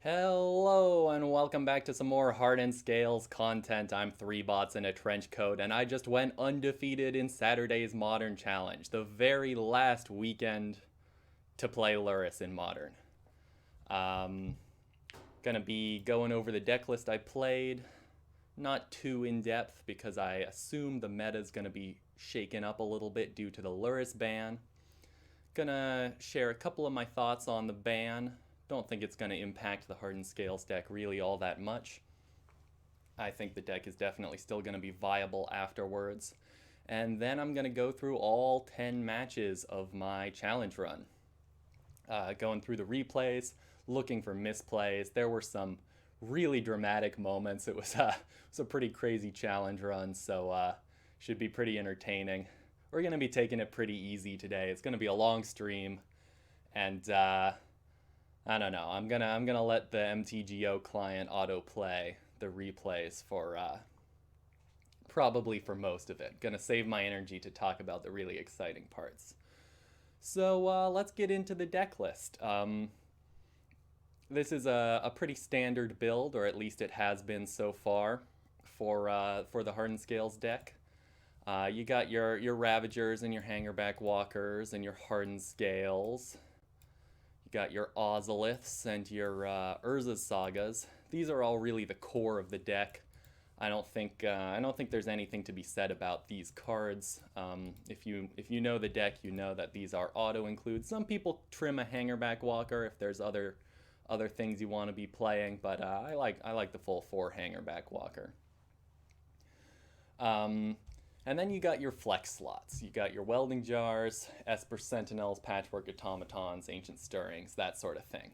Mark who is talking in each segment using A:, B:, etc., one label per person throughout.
A: Hello and welcome back to some more Hardened Scales content. I'm 3 bots in a trench coat and I just went undefeated in Saturday's Modern Challenge, the very last weekend to play Lurrus in Modern. Gonna be going over the deck list I played, not too in depth because I assume the meta's gonna be shaken up a little bit due to the Lurrus ban. Gonna share a couple of my thoughts on the ban. Don't think it's going to impact the Hardened Scales deck really all that much. I think the deck is definitely still going to be viable afterwards. And then I'm going to go through all 10 matches of my challenge run. Going through the replays, looking for misplays. There were some really dramatic moments. It was a pretty crazy challenge run, so should be pretty entertaining. We're going to be taking it pretty easy today. It's going to be a long stream, and I don't know. I'm gonna let the MTGO client autoplay the replays for probably for most of it. Gonna save my energy to talk about the really exciting parts. So let's get into the deck list. This is a pretty standard build, or at least it has been so far for the Hardened Scales deck. You got your Ravagers and your Hangarback Walkers and your Hardened Scales. Got your Ozoliths and your Urza Sagas. These are all really the core of the deck. I don't think there's anything to be said about these cards. If you know the deck, you know that these are auto include. Some people trim a Hangarback Walker if there's other things you want to be playing, but I like the full 4 Hangarback Walker. And then you got your flex slots. You got your Welding Jars, Esper Sentinels, Patchwork Automatons, Ancient Stirrings, that sort of thing.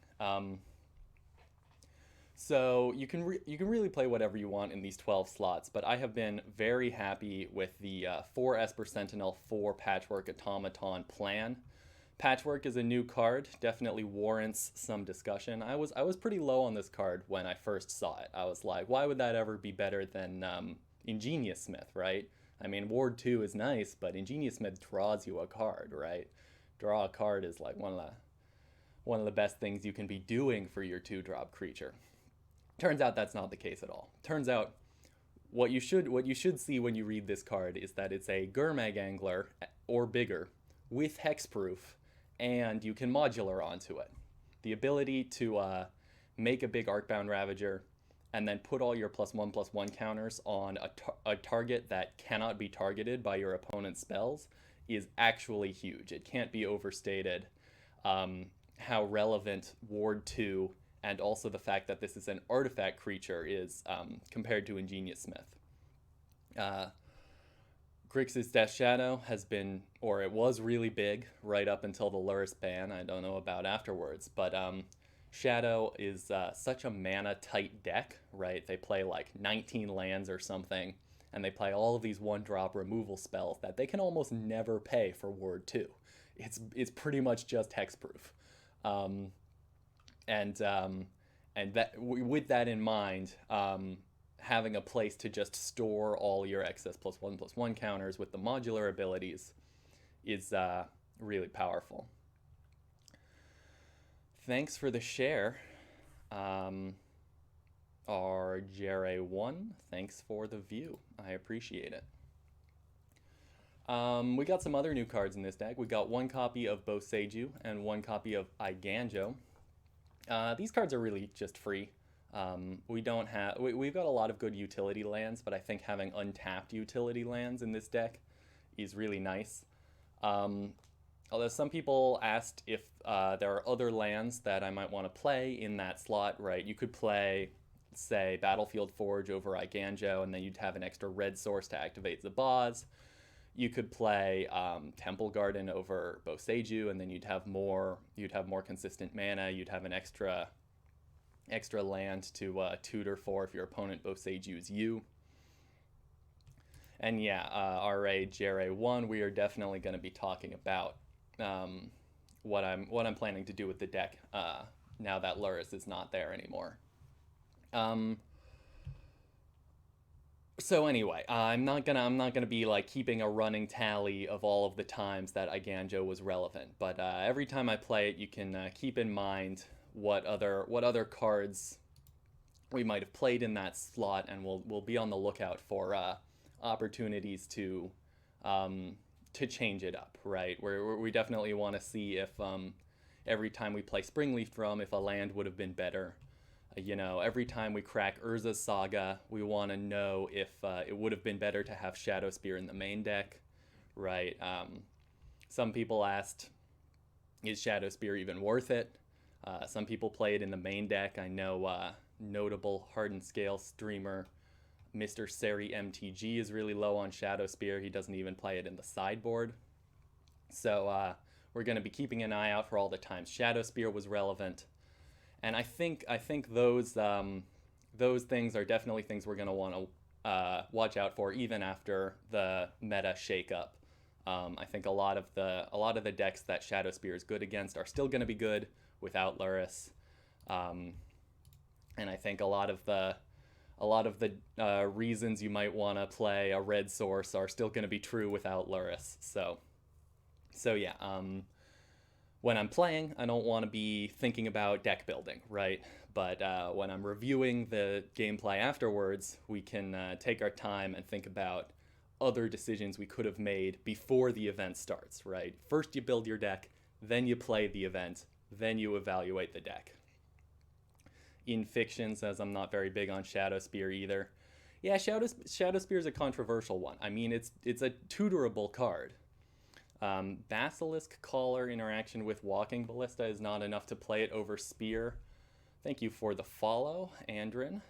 A: So you can really play whatever you want in these 12 slots, but I have been very happy with the 4 Esper Sentinel, 4 Patchwork Automaton plan. Patchwork is a new card, definitely warrants some discussion. I was pretty low on this card when I first saw it. I was like, why would that ever be better than Ingenious Smith, right? I mean, Ward 2 is nice, but Ingenious Smith draws you a card, right? Draw a card is like one of the best things you can be doing for your 2-drop creature. Turns out that's not the case at all. Turns out what you should see when you read this card is that it's a Gurmag Angler or bigger with hexproof, and you can modular onto it. The ability to make a big Arcbound Ravager and then put all your +1/+1 counters on a target that cannot be targeted by your opponent's spells is actually huge. It can't be overstated how relevant Ward 2 and also the fact that this is an artifact creature is compared to Ingenious Smith. Grixis Death Shadow has been, or it was really big right up until the Lurrus ban. I don't know about afterwards, but Shadow is such a mana-tight deck, right? They play like 19 lands or something, and they play all of these 1-drop removal spells that they can almost never pay for Ward 2. It's pretty much just hexproof. And that with that in mind, having a place to just store all your excess +1/+1 counters with the modular abilities is really powerful. Thanks for the share. RJR1, thanks for the view. I appreciate it. We got some other new cards in this deck. We got 1 copy of Boseiju and 1 copy of Eiganjo. These cards are really just free. We've got a lot of good utility lands, but I think having untapped utility lands in this deck is really nice. Although some people asked if there are other lands that I might want to play in that slot, right? You could play, say, Battlefield Forge over Eiganjo, and then you'd have an extra red source to activate Zabaz. You could play Temple Garden over Boseiju, and then you'd have more consistent mana. You'd have an extra land to tutor for if your opponent Boseiju's you. And yeah, RAJRA1, we are definitely going to be talking about what I'm planning to do with the deck now that Lurrus is not there anymore. So anyway, I'm not gonna be like keeping a running tally of all of the times that Eiganjo was relevant, but every time I play it, you can keep in mind what other cards we might have played in that slot, and we'll be on the lookout for opportunities to change it up, right? We definitely want to see if every time we play Springleaf Drum, if a land would have been better. You know, every time we crack Urza's Saga, we want to know if it would have been better to have Shadowspear in the main deck, right? Some people asked, is Shadowspear even worth it? Some people play it in the main deck. I know notable Hardened Scales streamer Mr. Seri MTG is really low on Shadowspear. He doesn't even play it in the sideboard. So we're going to be keeping an eye out for all the times Shadowspear was relevant. And I think those things are definitely things we're going to want to watch out for even after the meta shakeup. I think a lot of the decks that Shadowspear is good against are still going to be good without Lurrus. And I think a lot of the reasons you might want to play a red source are still going to be true without Lurrus. So yeah, when I'm playing, I don't want to be thinking about deck building, right? But when I'm reviewing the gameplay afterwards, we can take our time and think about other decisions we could have made before the event starts, right? First you build your deck, then you play the event, then you evaluate the deck. In Fiction says I'm not very big on Shadowspear either. Yeah, Shadowspear is a controversial one. I mean, it's a tutorable card. Basilisk Collar interaction with Walking Ballista is not enough to play it over Spear. Thank you for the follow, Andrin.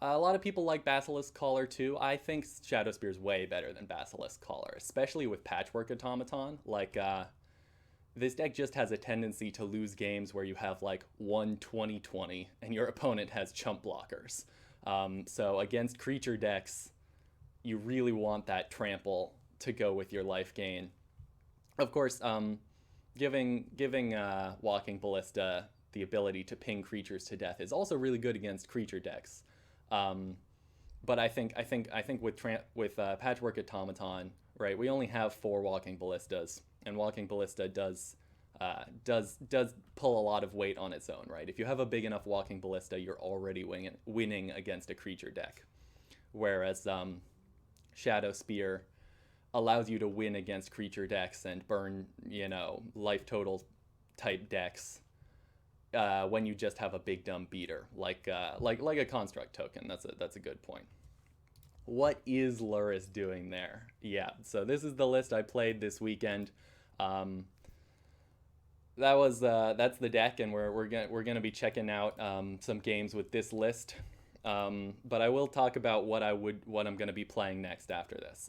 A: A lot of people like Basilisk Collar too. I think Shadowspear is way better than Basilisk Collar, especially with Patchwork Automaton. Like, this deck just has a tendency to lose games where you have like 1-20-20 and your opponent has chump blockers. So against creature decks, you really want that trample to go with your life gain. Of course, giving Walking Ballista the ability to ping creatures to death is also really good against creature decks. But I think with Patchwork Automaton, right, we only have 4 Walking Ballistas, and Walking Ballista does pull a lot of weight on its own, right? If you have a big enough Walking Ballista, you're already winning against a creature deck, whereas Shadowspear allows you to win against creature decks and burn, life total type decks when you just have a big dumb beater, like a construct token. That's a good point. What is Lurrus doing there? Yeah, so this is the list I played this weekend. That's the deck, and we're gonna be checking out some games with this list. But I will talk about what I'm gonna be playing next after this.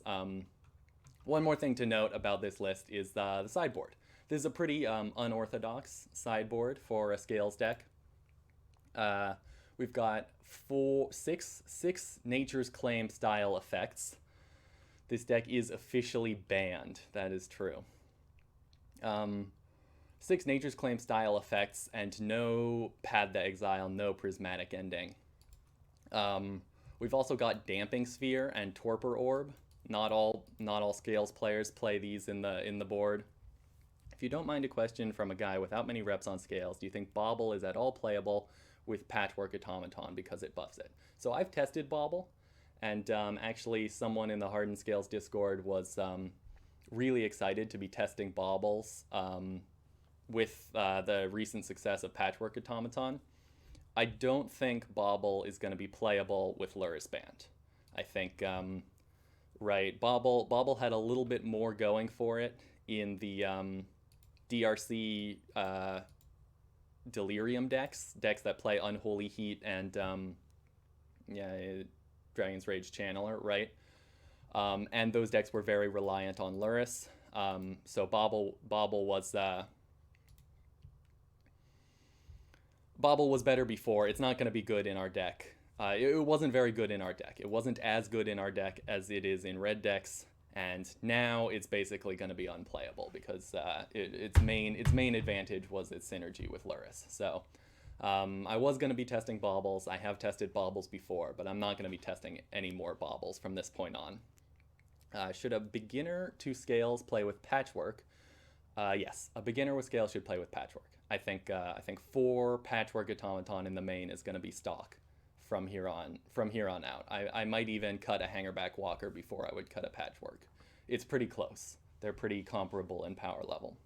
A: One more thing to note about this list is the sideboard. This is a pretty unorthodox sideboard for a Scales deck. We've got six Nature's Claim style effects. This deck is officially banned. That is true. 6 Nature's Claim style effects and no Pad the Exile, no Prismatic Ending. We've also got Damping Sphere and Torpor Orb. Not all Scales players play these in the board. If you don't mind a question from a guy without many reps on Scales, do you think Bauble is at all playable with Patchwork Automaton because it buffs it? So I've tested Bauble, and actually someone in the Hardened Scales Discord was really excited to be testing Baubles with the recent success of Patchwork Automaton. I don't think Bauble is going to be playable with Lurrus banned. I think, right, Bauble had a little bit more going for it in the DRC Delirium decks that play Unholy Heat and Dragon's Rage Channeler, right? And those decks were very reliant on Lurrus. So Bauble was better before. It's not going to be good in our deck. It wasn't very good in our deck. It wasn't as good in our deck as it is in red decks. And now it's basically going to be unplayable because its main advantage was its synergy with Lurrus. So I was going to be testing Baubles. I have tested Baubles before, but I'm not going to be testing any more Baubles from this point on. Should a beginner to Scales play with Patchwork? Yes, a beginner with Scales should play with Patchwork. I think 4 Patchwork Automaton in the main is going to be stock from here on out. I might even cut a Hangarback Walker before I would cut a Patchwork. It's pretty close. They're pretty comparable in power level.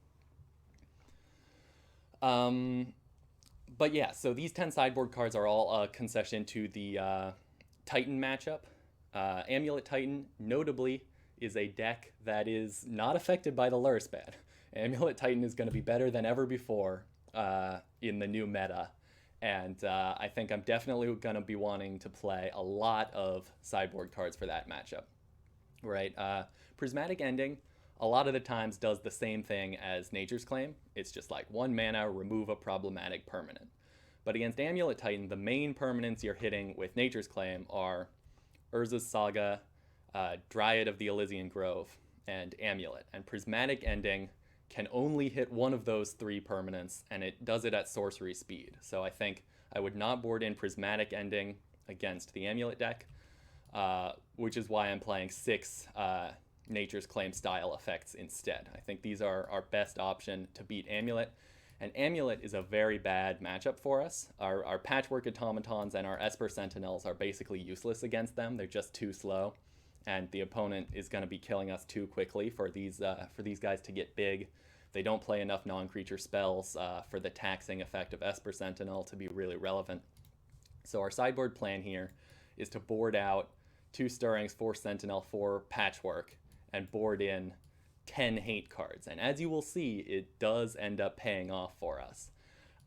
A: But yeah, so these 10 sideboard cards are all a concession to the Titan matchup. Amulet Titan, notably, is a deck that is not affected by the Lurrus ban. Amulet Titan is going to be better than ever before in the new meta. And I think I'm definitely going to be wanting to play a lot of sideboard cards for that matchup. Right? Prismatic Ending, a lot of the times, does the same thing as Nature's Claim. It's just like 1 mana, remove a problematic permanent. But against Amulet Titan, the main permanents you're hitting with Nature's Claim are Urza's Saga, Dryad of the Elysian Grove, and Amulet. And Prismatic Ending can only hit one of those 3 permanents, and it does it at sorcery speed. So I think I would not board in Prismatic Ending against the Amulet deck, which is why I'm playing 6 Nature's Claim style effects instead. I think these are our best option to beat Amulet. And Amulet is a very bad matchup for us. Our Patchwork Automatons and our Esper Sentinels are basically useless against them. They're just too slow. And the opponent is going to be killing us too quickly for these guys to get big. They don't play enough non-creature spells for the taxing effect of Esper Sentinel to be really relevant. So our sideboard plan here is to board out 2 Stirrings, 4 Sentinel, 4 Patchwork, and board in 10 hate cards. And as you will see, it does end up paying off for us.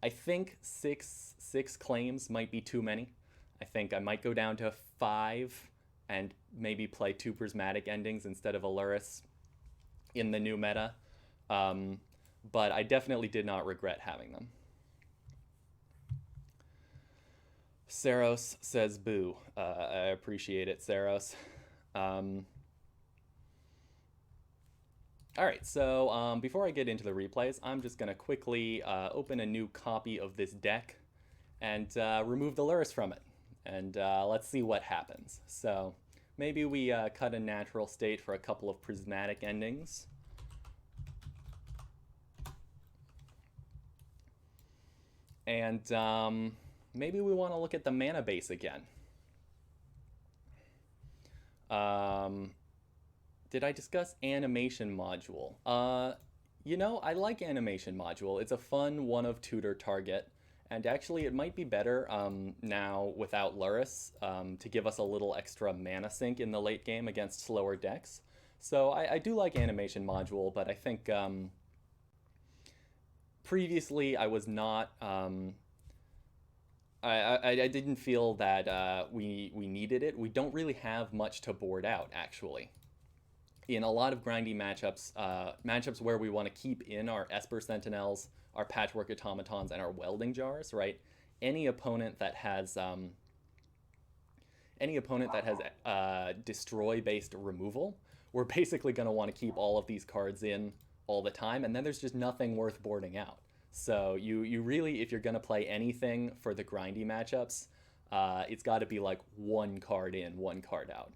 A: I think six claims might be too many. I think I might go down to 5 and maybe play 2 Prismatic Endings instead of a Lurrus in the new meta. But I definitely did not regret having them. Saros says boo. I appreciate it, Saros. All right, so before I get into the replays, I'm just going to quickly open a new copy of this deck and remove the Lurrus from it. And let's see what happens. So maybe we cut a natural state for a couple of Prismatic Endings. And maybe we want to look at the mana base again. Did I discuss animation module? You know, I like animation module. It's a fun one of tutor target. And actually, it might be better now without Lurrus to give us a little extra mana sink in the late game against slower decks. So I do like animation module, but I think previously I was not... I didn't feel that we needed it. We don't really have much to board out, actually. In a lot of grindy matchups, matchups where we want to keep in our Esper Sentinels, our Patchwork Automatons, and our Welding Jars, right? Any opponent that has destroy-based removal, we're basically going to want to keep all of these cards in all the time, and then there's just nothing worth boarding out. So you really, if you're going to play anything for the grindy matchups, it's got to be like 1 card in, 1 card out.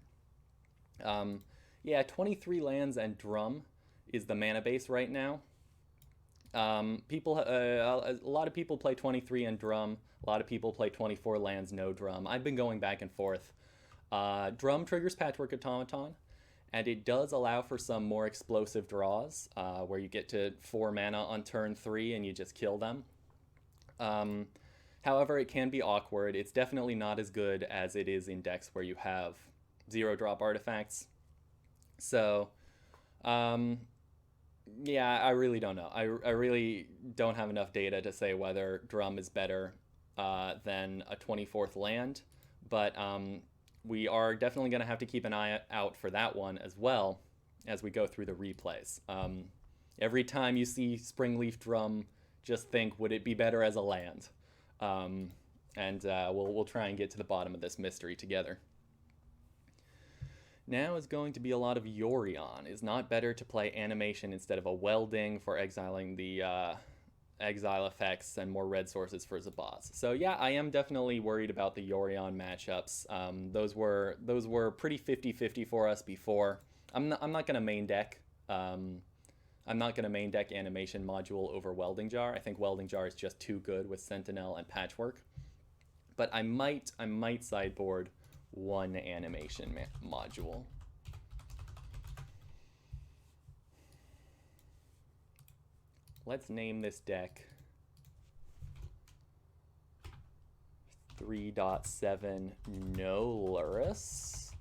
A: Yeah, 23 lands and Drum is the mana base right now. A lot of people play 23 and Drum. A lot of people play 24 lands, no Drum. I've been going back and forth. Drum triggers Patchwork Automaton, and it does allow for some more explosive draws, where you get to 4 mana on turn 3 and you just kill them. However, it can be awkward. It's definitely not as good as it is in decks where you have 0-drop artifacts. So, yeah, I really don't know. I really don't have enough data to say whether Drum is better than a 24th land, but we are definitely going to have to keep an eye out for that one as well as we go through the replays. Every time you see Springleaf Drum, just think, would it be better as a land? And we'll try and get to the bottom of this mystery together. Now is going to be a lot of Yorion. Is not better to play animation instead of a Welding for exiling the exile effects and more red sources for Zabaz. So yeah, I am definitely worried about the Yorion matchups. Those were pretty 50-50 for us before. I'm not going to main deck I'm not going to main deck Animation Module over Welding Jar. I think Welding Jar is just too good with Sentinel and Patchwork. But I might sideboard one Animation Module. Let's name this deck 3.7 no Lurrus.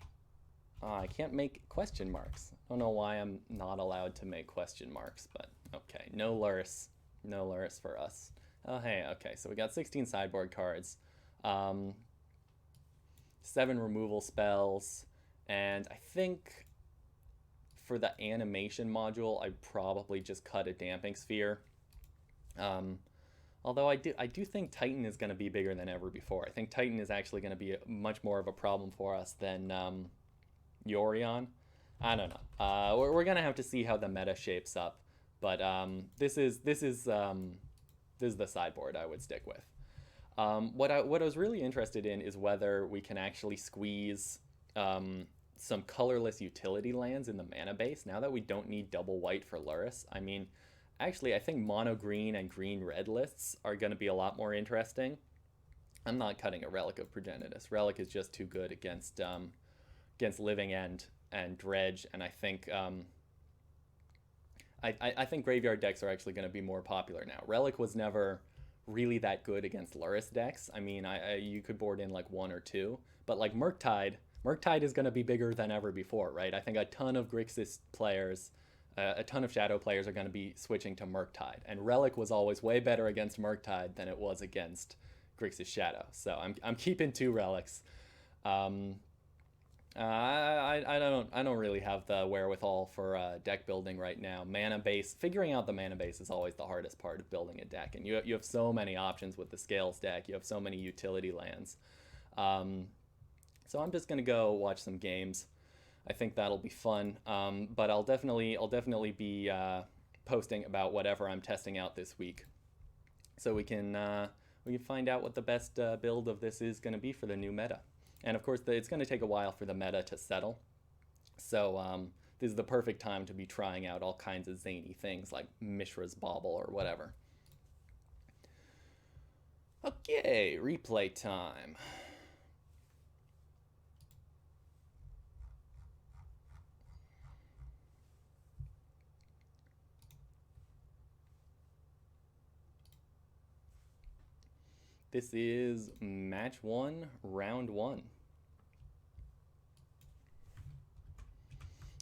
A: I can't make question marks. I don't know why I'm not allowed to make question marks, but okay. No Lurrus. No Lurrus for us. Oh, hey, okay. So we got 16 sideboard cards, 7 removal spells, and I think for the animation module, I'd probably just cut a Damping Sphere. Although I do think Titan is going to be bigger than ever before. I think Titan is actually going to be much more of a problem for us than Yorion. I don't know. We're going to have to see how the meta shapes up. But this is the sideboard I would stick with. What I was really interested in is whether we can actually squeeze some colorless utility lands in the mana base now that we don't need double white for Lurrus. I mean, actually, I think mono green and green red lists are going to be a lot more interesting. I'm not cutting a Relic of Progenitus. Relic is just too good against Living End and Dredge, and I think I think graveyard decks are actually going to be more popular now. Relic was never really that good against Lurrus decks. I mean, you could board in like 1 or 2, but like Murktide is going to be bigger than ever before, right? I think a ton of Grixis players, a ton of Shadow players are going to be switching to Murktide, and Relic was always way better against Murktide than it was against Grixis Shadow. So I'm keeping 2 Relics. I don't really have the wherewithal for deck building right now. Mana base, figuring out the mana base is always the hardest part of building a deck, and you have so many options with the Scales deck. You have so many utility lands. So I'm just gonna go watch some games. I think that'll be fun. But I'll definitely be posting about whatever I'm testing out this week, so we can find out what the best build of this is going to be for the new meta. And of course, it's going to take a while for the meta to settle. So this is the perfect time to be trying out all kinds of zany things like Mishra's Bauble or whatever. Okay, replay time. This is match 1, round 1.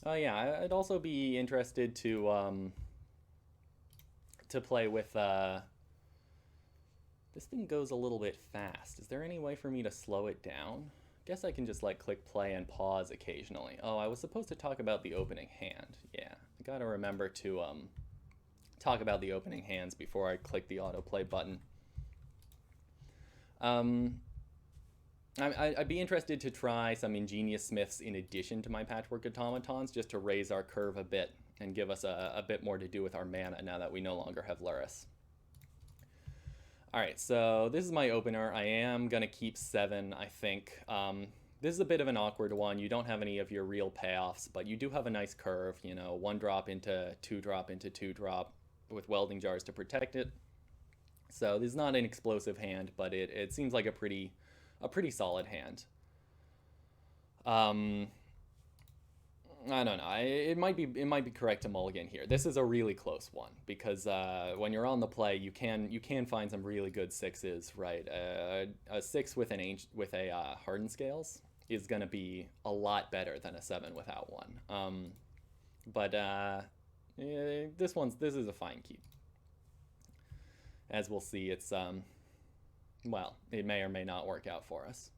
A: Oh yeah, I'd also be interested to play with. This thing goes a little bit fast. Is there any way for me to slow it down? Guess I can just like click play and pause occasionally. Oh, I was supposed to talk about the opening hand. Yeah, I gotta remember to talk about the opening hands before I click the autoplay button. I'd be interested to try some Ingenious Smiths in addition to my Patchwork Automatons, just to raise our curve a bit and give us a bit more to do with our mana now that we no longer have Lurrus. Alright, so this is my opener. I am going to keep 7, I think. This is a bit of an awkward one. You don't have any of your real payoffs, but you do have a nice curve, you know, 1 drop into 2 drop into 2 drop with Welding Jars to protect it. So this is not an explosive hand, but it seems like a pretty solid hand. I don't know. It might be correct to mulligan here. This is a really close one because when you're on the play, you can find some really good 6s, right? A 6 with a Hardened Scales is going to be a lot better than a 7 without one. This is a fine keep. As we'll see, it's, well, it may or may not work out for us.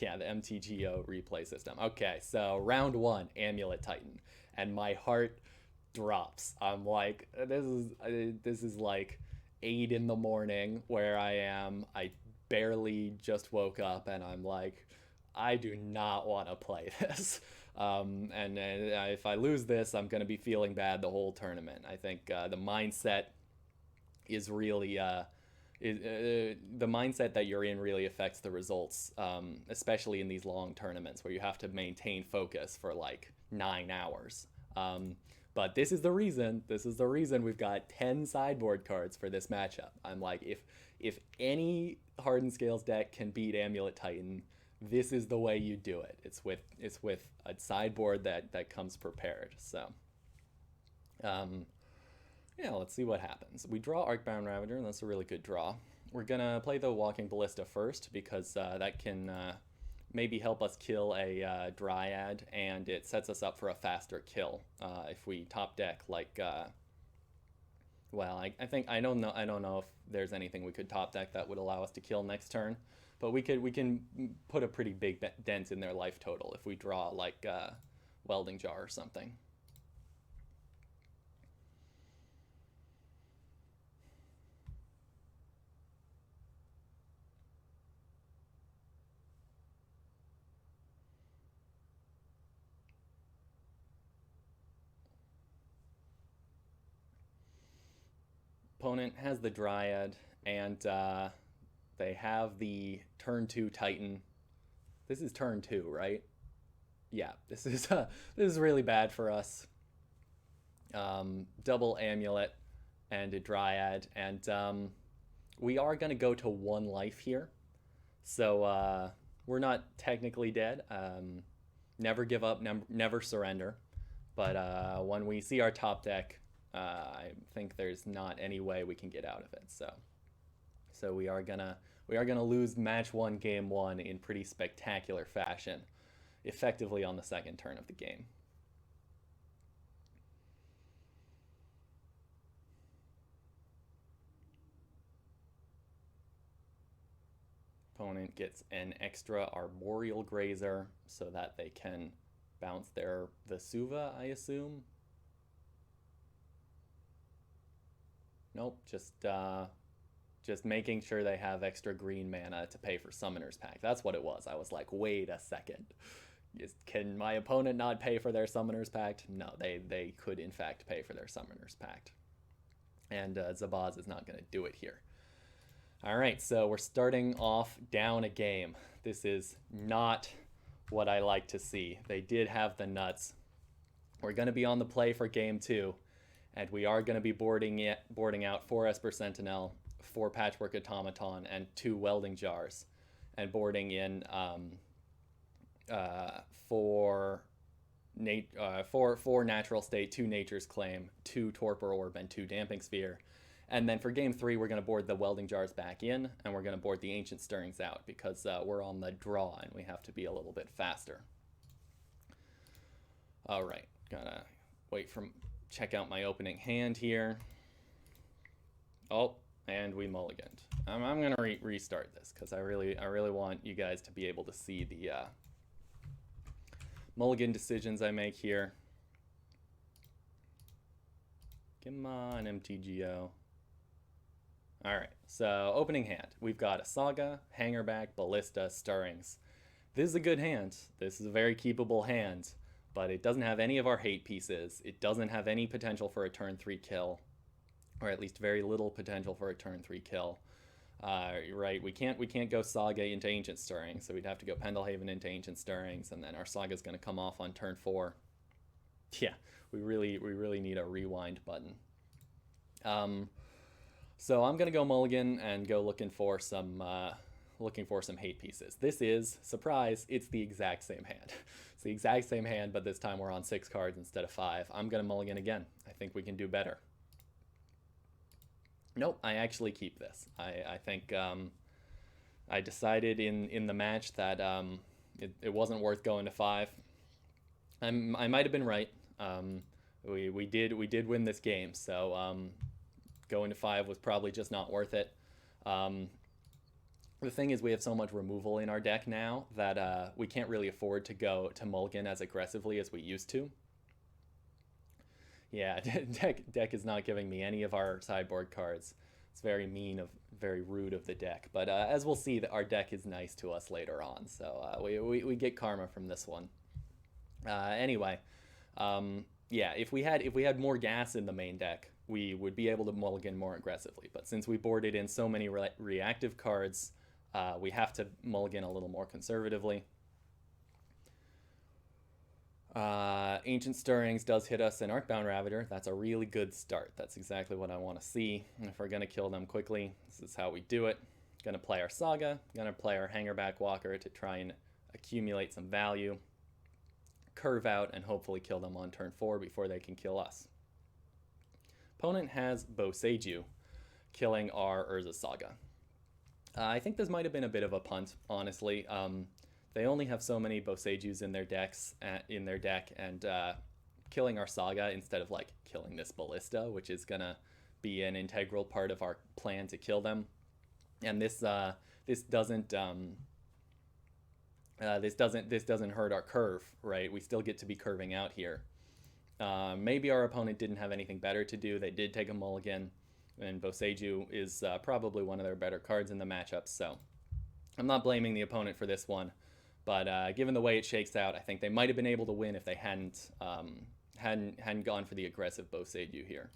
A: Yeah, the MTGO replay system. Okay, so round 1, Amulet Titan. And my heart drops. I'm like, this is like 8 in the morning where I am. I barely just woke up and I'm like, I do not want to play this. And if I lose this, I'm going to be feeling bad the whole tournament. I think the mindset is really the mindset that you're in really affects the results, especially in these long tournaments where you have to maintain focus for like 9 hours. But this is the reason. This is the reason we've got 10 sideboard cards for this matchup. I'm like, if any Hardened Scales deck can beat Amulet Titan, this is the way you do it. It's with a sideboard that comes prepared. So, yeah, let's see what happens. We draw Arcbound Ravager, and that's a really good draw. We're gonna play the Walking Ballista first because that can maybe help us kill a Dryad, and it sets us up for a faster kill if we top deck like. Well, I don't know if there's anything we could top deck that would allow us to kill next turn, but we can put a pretty big dent in their life total if we draw like Welding Jar or something. Opponent has the Dryad, and they have the turn 2 Titan. This is turn 2, right? Yeah, this is really bad for us. Double Amulet and a Dryad, and we are going to go to 1 life here. So we're not technically dead. Never give up, never surrender. But when we see our top deck, I think there's not any way we can get out of it. So we are gonna lose match 1, game 1 in pretty spectacular fashion, effectively on the second turn of the game. Opponent gets an extra Arboreal Grazer so that they can bounce their Vesuva, I assume. Nope, just making sure they have extra green mana to pay for Summoner's Pact. That's what it was. I was like, wait a second. Can my opponent not pay for their Summoner's Pact? No, they could in fact pay for their Summoner's Pact. And Zabaz is not going to do it here. All right, so we're starting off down a game. This is not what I like to see. They did have the nuts. We're going to be on the play for game 2. And we are going to be boarding out 4 Esper Sentinel, 4 Patchwork Automaton, and 2 Welding Jars. And boarding in 4 Natural State, 2 Nature's Claim, 2 Torpor Orb, and 2 Damping Sphere. And then for game 3, we're going to board the Welding Jars back in, and we're going to board the Ancient Stirrings out because we're on the draw and we have to be a little bit faster. All right, gotta wait for... Check out my opening hand here. Oh, and we mulliganed. I'm gonna restart this because I really want you guys to be able to see the mulligan decisions I make here. Come on, MTGO. All right, so opening hand. We've got a Saga, Hangarback, Ballista, Stirrings. This is a good hand. This is a very keepable hand. But it doesn't have any of our hate pieces. It doesn't have any potential for a turn 3 kill, or at least very little potential for a turn 3 kill. Right? We can't go Saga into Ancient Stirrings, so we'd have to go Pendelhaven into Ancient Stirrings, and then our Saga's going to come off on turn 4. Yeah, we really need a rewind button. So I'm going to go mulligan and go looking for some hate pieces. This is, surprise, it's the exact same hand. It's the exact same hand, but this time we're on 6 cards instead of 5. I'm going to mulligan again. I think we can do better. Nope, I actually keep this. I think I decided in the match that it wasn't worth going to 5. I might have been right. We did win this game, so going to 5 was probably just not worth it. The thing is, we have so much removal in our deck now that we can't really afford to go to mulligan as aggressively as we used to. Yeah, deck is not giving me any of our sideboard cards. It's very mean, very rude of the deck. But as we'll see, our deck is nice to us later on, so we get karma from this one. Anyway, yeah, if we had more gas in the main deck, we would be able to mulligan more aggressively. But since we boarded in so many reactive cards, we have to mulligan a little more conservatively. Ancient Stirrings does hit us in Arcbound Ravager. That's a really good start. That's exactly what I want to see. If we're going to kill them quickly, this is how we do it. Going to play our Saga. Going to play our Hangarback Walker to try and accumulate some value. Curve out and hopefully kill them on turn 4 before they can kill us. Opponent has Boseiju, killing our Urza Saga. I think this might have been a bit of a punt, honestly. They only have so many Boseijus in their deck, and killing our Saga instead of like killing this Ballista, which is gonna be an integral part of our plan to kill them. And this doesn't hurt our curve, right? We still get to be curving out here. Maybe our opponent didn't have anything better to do. They did take a mulligan, and Boseiju is probably one of their better cards in the matchup. So I'm not blaming the opponent for this one. But given the way it shakes out, I think they might have been able to win if they hadn't gone for the aggressive Boseiju here.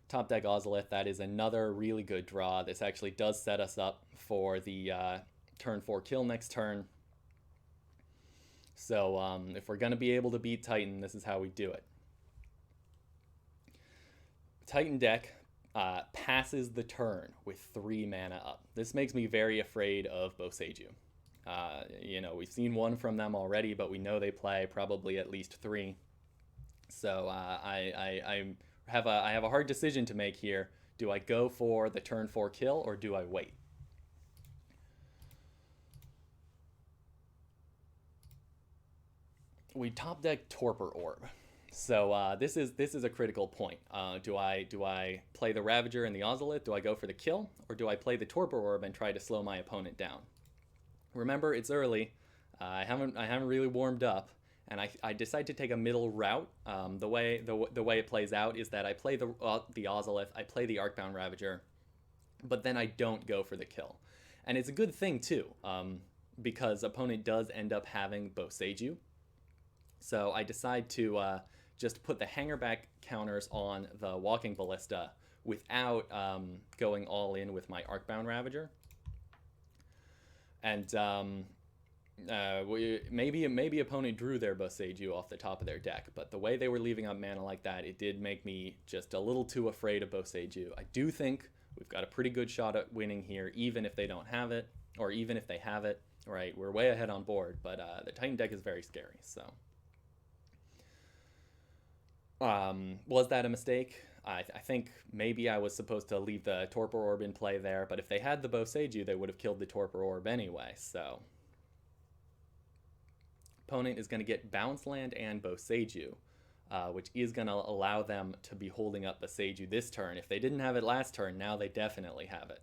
A: Top deck Ozolith, that is another really good draw. This actually does set us up for the turn 4 kill next turn. So if we're going to be able to beat Titan, this is how we do it. Titan deck passes the turn with 3 mana up. This makes me very afraid of Boseiju. You know, we've seen one from them already, but we know they play probably at least 3. So I have a hard decision to make here. Do I go for the turn 4 kill or do I wait? We top deck Torpor Orb. So this is a critical point. Do I play the Ravager and the Ozolith? Do I go for the kill, or do I play the Torpor Orb and try to slow my opponent down? Remember, it's early. I haven't really warmed up, and I decide to take a middle route. The way it plays out is that I play the Ozolith, I play the Arcbound Ravager, but then I don't go for the kill, and it's a good thing too, because opponent does end up having Boseiju. So I decide to just put the Hangarback counters on the Walking Ballista without going all in with my Arcbound Ravager. And maybe opponent drew their Boseiju off the top of their deck, but the way they were leaving up mana like that, it did make me just a little too afraid of Boseiju. I do think we've got a pretty good shot at winning here, even if they don't have it, or even if they have it. Right, we're way ahead on board, but the Titan deck is very scary, so... was that a mistake? I think maybe I was supposed to leave the Torpor Orb in play there, but if they had the Boseiju, they would have killed the Torpor Orb anyway, so... Opponent is going to get Bounce Land and Boseiju, which is going to allow them to be holding up Boseiju this turn. If they didn't have it last turn, now they definitely have it.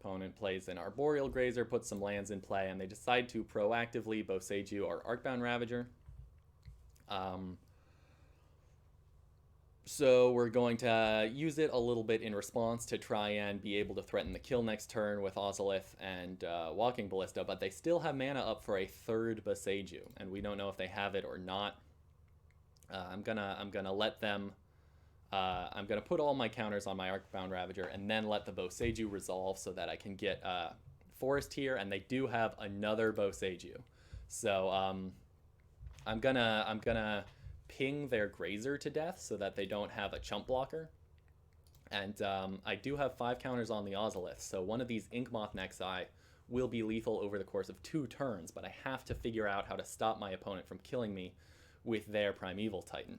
A: Opponent plays an Arboreal Grazer, puts some lands in play, and they decide to proactively Boseiju or Arcbound Ravager. So we're going to use it a little bit in response to try and be able to threaten the kill next turn with Ozolith and Walking Ballista, but they still have mana up for a 3rd Boseiju, and we don't know if they have it or not. I'm gonna let them... I'm going to put all my counters on my Arcbound Ravager and then let the Boseiju resolve so that I can get Forest here, and they do have another Boseiju. So I'm gonna ping their Grazer to death so that they don't have a chump blocker. And I do have 5 counters on the Ozolith, so one of these Inkmoth Nexus will be lethal over the course of 2 turns, but I have to figure out how to stop my opponent from killing me with their Primeval Titan.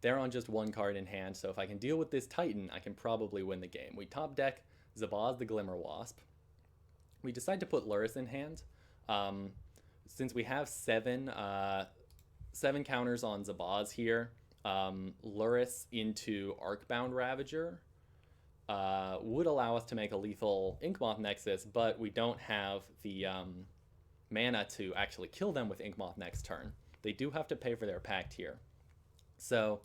A: They're on just 1 card in hand, so if I can deal with this Titan, I can probably win the game. We top deck Zabaz the Glimmerwasp. We decide to put Lurrus in hand. Since we have 7 counters on Zabaz here, Lurrus into Arcbound Ravager would allow us to make a lethal Inkmoth Nexus, but we don't have the mana to actually kill them with Inkmoth next turn. They do have to pay for their pact here. So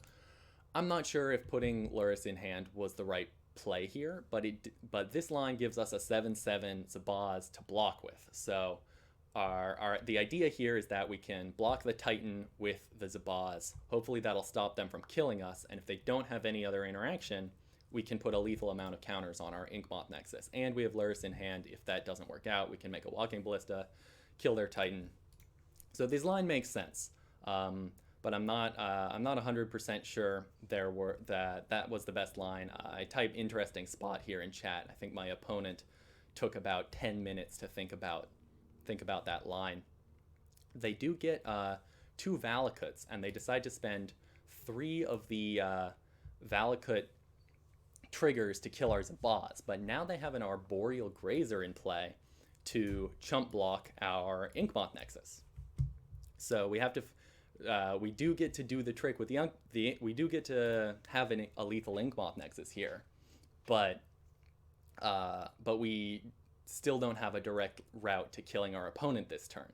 A: I'm not sure if putting Lurrus in hand was the right play here, but this line gives us a 7/7 Zabaz to block with. So the idea here is that we can block the Titan with the Zabaz. Hopefully that'll stop them from killing us, and if they don't have any other interaction, we can put a lethal amount of counters on our Inkmoth Nexus. And we have Lurrus in hand. If that doesn't work out, we can make a Walking Ballista, kill their Titan. So this line makes sense, but I'm not 100% sure that was the best line. I typed interesting spot here in chat. I think my opponent took about 10 minutes to think about that line. They do get 2 Valakuts, and they decide to spend 3 of the Valakut triggers to kill our Zabaz, but now they have an Arboreal Grazer in play to chump block our Inkmoth Nexus. So we have to, we do get to do the trick with we do get to have a lethal Inkmoth Nexus here, but we still don't have a direct route to killing our opponent this turn.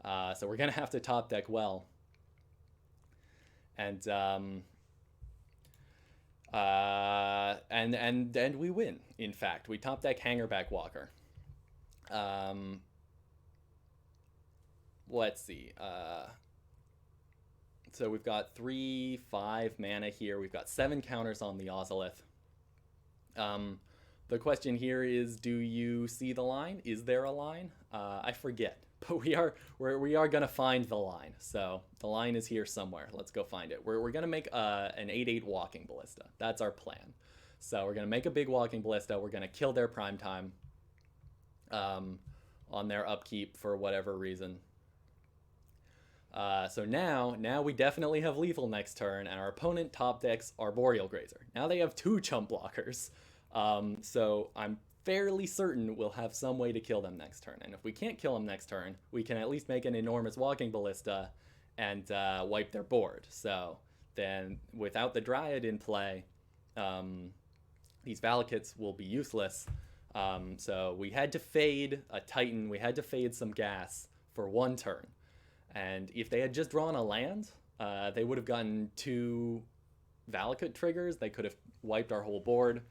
A: So we're gonna have to top deck well, and we win. In fact, we top deck Hangarback Walker. Let's see. So we've got 3/5 mana here. We've got 7 counters on the Ozolith. The question here is, do you see the line? Is there a line? I forget, but we are gonna find the line. So the line is here somewhere. Let's go find it. We're gonna make an 8/8 Walking Ballista. That's our plan. So we're gonna make a big Walking Ballista. We're gonna kill their Primetime on their upkeep for whatever reason. So now we definitely have lethal next turn, and our opponent top decks Arboreal Grazer. Now they have 2 chump blockers. So I'm fairly certain we'll have some way to kill them next turn. And if we can't kill them next turn, we can at least make an enormous Walking Ballista and wipe their board. So then without the Dryad in play, these Valakuts will be useless. So we had to fade a Titan, we had to fade some gas for 1 turn. And if they had just drawn a land, they would have gotten 2 Valakut triggers. They could have wiped our whole board.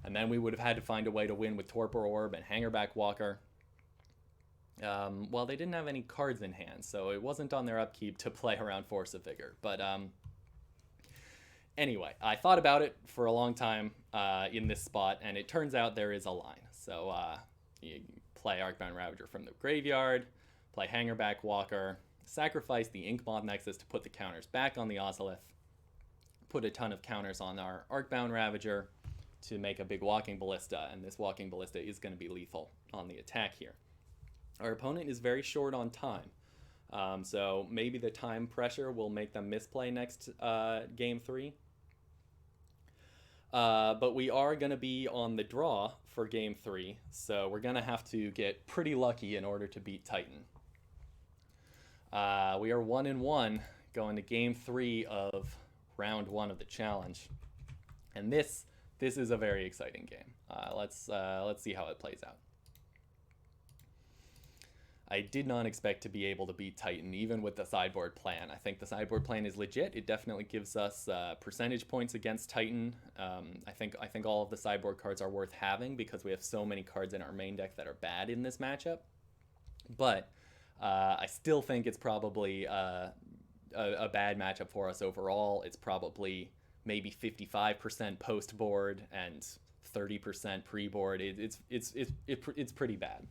A: And then we would have had to find a way to win with Torpor Orb and Hangarback Walker. Well, they didn't have any cards in hand, so it wasn't on their upkeep to play around Force of Vigor. But anyway, I thought about it for a long time in this spot, and it turns out there is a line. So you play Arcbound Ravager from the graveyard, play Hangarback Walker, sacrifice the Inkmoth Nexus to put the counters back on the Ozolith, put a ton of counters on our Arcbound Ravager to make a big Walking Ballista, and this Walking Ballista is going to be lethal on the attack here. Our opponent is very short on time, so maybe the time pressure will make them misplay next game 3. But we are going to be on the draw for game 3, so we're going to have to get pretty lucky in order to beat Titan. We are 1-1 going to game 3 of round 1 of the challenge, and this is a very exciting game. Let's see how it plays out. I did not expect to be able to beat Titan, even with the sideboard plan. I think the sideboard plan is legit. It definitely gives us percentage points against Titan. I think all of the sideboard cards are worth having because we have so many cards in our main deck that are bad in this matchup. But I still think it's probably a bad matchup for us overall. It's probably maybe 55% post board and 30% pre board. It's pretty bad.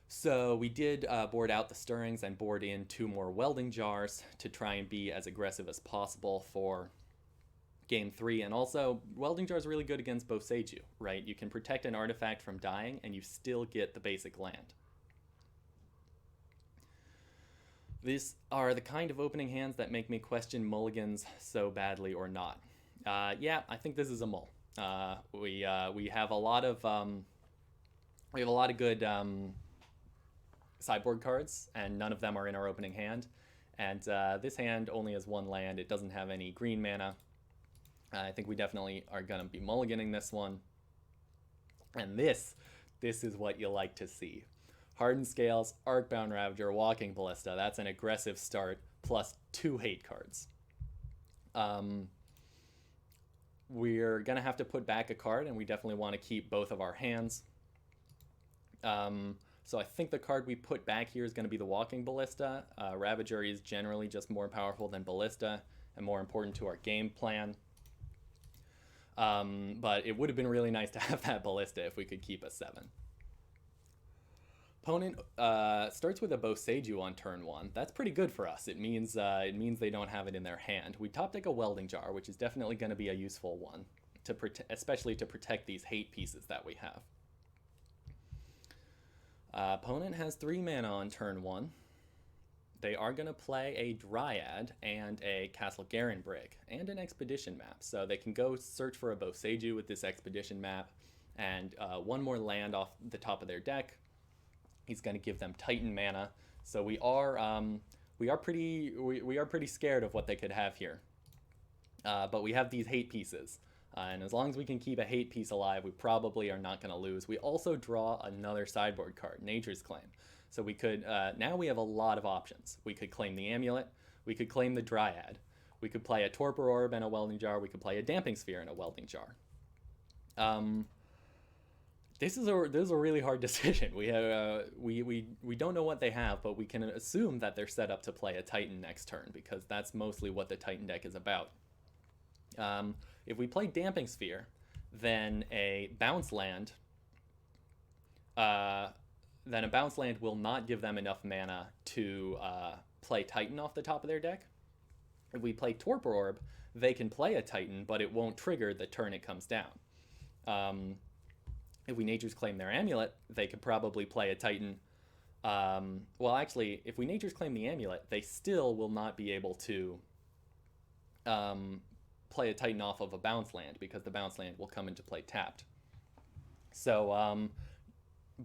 A: So we did board out the Stirrings and board in 2 more Welding Jars to try and be as aggressive as possible for game 3. And also, Welding Jar is really good against Boseiju, right? You can protect an artifact from dying and you still get the basic land. These are the kind of opening hands that make me question mulligans so badly or not. Yeah, I think this is a mull. We have a lot of good sideboard cards, and none of them are in our opening hand. And this hand only has 1 land. It doesn't have any green mana. I think we definitely are going to be mulliganing this one. And this is what you like to see. Hardened Scales, Arcbound Ravager, Walking Ballista. That's an aggressive start, plus 2 hate cards. We're going to have to put back a card, and we definitely want to keep both of our hands. So I think the card we put back here is going to be the Walking Ballista. Ravager is generally just more powerful than Ballista and more important to our game plan. But it would have been really nice to have that Ballista if we could keep a 7. Opponent starts with a Boseiju on turn 1. That's pretty good for us. It means they don't have it in their hand. We top deck a Welding Jar, which is definitely going to be a useful one, especially to protect these hate pieces that we have. Opponent has 3 mana on turn 1. They are going to play a Dryad and a Castle Garen Brig and an Expedition map. So they can go search for a Boseiju with this Expedition map and 1 more land off the top of their deck. He's going to give them Titan mana. So we are pretty scared of what they could have here. But we have these hate pieces. And as long as we can keep a hate piece alive, we probably are not going to lose. We also draw another sideboard card, Nature's Claim. So we could, now we have a lot of options. We could claim the Amulet. We could claim the Dryad. We could play a Torpor Orb and a Welding Jar. We could play a Damping Sphere and a Welding Jar. This is a really hard decision. We don't know what they have, but we can assume that they're set up to play a Titan next turn because that's mostly what the Titan deck is about. If we play Damping Sphere, then a bounce land will not give them enough mana to play Titan off the top of their deck. If we play Torpor Orb, they can play a Titan, but it won't trigger the turn it comes down. If we Nature's Claim their Amulet, they could probably play a Titan. Well, actually, if we Nature's Claim the Amulet, they still will not be able to play a Titan off of a bounce land because the bounce land will come into play tapped. So,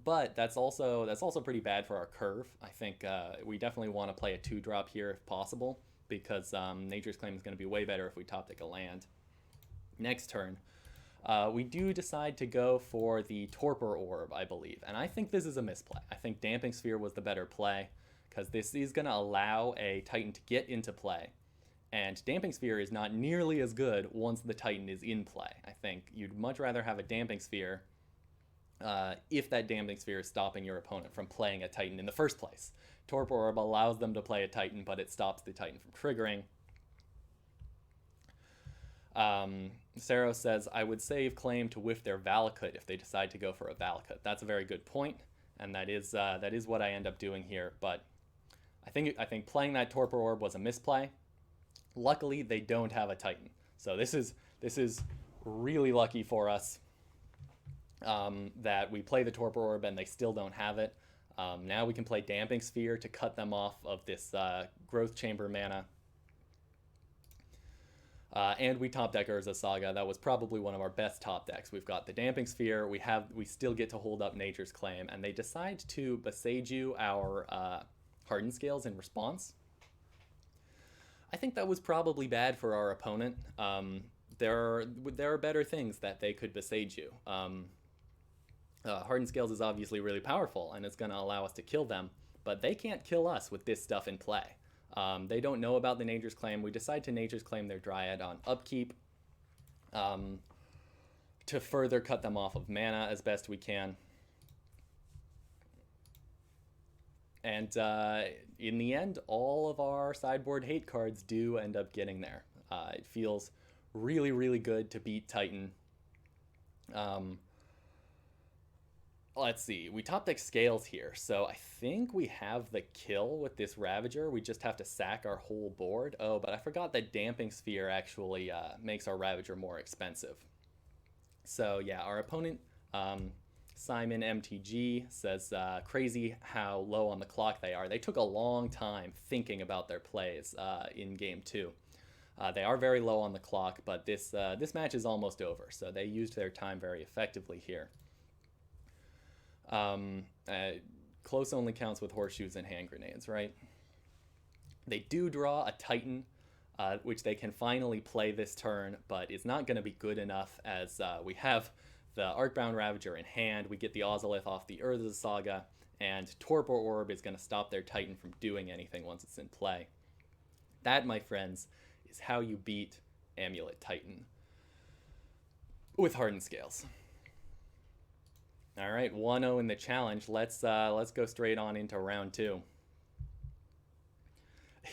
A: but that's also pretty bad for our curve. I think we definitely want to play a 2-drop here if possible because Nature's Claim is going to be way better if we top deck a land. Next turn, we do decide to go for the Torpor Orb, I believe, and I think this is a misplay. I think Damping Sphere was the better play because this is going to allow a Titan to get into play. And Damping Sphere is not nearly as good once the Titan is in play. I think you'd much rather have a Damping Sphere if that Damping Sphere is stopping your opponent from playing a Titan in the first place. Torpor Orb allows them to play a Titan, but it stops the Titan from triggering. Saros says, I would save claim to whiff their Valakut if they decide to go for a Valakut. That's a very good point, and that is what I end up doing here. But I think playing that Torpor Orb was a misplay. Luckily, they don't have a Titan, so this is really lucky for us that we play the Torpor Orb and they still don't have it. Now we can play Damping Sphere to cut them off of this Growth Chamber mana. And we top deck Urza Saga. That was probably one of our best top decks. We've got the Damping Sphere. We still get to hold up Nature's Claim, and they decide to Boseiju our Hardened Scales in response. I think that was probably bad for our opponent. There are better things that they could Boseiju. Hardened Scales is obviously really powerful, and it's going to allow us to kill them, but they can't kill us with this stuff in play. They don't know about the Nature's Claim. We decide to Nature's Claim their Dryad on upkeep to further cut them off of mana as best we can. And in the end, all of our sideboard hate cards do end up getting there. It feels really, really good to beat Titan. Let's see, we top deck Scales here, so I think we have the kill with this Ravager. We just have to sack our whole board. Oh, but I forgot that Damping Sphere actually makes our Ravager more expensive. So yeah, our opponent, Simon MTG, says crazy how low on the clock they are. They took a long time thinking about their plays in Game 2. They are very low on the clock, but this match is almost over, so they used their time very effectively here. Close only counts with horseshoes and hand grenades, right? They do draw a Titan, which they can finally play this turn, but it's not going to be good enough as we have the Arcbound Ravager in hand. We get the Ozolith off the Urza Saga, and Torpor Orb is going to stop their Titan from doing anything once it's in play. That, my friends, is how you beat Amulet Titan with Hardened Scales. All right, 1-0 in the challenge. Let's go straight on into round 2.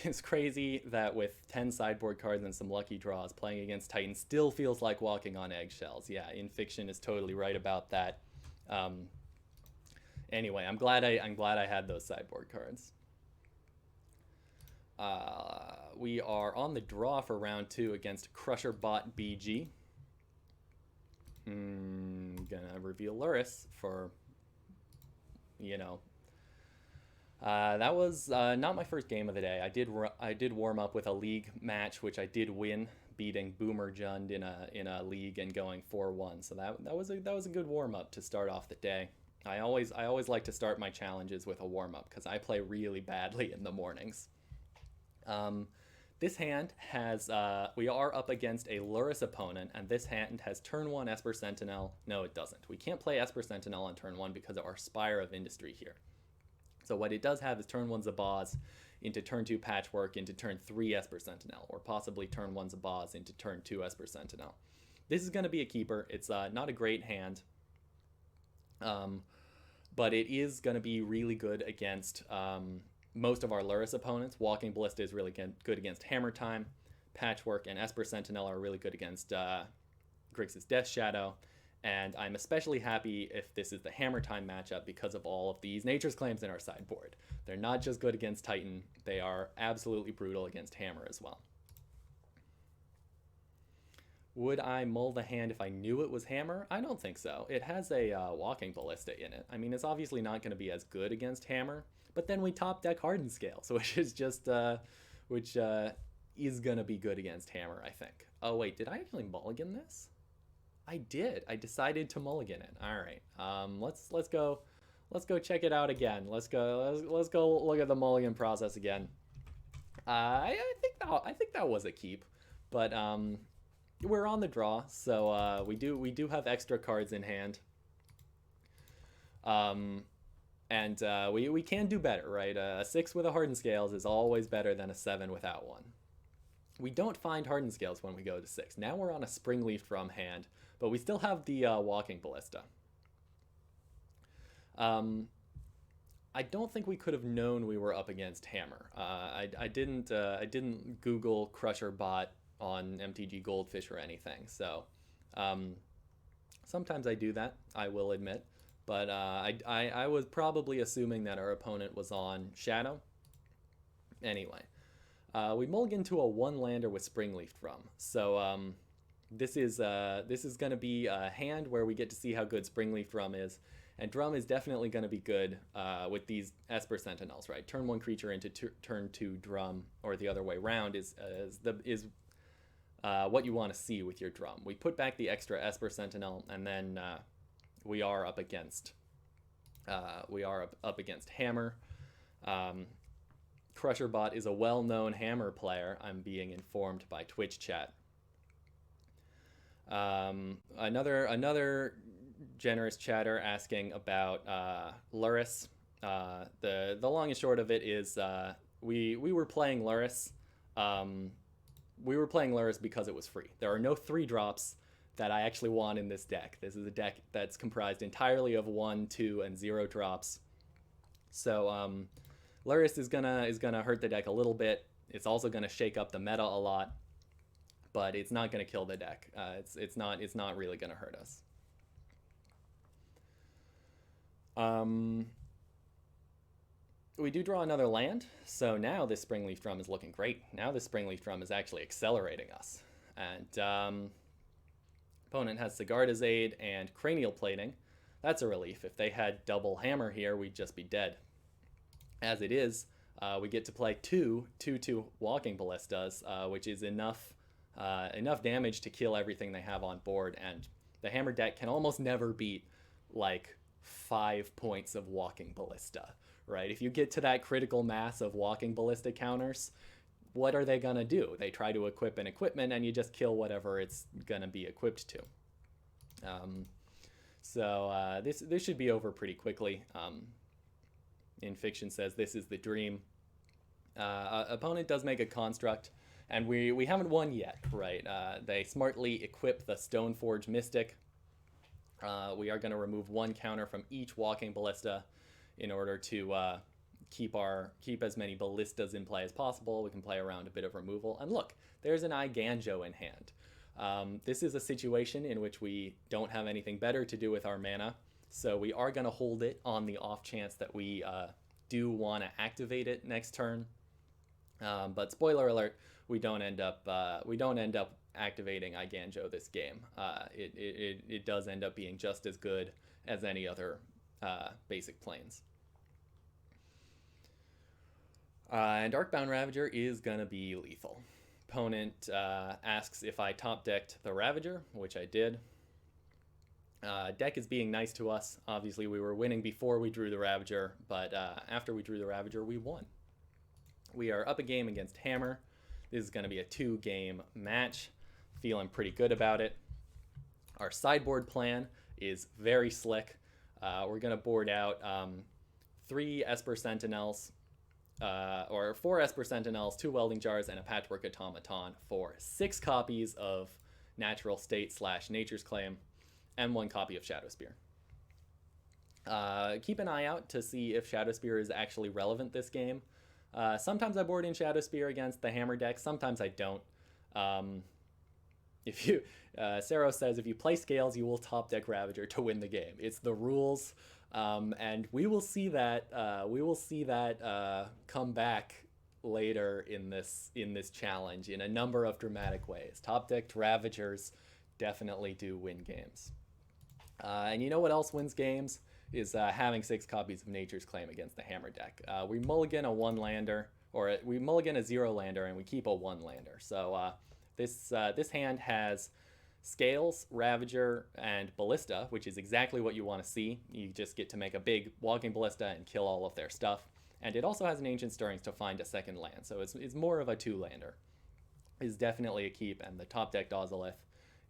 A: It's crazy that with 10 sideboard cards and some lucky draws, playing against Titan still feels like walking on eggshells. Yeah, Infiction is totally right about that. Anyway, I'm glad I had those sideboard cards. We are on the draw for round 2 against Crusher Bot BG. Gonna reveal Lurrus for, that was not my first game of the day. I did warm up with a league match, which I did win, beating Boomer Jund in a league and going 4-1. So that was a good warm up to start off the day. I always like to start my challenges with a warm up because I play really badly in the mornings. This hand has, we are up against a Lurrus opponent, and this hand has turn 1 Esper Sentinel. No, it doesn't. We can't play Esper Sentinel on turn 1 because of our Spire of Industry here. So what it does have is turn 1 Zabaz into turn 2 Patchwork into turn 3 Esper Sentinel, or possibly turn 1 Zabaz into turn 2 Esper Sentinel. This is going to be a keeper. It's not a great hand, but it is going to be really good against most of our Lurrus opponents. Walking Ballista is really good against Hammer Time. Patchwork and Esper Sentinel are really good against Grixis Death Shadow. And I'm especially happy if this is the Hammer Time matchup because of all of these Nature's Claims in our sideboard. They're not just good against Titan, they are absolutely brutal against Hammer as well. Would I mull the hand if I knew it was Hammer? I don't think so. It has a Walking Ballista in it. I mean, it's obviously not going to be as good against Hammer, but then we top deck Hardened Scales, which is just, is going to be good against Hammer, I think. Oh wait, did I actually mulligan this? I did. I decided to mulligan it. All right. Let's go check it out again. Let's go look at the mulligan process again. I think that was a keep, but we're on the draw, so we do have extra cards in hand. And we can do better, right? A 6 with a Hardened Scales is always better than a 7 without one. We don't find Hardened Scales when we go to 6. Now we're on a Springleaf Drum hand, but we still have the Walking Ballista. I don't think we could have known we were up against Hammer. I didn't Google Crusher Bot on MTG Goldfish or anything, so sometimes I do that, I will admit. But I was probably assuming that our opponent was on Shadow. Anyway, we mulligan to a 1-lander with Springleaf Drum. So this is going to be a hand where we get to see how good Springleaf Drum is. And Drum is definitely going to be good with these Esper Sentinels, right? Turn 1 creature into turn 2 Drum, or the other way around is what you want to see with your Drum. We put back the extra Esper Sentinel, and then we are up against Hammer. Crusherbot is a well-known Hammer player, I'm being informed by Twitch chat. Another generous chatter asking about Lurrus. The long and short of it is we were playing Lurrus. We were playing Lurrus because it was free. There are no 3-drops that I actually want in this deck. This is a deck that's comprised entirely of 1, 2, and 0 drops. So Lurrus is gonna hurt the deck a little bit. It's also gonna shake up the meta a lot, but it's not gonna kill the deck. It's not really gonna hurt us. We do draw another land, so now this Springleaf Drum is looking great. Now this Springleaf Drum is actually accelerating us. And opponent has Sigarda's Aid and Cranial Plating. That's a relief. If they had double Hammer here, we'd just be dead. As it is, we get to play two 2/2 Walking Ballistas, which is enough damage to kill everything they have on board, and the Hammer deck can almost never beat like 5 points of Walking Ballista, right? If you get to that critical mass of Walking Ballista counters, what are they gonna do? They try to equip an equipment and you just kill whatever it's gonna be equipped to. This should be over pretty quickly. Infiction says this is the dream. Opponent does make a construct, and we haven't won yet, right? They smartly equip the Stoneforge Mystic. We are going to remove 1 counter from each Walking Ballista in order to keep as many ballistas in play as possible. We can play around a bit of removal. And look, there's an Eiganjo in hand. This is a situation in which we don't have anything better to do with our mana, so we are going to hold it on the off chance that we do want to activate it next turn. But spoiler alert, we don't end up activating Eiganjo this game. It does end up being just as good as any other basic planes. And Arcbound Ravager is going to be lethal. Opponent asks if I top decked the Ravager, which I did. Deck is being nice to us. Obviously, we were winning before we drew the Ravager, but after we drew the Ravager, we won. We are up a game against Hammer. This is going to be a 2-game match. Feeling pretty good about it. Our sideboard plan is very slick. We're going to board out 3 Esper Sentinels, or 4 Esper Sentinels, 2 Welding Jars, and a Patchwork Automaton for 6 copies of Natural State / Nature's Claim, and 1 copy of Shadowspear. Keep an eye out to see if Shadowspear is actually relevant this game. Sometimes I board in Shadowspear against the Hammer deck, sometimes I don't. Sero says, if you play Scales, you will top deck Ravager to win the game. It's the rules. And we will see that come back later in this challenge in a number of dramatic ways. Top decked Ravagers definitely do win games. And you know what else wins games is having 6 copies of Nature's Claim against the Hammer deck. We mulligan a 1-lander, or we mulligan a 0-lander, and we keep a 1-lander. So this hand has Scales, Ravager, and Ballista, which is exactly what you want to see. You just get to make a big Walking Ballista and kill all of their stuff. And it also has an Ancient Stirrings to find a second land, so it's more of a 2-lander. Is definitely a keep, and the top decked Ozolith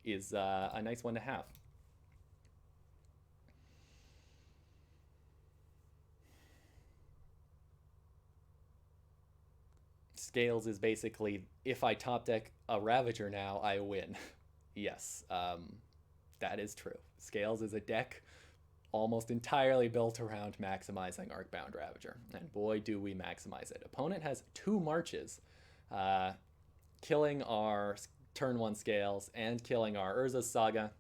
A: is a nice one to have. Scales is basically, if I top deck a Ravager now, I win. Yes, that is true. Scales is a deck almost entirely built around maximizing Arcbound Ravager, and boy do we maximize it. Opponent has 2 marches, killing our turn 1 Scales and killing our Urza Saga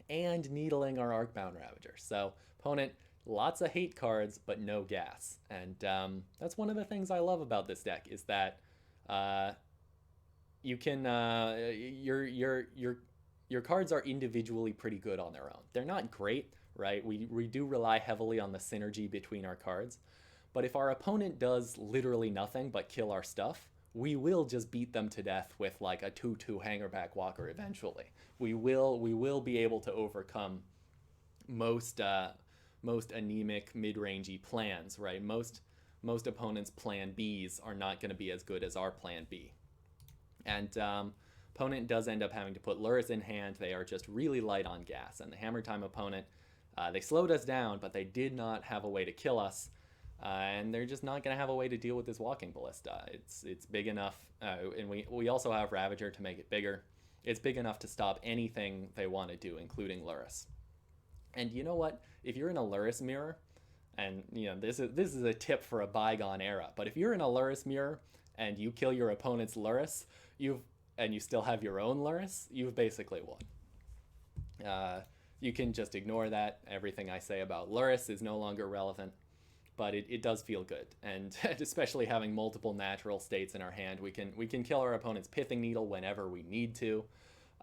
A: and needling our Arcbound Ravager. So opponent, lots of hate cards but no gas, and that's one of the things I love about this deck is that you can your cards are individually pretty good on their own. They're not great, right? We do rely heavily on the synergy between our cards, but if our opponent does literally nothing but kill our stuff, we will just beat them to death with like a 2/2 Hangarback Walker eventually. We will be able to overcome most anemic mid-rangey plans, right? Most opponents' plan Bs are not going to be as good as our plan B. And opponent does end up having to put Lurrus in hand. They are just really light on gas. And the Hammer Time opponent, they slowed us down, but they did not have a way to kill us. And they're just not going to have a way to deal with this Walking Ballista. It's big enough, and we also have Ravager to make it bigger. It's big enough to stop anything they want to do, including Lurrus. And you know what? If you're in a Lurrus mirror, and you know this is a tip for a bygone era, but if you're in a Lurrus mirror and you kill your opponent's Lurrus, and you still have your own Lurrus, you've basically won. You can just ignore that. Everything I say about Lurrus is no longer relevant, but it does feel good, and especially having multiple natural states in our hand, we can kill our opponent's Pithing Needle whenever we need to,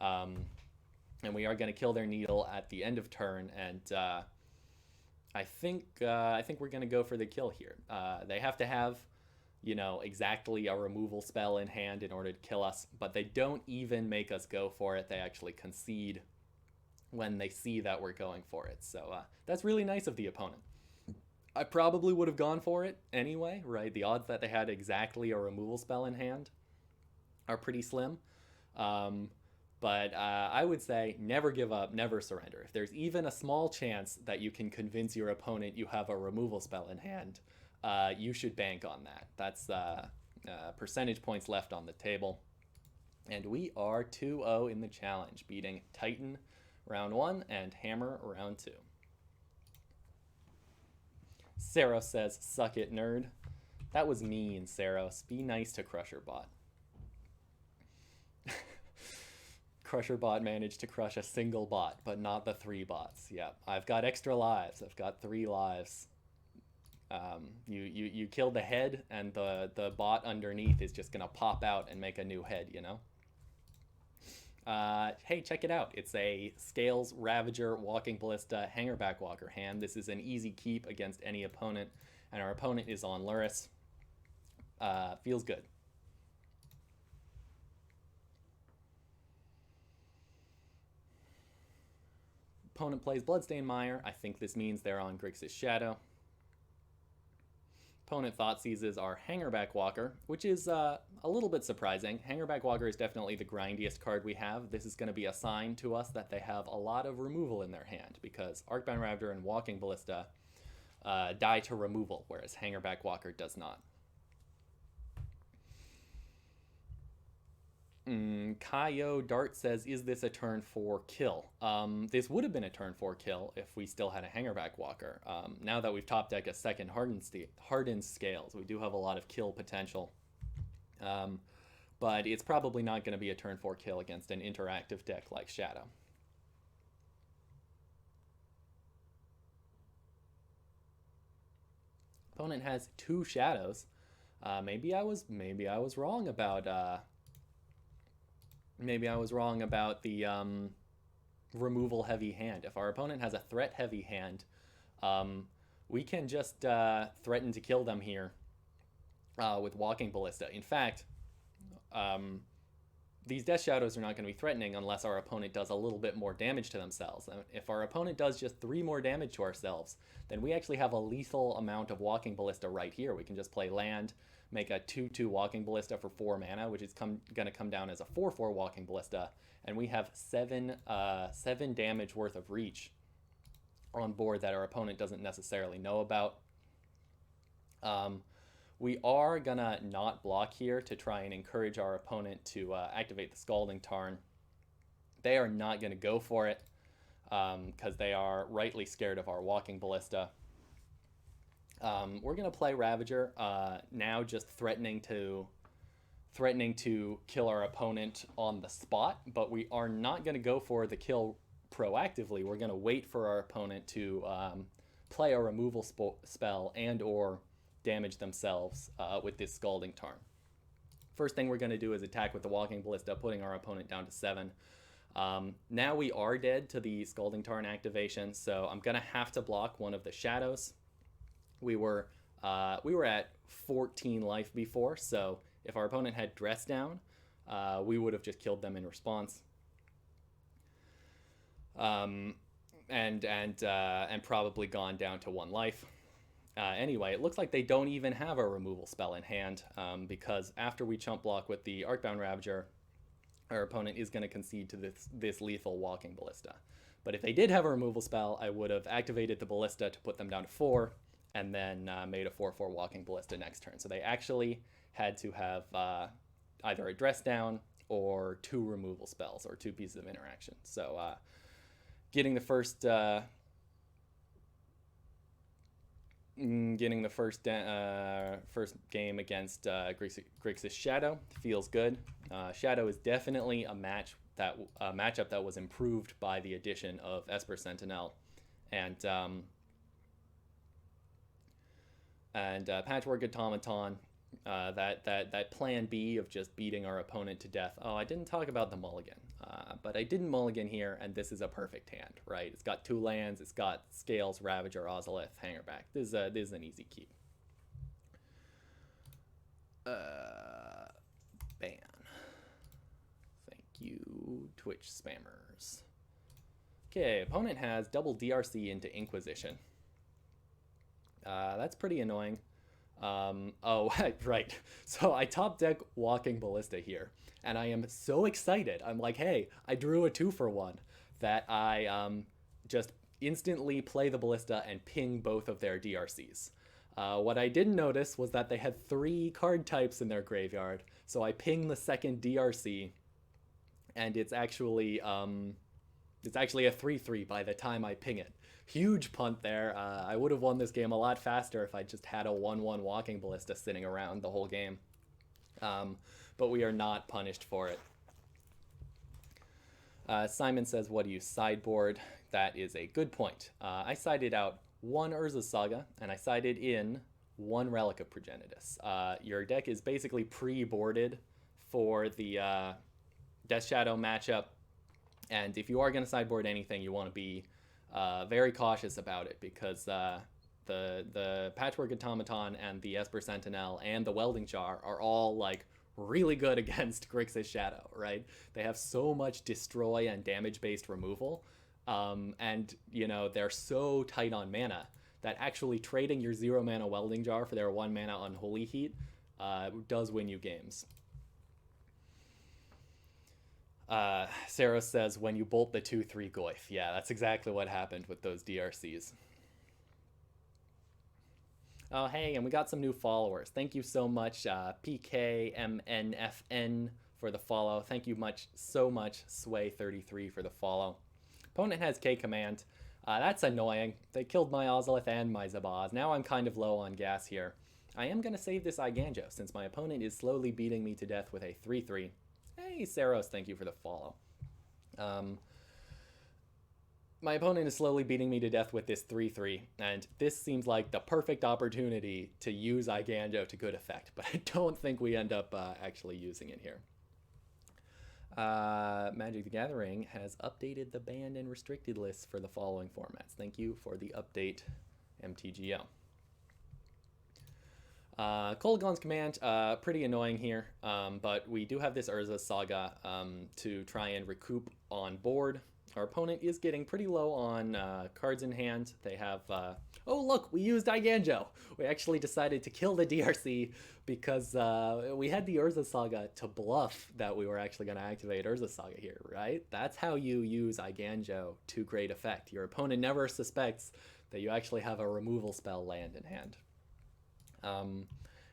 A: and we are going to kill their needle at the end of turn. And I think we're going to go for the kill here. They have to have, you know, exactly a removal spell in hand in order to kill us, but they don't even make us go for it. They actually concede when they see that we're going for it. So that's really nice of the opponent. I probably would have gone for it anyway, right? The odds that they had exactly a removal spell in hand are pretty slim. But I would say never give up, never surrender. If there's even a small chance that you can convince your opponent you have a removal spell in hand, you should bank on that. That's percentage points left on the table. And we are 2-0 in the challenge, beating Titan, round 1 and hammer round 2. Saros says, suck it, nerd. That was mean, Saros. Be nice to Crusherbot. Crusherbot managed to crush a single bot, but not the 3 bots. Yeah, I've got extra lives. I've got 3 lives. You kill the head, and the bot underneath is just gonna pop out and make a new head, you know? Hey, check it out. It's a Scales, Ravager, Walking Ballista, Hangarback Walker hand. This is an easy keep against any opponent, and our opponent is on Lurrus. Feels good. Opponent plays Bloodstained Mire. I think this means they're on Grixis Shadow. Opponent thought seizes our Hangarback Walker, which is a little bit surprising. Hangarback Walker is definitely the grindiest card we have. This is going to be a sign to us that they have a lot of removal in their hand, because Arcbound Ravager and Walking Ballista die to removal, whereas Hangarback Walker does not. Kaio Dart says, is this a turn 4 kill? This would have been a turn 4 kill if we still had a Hangarback Walker. Now that we've top decked a second Hardened Scales, we do have a lot of kill potential. But it's probably not going to be a turn 4 kill against an interactive deck like Shadow. Opponent has 2 Shadows. Maybe I was wrong about maybe I was wrong about the removal heavy hand. If our opponent has a threat heavy hand, we can just threaten to kill them here with Walking Ballista. In fact, these Death Shadows are not going to be threatening unless our opponent does a little bit more damage to themselves. If our opponent does just 3 more damage to ourselves, then we actually have a lethal amount of Walking Ballista right here. We can just play land, make a 2/2 Walking Ballista for 4 mana, which is going to come down as a 4/4 Walking Ballista, and we have 7 damage worth of reach on board that our opponent doesn't necessarily know about. We are gonna not block here to try and encourage our opponent to activate the Scalding Tarn. They are not gonna go for it because they are rightly scared of our Walking Ballista. We're gonna play Ravager now, just threatening to kill our opponent on the spot, but we are not gonna go for the kill proactively. We're gonna wait for our opponent to play a removal spell and or damage themselves with this Scalding Tarn. First thing we're going to do is attack with the Walking Ballista, putting our opponent down to 7. Now we are dead to the Scalding Tarn activation, so I'm going to have to block one of the Shadows. We were at 14 life before, so if our opponent had Dress Down, we would have just killed them in response. And probably gone down to 1 life. Anyway, it looks like they don't even have a removal spell in hand, because after we chump block with the Arcbound Ravager, our opponent is going to concede to this lethal Walking Ballista. But if they did have a removal spell, I would have activated the Ballista to put them down to 4, and then made a 4/4 Walking Ballista next turn. So they actually had to have either a Dress Down or 2 removal spells, or 2 pieces of interaction. So getting the first game against Grixis Shadow feels good. Shadow is definitely a matchup that was improved by the addition of Esper Sentinel and Patchwork Automaton. That plan B of just beating our opponent to death. Oh, I didn't talk about the mulligan, but I didn't mulligan here, and this is a perfect hand, right? It's got 2 lands, it's got Scales, Ravager, Ozolith, Hangarback. This is an easy keep. Ban. Thank you, Twitch spammers. Okay, opponent has double DRC into Inquisition. That's pretty annoying. Oh, right. So I top deck Walking Ballista here, and I am so excited. I'm like, hey, I drew a 2-for-1 that I just instantly play the Ballista and ping both of their DRCs. What I didn't notice was that they had 3 card types in their graveyard, so I ping the second DRC, and it's actually It's actually a 3-3 by the time I ping it. Huge punt there. I would have won this game a lot faster if I just had a 1-1 Walking Ballista sitting around the whole game. But we are not punished for it. Simon says, what do you sideboard? That is a good point. I sided out one Urza Saga, and I sided in one Relic of Progenitus. Your deck is basically pre-boarded for the Death Shadow matchup, and if you are going to sideboard anything, you want to be very cautious about it, because the Patchwork Automaton and the Esper Sentinel and the Welding Jar are all like really good against Grixis Shadow, right? They have so much destroy and damage-based removal, and, you know, they're so tight on mana that actually trading your 0 mana Welding Jar for their 1 mana Unholy Heat does win you games. Sarah says, when you bolt the 2-3 Goyf. Yeah, that's exactly what happened with those DRCs. Oh, hey, and we got some new followers. Thank you so much, PKMNFN, for the follow. Thank you so much, Sway33, for the follow. Opponent has K command. That's annoying. They killed my Ozolith and my Zabaz. Now I'm kind of low on gas here. I am going to save this Eiganjo, since my opponent is slowly beating me to death with a 3-3. Hey, Saros, thank you for the follow. My opponent is slowly beating me to death with this 3-3, and this seems like the perfect opportunity to use Eiganjo to good effect, but I don't think we end up actually using it here. Magic the Gathering has updated the banned and restricted lists for the following formats. Thank you for the update, MTGO. Kolaghan's command, pretty annoying here, but we do have this Urza Saga to try and recoup on board. Our opponent is getting pretty low on cards in hand. They have... oh, look, we used Eiganjo. We actually decided to kill the DRC because we had the Urza Saga to bluff that we were actually going to activate Urza Saga here, right? That's how you use Eiganjo to great effect. Your opponent never suspects that you actually have a removal spell land in hand. And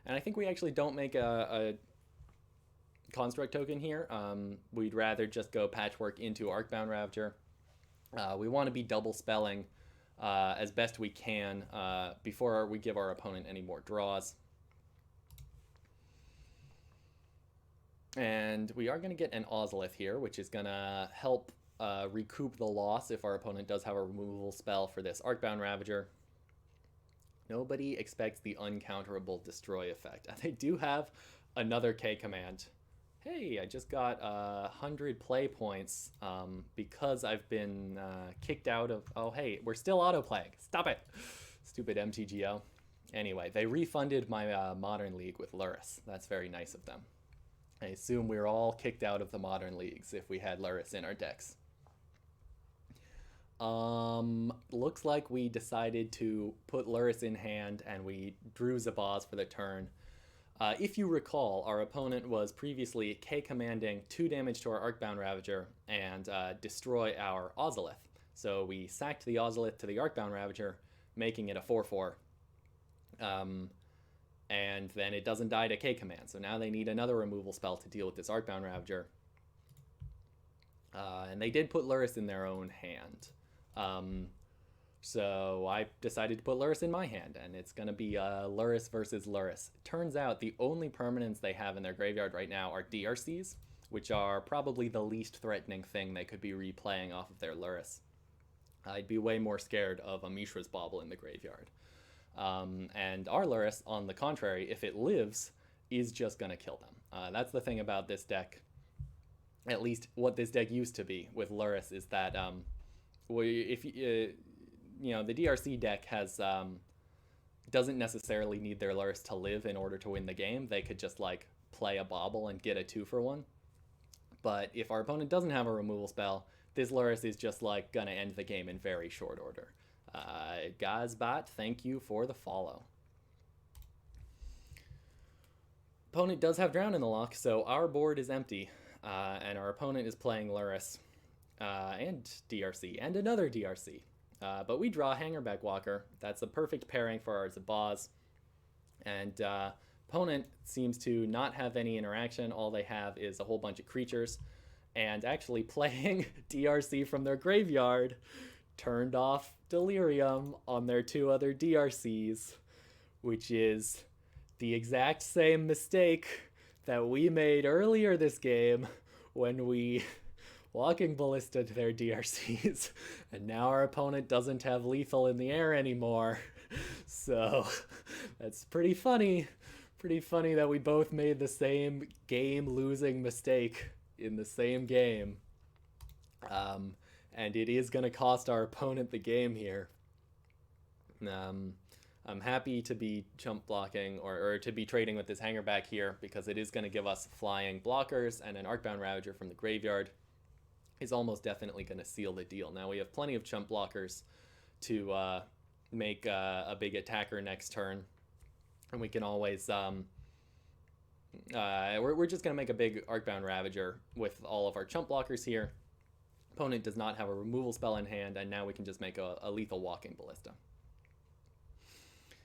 A: I think we actually don't make a construct token here. We'd rather just go Patchwork into Arcbound Ravager. We want to be double spelling as best we can before we give our opponent any more draws. And we are going to get an Ozolith here, which is going to help recoup the loss if our opponent does have a removal spell for this Arcbound Ravager. Nobody expects the uncounterable destroy effect. They do have another K command. Hey, I just got 100 play points because I've been kicked out of... Oh, hey, we're still auto-playing. Stop it. Stupid MTGO. Anyway, they refunded my Modern League with Lurrus. That's very nice of them. I assume we were all kicked out of the Modern Leagues if we had Lurrus in our decks. Looks like we decided to put Lurrus in hand and we drew Zabaz for the turn. If you recall, our opponent was previously K-commanding 2 damage to our Arcbound Ravager and destroy our Ozolith. So we sacked the Ozolith to the Arcbound Ravager, making it a 4-4. And then it doesn't die to K-command. So now they need another removal spell to deal with this Arcbound Ravager. And they did put Lurrus in their own hand. So I decided to put Lurrus in my hand, and it's going to be Lurrus versus Lurrus. Turns out the only permanents they have in their graveyard right now are DRCs, which are probably the least threatening thing they could be replaying off of their Lurrus. I'd be way more scared of a Mishra's Bauble in the graveyard. And our Lurrus, on the contrary, if it lives, is just going to kill them. That's the thing about this deck. At least what this deck used to be with Lurrus is that if you know, the DRC deck has doesn't necessarily need their Lurrus to live in order to win the game. They could just like play a Bauble and get a 2-for-1. But if our opponent doesn't have a removal spell, this Lurrus is just like gonna end the game in very short order. Gazbot, thank you for the follow. Opponent does have Drown in the lock, so our board is empty, and our opponent is playing Lurrus and DRC and another DRC. But we draw Hangarback Walker. That's a perfect pairing for our Zabaz. And opponent seems to not have any interaction. All they have is a whole bunch of creatures. and actually playing DRC from their graveyard turned off Delirium on their 2 other DRCs, which is the exact same mistake that we made earlier this game when we Walking Ballista to their DRCs, and now our opponent doesn't have lethal in the air anymore. So that's pretty funny. Pretty funny that we both made the same game-losing mistake in the same game. And it is going to cost our opponent the game here. I'm happy to be chump blocking or to be trading with this Hangarback here, because it is going to give us flying blockers, and an Arcbound Ravager from the graveyard is almost definitely going to seal the deal. Now we have plenty of chump blockers to make a big attacker next turn, and we can always we're just going to make a big Arcbound Ravager with all of our chump blockers here. Opponent does not have a removal spell in hand, and now we can just make a lethal Walking Ballista.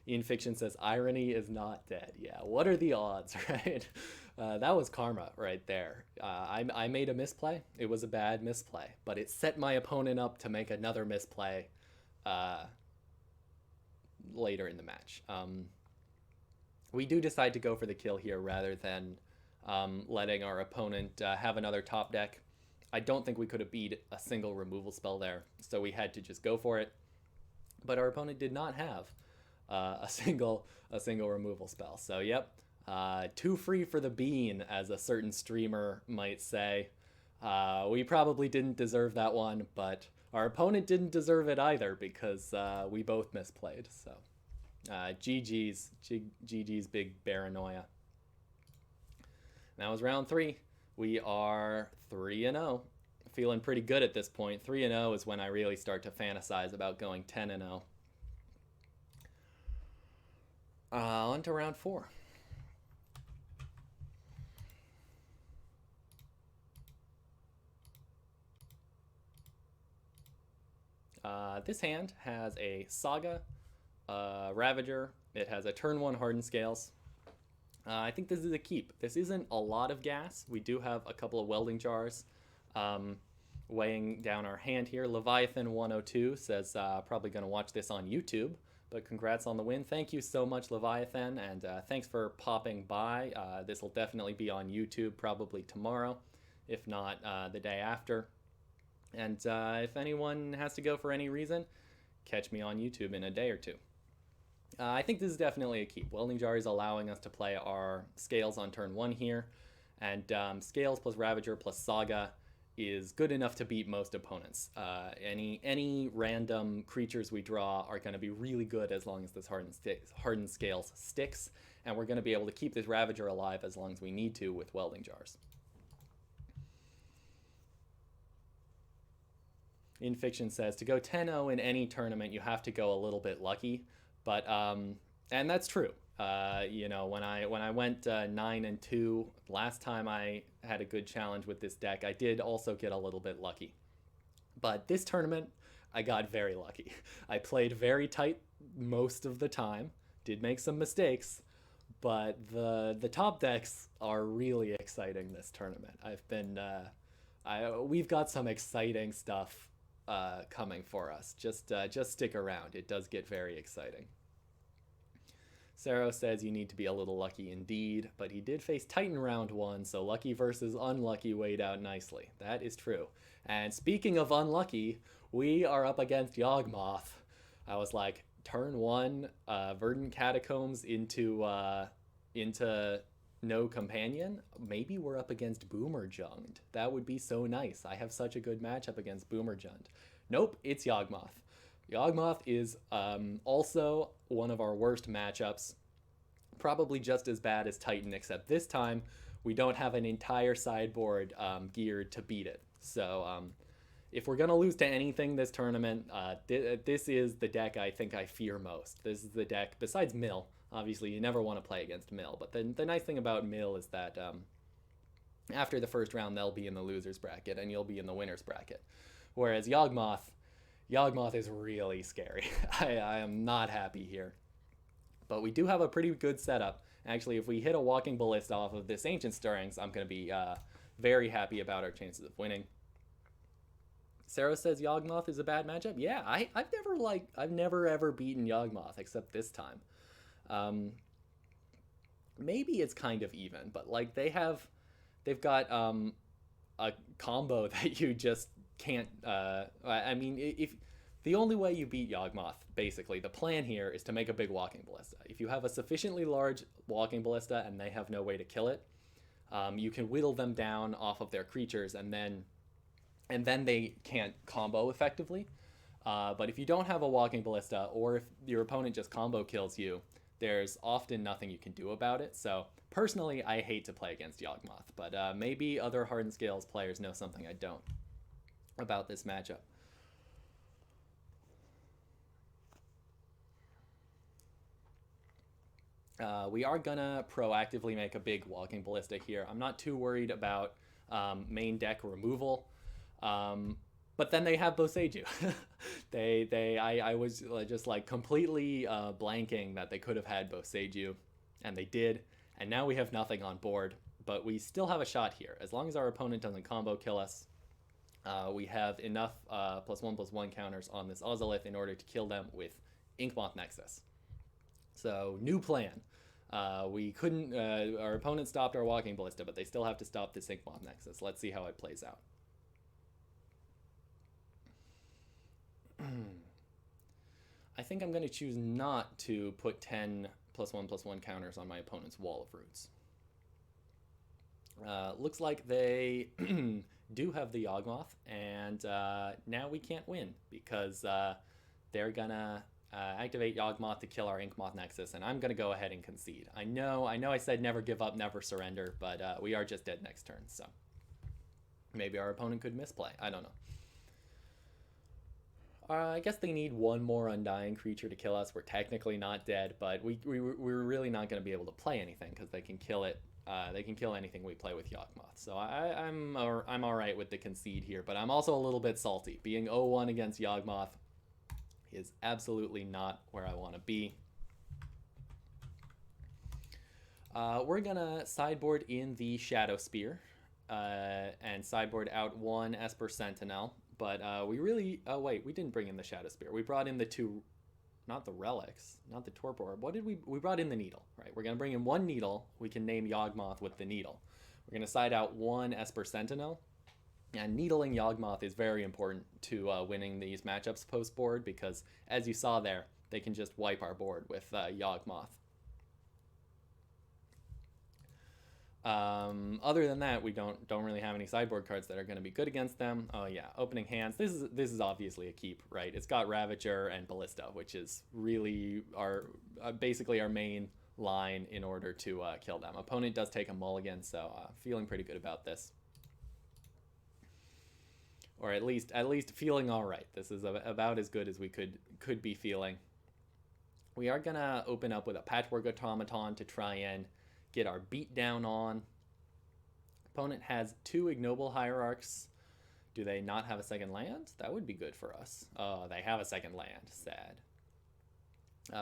A: Ian Fiction says, irony is not dead. Yeah, what are the odds, right? That was karma right there. I made a misplay. It was a bad misplay, but it set my opponent up to make another misplay later in the match. We do decide to go for the kill here rather than letting our opponent have another top deck. I don't think we could have beat a single removal spell there, so we had to just go for it. But our opponent did not have a single removal spell. So yep, too free for the bean, as a certain streamer might say. We probably didn't deserve that one, but our opponent didn't deserve it either, because we both misplayed. So GG's big paranoia. That was round 3. We are 3-0. Feeling pretty good at this point. 3-0 is when I really start to fantasize about going 10-0. On to round 4. This hand has a Saga, Ravager. It has a turn 1 Hardened Scales. I think this is a keep. This isn't a lot of gas. We do have a couple of Welding Jars weighing down our hand here. Leviathan102 says, probably going to watch this on YouTube, but congrats on the win. Thank you so much, Leviathan, and thanks for popping by. This will definitely be on YouTube probably tomorrow, if not the day after. And if anyone has to go for any reason, catch me on YouTube in a day or 2. I think this is definitely a keep. Welding Jar is allowing us to play our Scales on turn 1 here, and Scales plus Ravager plus Saga is good enough to beat most opponents. Any random creatures we draw are going to be really good as long as this Hardened Scales sticks, and we're going to be able to keep this Ravager alive as long as we need to with Welding Jars. In Fiction says, to go 10-0 in any tournament, you have to go a little bit lucky. But, and that's true. You know, when I went 9-2, last time I had a good challenge with this deck, I did also get a little bit lucky. But this tournament, I got very lucky. I played very tight most of the time, did make some mistakes, but the top decks are really exciting this tournament. We've got some exciting stuff coming for us. Just stick around. It does get very exciting. Saro says you need to be a little lucky indeed, but he did face Titan round 1, so lucky versus unlucky weighed out nicely. That is true. And speaking of unlucky, we are up against Yogmoth. I was like, turn 1, Verdant Catacombs into no companion. Maybe we're up against Boomerjunged. That would be so nice. I have such a good matchup against Boomerjunged. Nope, it's Yogmoth. Yogmoth is also one of our worst matchups. Probably just as bad as Titan, except this time we don't have an entire sideboard geared to beat it. So if we're going to lose to anything this tournament, this is the deck I think I fear most. This is the deck, besides Mill. Obviously, you never want to play against Mill, but the nice thing about Mill is that after the first round, they'll be in the loser's bracket, and you'll be in the winner's bracket. Whereas Yogmoth is really scary. I am not happy here. But we do have a pretty good setup. Actually, if we hit a Walking Ballista off of this Ancient Stirrings, I'm going to be very happy about our chances of winning. Sarah says Yogmoth is a bad matchup. Yeah, I've never ever beaten Yogmoth except this time. Maybe it's kind of even, but like they've got a combo that you just can't. I mean, if the only way you beat Yogmoth, basically, the plan here is to make a big Walking Ballista. If you have a sufficiently large Walking Ballista and they have no way to kill it, you can whittle them down off of their creatures, and then they can't combo effectively. But if you don't have a Walking Ballista, or if your opponent just combo kills you, there's often nothing you can do about it. So personally, I hate to play against Yogmoth, but maybe other Hardened Scales players know something I don't about this matchup. We are gonna proactively make a big Walking Ballista here. I'm not too worried about main deck removal. But then they have Boseiju. I was just like completely blanking that they could have had Boseiju, and they did. And now we have nothing on board, but we still have a shot here. As long as our opponent doesn't combo kill us, we have enough +1/+1 counters on this Ozolith in order to kill them with Inkmoth Nexus. So, new plan. We couldn't, our opponent stopped our Walking Ballista, but they still have to stop this Inkmoth Nexus. Let's see how it plays out. I think I'm going to choose not to put 10 +1/+1 counters on my opponent's Wall of Roots. Looks like they do have the Yogmoth, and now we can't win because they're gonna activate Yogmoth to kill our Inkmoth Nexus, and I'm gonna go ahead and concede. I know I said never give up, never surrender, but we are just dead next turn, so maybe our opponent could misplay. I don't know. I guess they need one more Undying creature to kill us. We're technically not dead, but we're really not going to be able to play anything because they can kill it. They can kill anything we play with Yogmoth. So I'm all right with the concede here, but I'm also a little bit salty. Being 0-1 against Yogmoth is absolutely not where I want to be. We're gonna sideboard in the Shadowspear and sideboard out one Esper Sentinel. But we really... Oh, wait. We didn't bring in the Shadowspear. We brought in the two... Not the relics. Not the Torpor Orb. What did we... We brought in the Needle, right? We're going to bring in one Needle. We can name Yogmoth with the Needle. We're going to side out one Esper Sentinel. And needling Yogmoth is very important to winning these matchups post-board because, as you saw there, they can just wipe our board with Yogmoth. Other than that, we don't really have any sideboard cards that are going to be good against them. Oh yeah, opening hands. This is obviously a keep, right? It's got Ravager and Ballista, which is really our basically our main line in order to kill them. Opponent does take a mulligan, so feeling pretty good about this, or at least feeling all right. This is about as good as we could be feeling. We are gonna open up with a Patchwork Automaton to try and get our beat down on. Opponent has two Ignoble Hierarchs. Do they not have a second land? That would be good for us. Oh, they have a second land. Sad.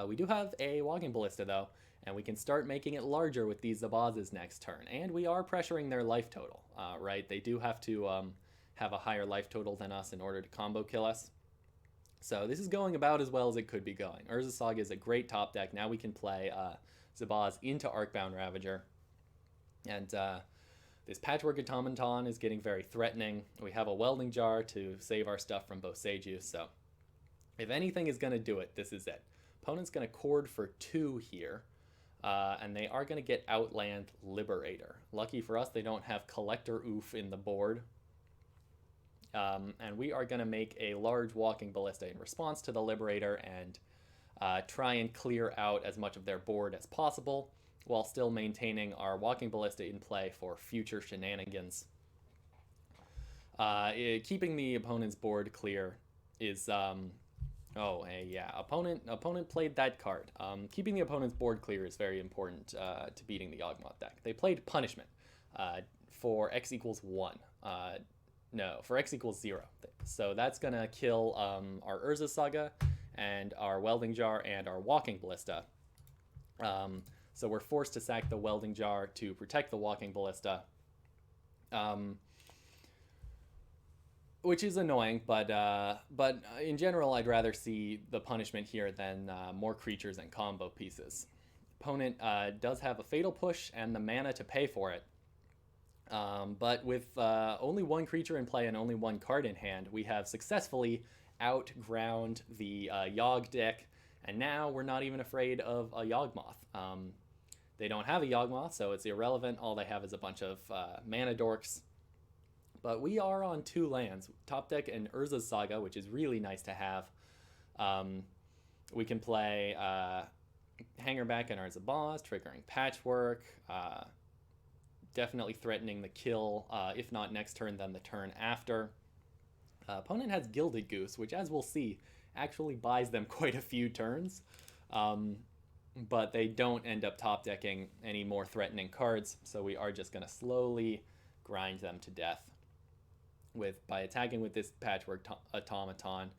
A: We do have a Walking Ballista, though, and we can start making it larger with these Zabazes next turn. And we are pressuring their life total, right? They do have to have a higher life total than us in order to combo kill us. So this is going about as well as it could be going. Urza Saga is a great top deck. Now we can play Zabaz into Arcbound Ravager. And this Patchwork Automaton is getting very threatening. We have a Welding Jar to save our stuff from Boseiju, so if anything is going to do it, this is it. Opponent's going to cord for 2 here, and they are going to get Outland Liberator. Lucky for us, they don't have Collector Oof in the board. And we are going to make a large Walking Ballista in response to the Liberator and try and clear out as much of their board as possible while still maintaining our Walking Ballista in play for future shenanigans. Keeping the opponent's board clear is... opponent played that card. Keeping the opponent's board clear is very important to beating the Yogmoth deck. They played Punishment for x equals 1. No, for x equals 0. So that's going to kill our Urza Saga and our Welding Jar and our Walking Ballista. So we're forced to sack the Welding Jar to protect the Walking Ballista. Um, which is annoying, but in general, I'd rather see the punishment here than more creatures and combo pieces. Opponent does have a Fatal Push and the mana to pay for it, but with only one creature in play and only one card in hand, we have successfully outground the Yogg deck, and now we're not even afraid of a Yogmoth. They don't have a Yogmoth, so it's irrelevant. All they have is a bunch of mana dorks. But we are on 2 lands, top deck and Urza's Saga, which is really nice to have. We can play Hangarback and our Zabaz, triggering Patchwork, definitely threatening the kill, if not next turn, then the turn after. Opponent has Gilded Goose, which, as we'll see, actually buys them quite a few turns. But they don't end up top decking any more threatening cards, so we are just going to slowly grind them to death by attacking with this Patchwork Automaton.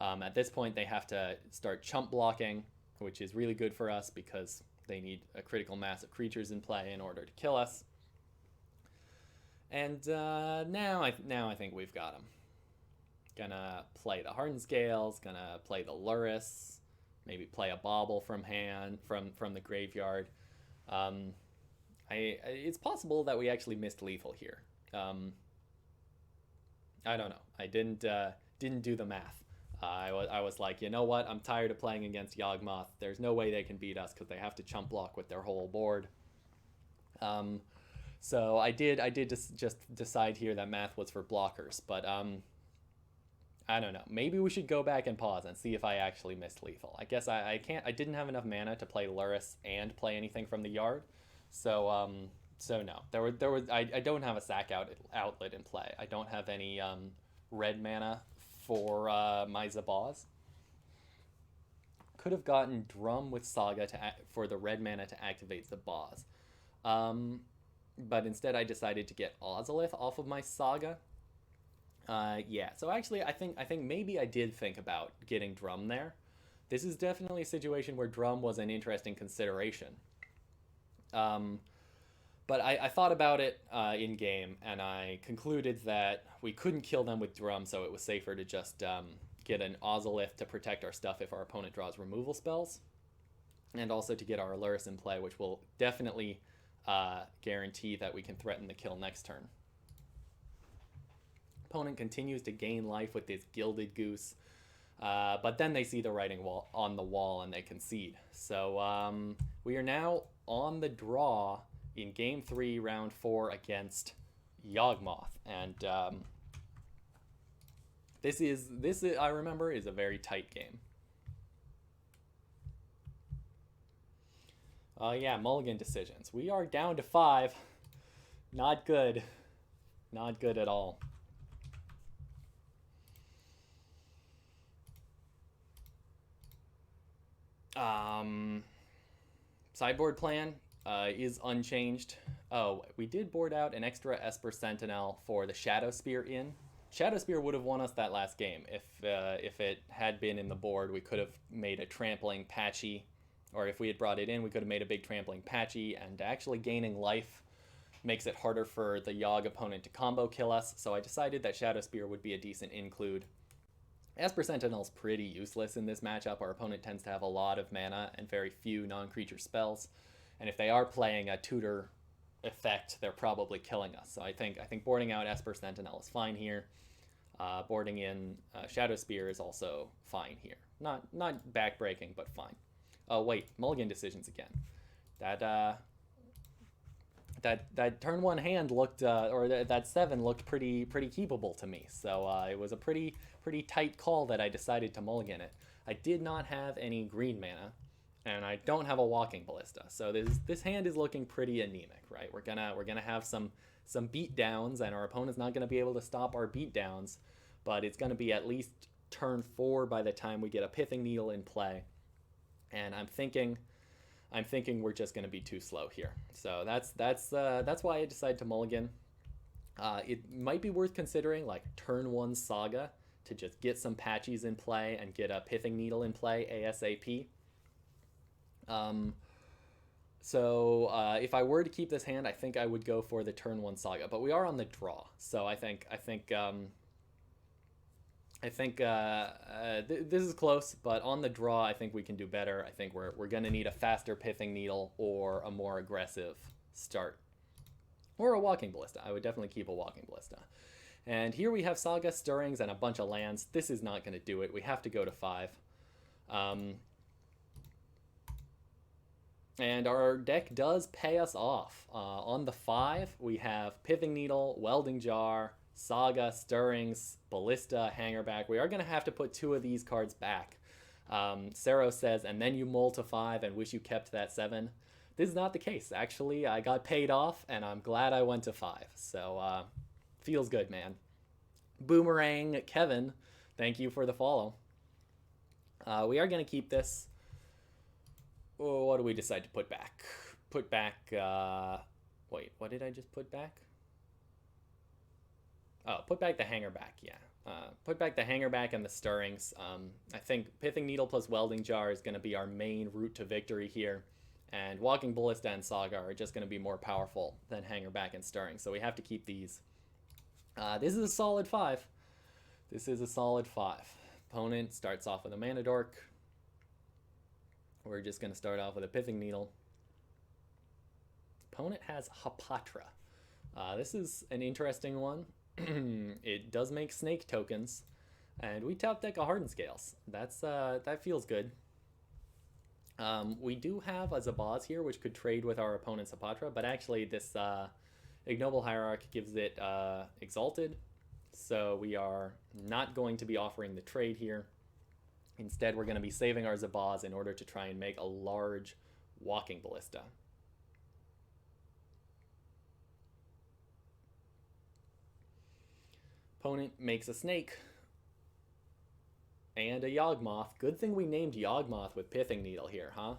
A: At this point, they have to start chump blocking, which is really good for us because they need a critical mass of creatures in play in order to kill us. And now I think we've got them. Gonna play the Hardened Scales, gonna play the Lurrus, maybe play a Bauble from hand, from the graveyard. It's possible that we actually missed lethal here. I don't know. I didn't do the math. I was like, you know what? I'm tired of playing against Yogmoth. There's no way they can beat us because they have to chump block with their whole board. So I did just decide here that math was for blockers, but I don't know. Maybe we should go back and pause and see if I actually missed lethal. I guess I can't. I didn't have enough mana to play Lurrus and play anything from the yard. So no. I don't have a sack outlet in play. I don't have any red mana for my Zabaz. Could have gotten Drum with Saga for the red mana to activate Zabaz. But instead I decided to get Ozolith off of my Saga. Yeah, so actually I think maybe I did think about getting Drum there. This is definitely a situation where Drum was an interesting consideration. But I thought about it in game, and I concluded that we couldn't kill them with Drum, so it was safer to just get an Ozolith to protect our stuff if our opponent draws removal spells, and also to get our Lurrus in play, which will definitely guarantee that we can threaten the kill next turn. Opponent continues to gain life with this Gilded Goose, but then they see the writing on the wall and they concede. So we are now on the draw in Game 3, Round 4 against Yogmoth, and this I remember is a very tight game. Yeah, mulligan decisions. We are down to 5. Not good. Not good at all. Sideboard plan is unchanged. Oh, we did board out an extra Esper Sentinel for the Shadowspear in. Shadowspear would have won us that last game. If it had been in the board, we could have made a trampling patchy, or if we had brought it in, we could have made a big trampling patchy, and actually gaining life makes it harder for the Yogg opponent to combo kill us, so I decided that Shadowspear would be a decent include. Esper Sentinel's pretty useless in this matchup. Our opponent tends to have a lot of mana and very few non-creature spells, and if they are playing a tutor effect, they're probably killing us. So I think boarding out Esper Sentinel is fine here. Boarding in Shadowspear is also fine here. Not backbreaking, but fine. Oh wait, mulligan decisions again. That turn 1 hand looked, or that 7 looked pretty keepable to me. So it was a pretty tight call that I decided to mulligan it. I did not have any green mana, and I don't have a Walking Ballista. So this hand is looking pretty anemic, right? We're gonna have some beat downs, and our opponent's not gonna be able to stop our beat downs, but it's gonna be at least turn 4 by the time we get a Pithing Needle in play. And I'm thinking we're just going to be too slow here. So that's why I decided to mulligan. It might be worth considering like turn 1 Saga to just get some patchies in play and get a Pithing Needle in play ASAP. So if I were to keep this hand, I think I would go for the turn 1 Saga, but we are on the draw, so I think this is close, but on the draw, I think we can do better. I think we're going to need a faster Pithing Needle or a more aggressive start. Or a Walking Ballista. I would definitely keep a Walking Ballista. And here we have Saga, Stirrings, and a bunch of lands. This is not going to do it. We have to go to 5. And our deck does pay us off. On the 5, we have Pithing Needle, Welding Jar, Saga, Stirrings, Ballista, Hangarback. We are going to have to put 2 of these cards back. Sero says, and then you mull to 5 and wish you kept that 7. This is not the case. Actually, I got paid off, and I'm glad I went to 5. So, feels good, man. Boomerang Kevin, thank you for the follow. We are going to keep this. Oh, what do we decide to put back? Put back, wait, what did I just put back? Oh, put back the Hangarback, yeah. Put back the Hangarback and the Stirrings. I think Pithing Needle plus Welding Jar is going to be our main route to victory here. And Walking Ballista and Saga are just going to be more powerful than Hangarback and Stirring. So we have to keep these. This is a solid 5. This is a solid 5. Opponent starts off with a Mana Dork. We're just going to start off with a Pithing Needle. Opponent has Hapatra. This is an interesting one. It does make snake tokens. And we top deck a Hardened Scales. That feels good. We do have a Zabaz here, which could trade with our opponent's Hapatra, but actually this Ignoble Hierarch gives it Exalted, so we are not going to be offering the trade here. Instead, we're going to be saving our Zabaz in order to try and make a large Walking Ballista. Opponent makes a snake and a Yogmoth. Good thing we named Yogmoth with Pithing Needle here, huh?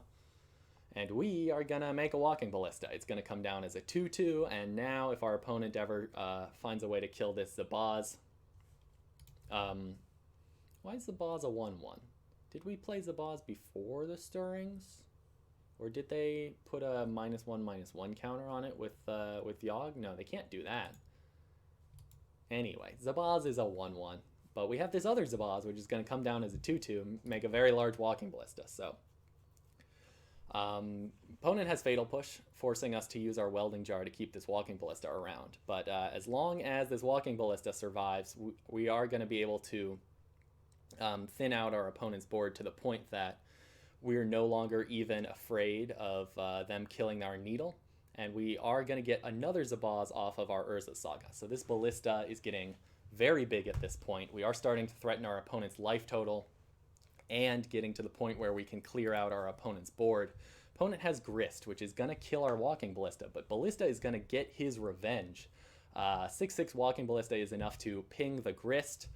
A: And we are going to make a Walking Ballista. It's going to come down as a 2/2, and now if our opponent ever finds a way to kill this Zabaz... why is Zabaz a 1/1? Did we play Zabaz before the Stirrings? Or did they put a -1/-1 counter on it with Yogg? No, they can't do that. Anyway, Zabaz is a 1/1. But we have this other Zabaz, which is going to come down as a 2/2, make a very large Walking Ballista. So, opponent has Fatal Push, forcing us to use our Welding Jar to keep this Walking Ballista around. But as long as this Walking Ballista survives, we are going to be able to thin out our opponent's board to the point that we're no longer even afraid of them killing our Needle. And we are going to get another Zabaz off of our Urza Saga. So this Ballista is getting very big at this point. We are starting to threaten our opponent's life total and getting to the point where we can clear out our opponent's board. Opponent has Grist, which is going to kill our Walking Ballista, but Ballista is going to get his revenge. 6/6 Walking Ballista is enough to ping the Grist,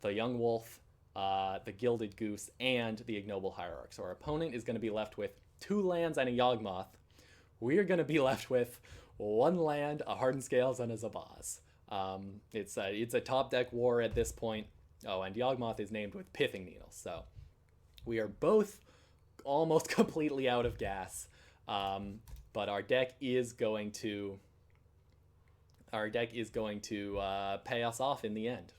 A: the Young Wolf, the Gilded Goose, and the Ignoble Hierarch. So our opponent is going to be left with 2 lands and a Yogmoth. We are going to be left with 1 land, a Hardened Scales, and a Zabaz. It's a top deck war at this point. Oh, and Yogmoth is named with Pithing Needle, so we are both almost completely out of gas. But our deck is going to pay us off in the end.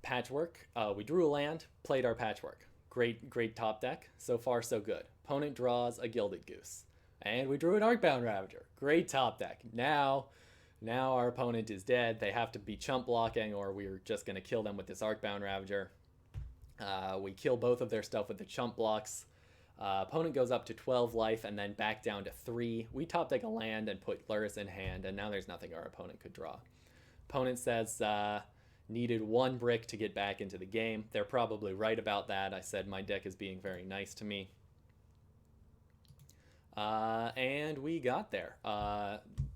A: Patchwork. We drew a land, played our Patchwork. Great top deck. So far, so good. Opponent draws a Gilded Goose. And we drew an Arcbound Ravager. Great top deck. Now our opponent is dead. They have to be chump blocking, or we're just going to kill them with this Arcbound Ravager. We kill both of their stuff with the chump blocks. Opponent goes up to 12 life and then back down to 3. We top deck a land and put Lurrus in hand, and now there's nothing our opponent could draw. Opponent says needed 1 brick to get back into the game. They're probably right about that. I said my deck is being very nice to me. And we got there.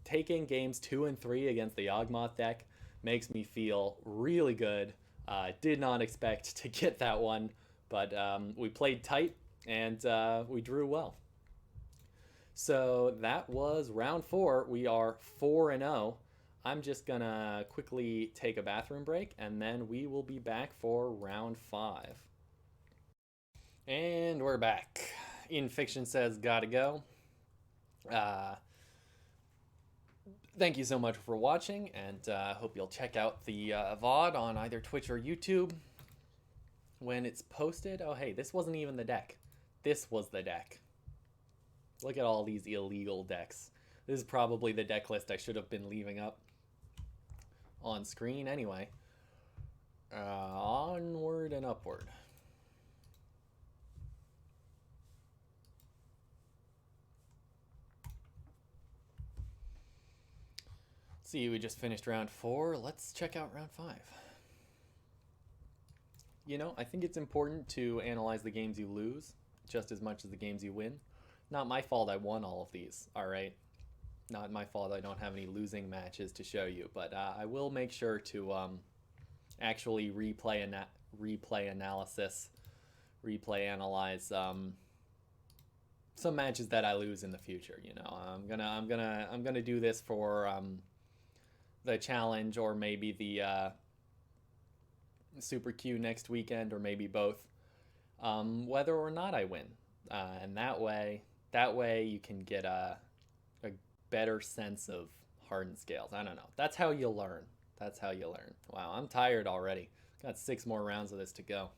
A: Taking games 2 and 3 against the Yogmoth deck makes me feel really good. Did not expect to get that one, but we played tight and we drew well. So that was round 4. We are 4-0. I'm just gonna quickly take a bathroom break, and then we will be back for round 5. And we're back. Infiction says, gotta go. Thank you so much for watching, and hope you'll check out the VOD on either Twitch or YouTube when it's posted. Oh, hey, this wasn't even the deck. This was the deck. Look at all these illegal decks. This is probably the deck list I should have been leaving up on screen anyway. Onward and upward. See, we just finished round 4. Let's check out round 5. You know, I think it's important to analyze the games you lose just as much as the games you win. Not my fault I won all of these, all right? Not my fault I don't have any losing matches to show you, but I will make sure to actually replay analyze some matches that I lose in the future. You know, I'm gonna do this for the challenge, or maybe the Super Q next weekend, or maybe both, whether or not I win, and that way you can get a better sense of Hardened Scales. I don't know. That's how you learn. That's how you learn. Wow, I'm tired already. Got 6 more rounds of this to go.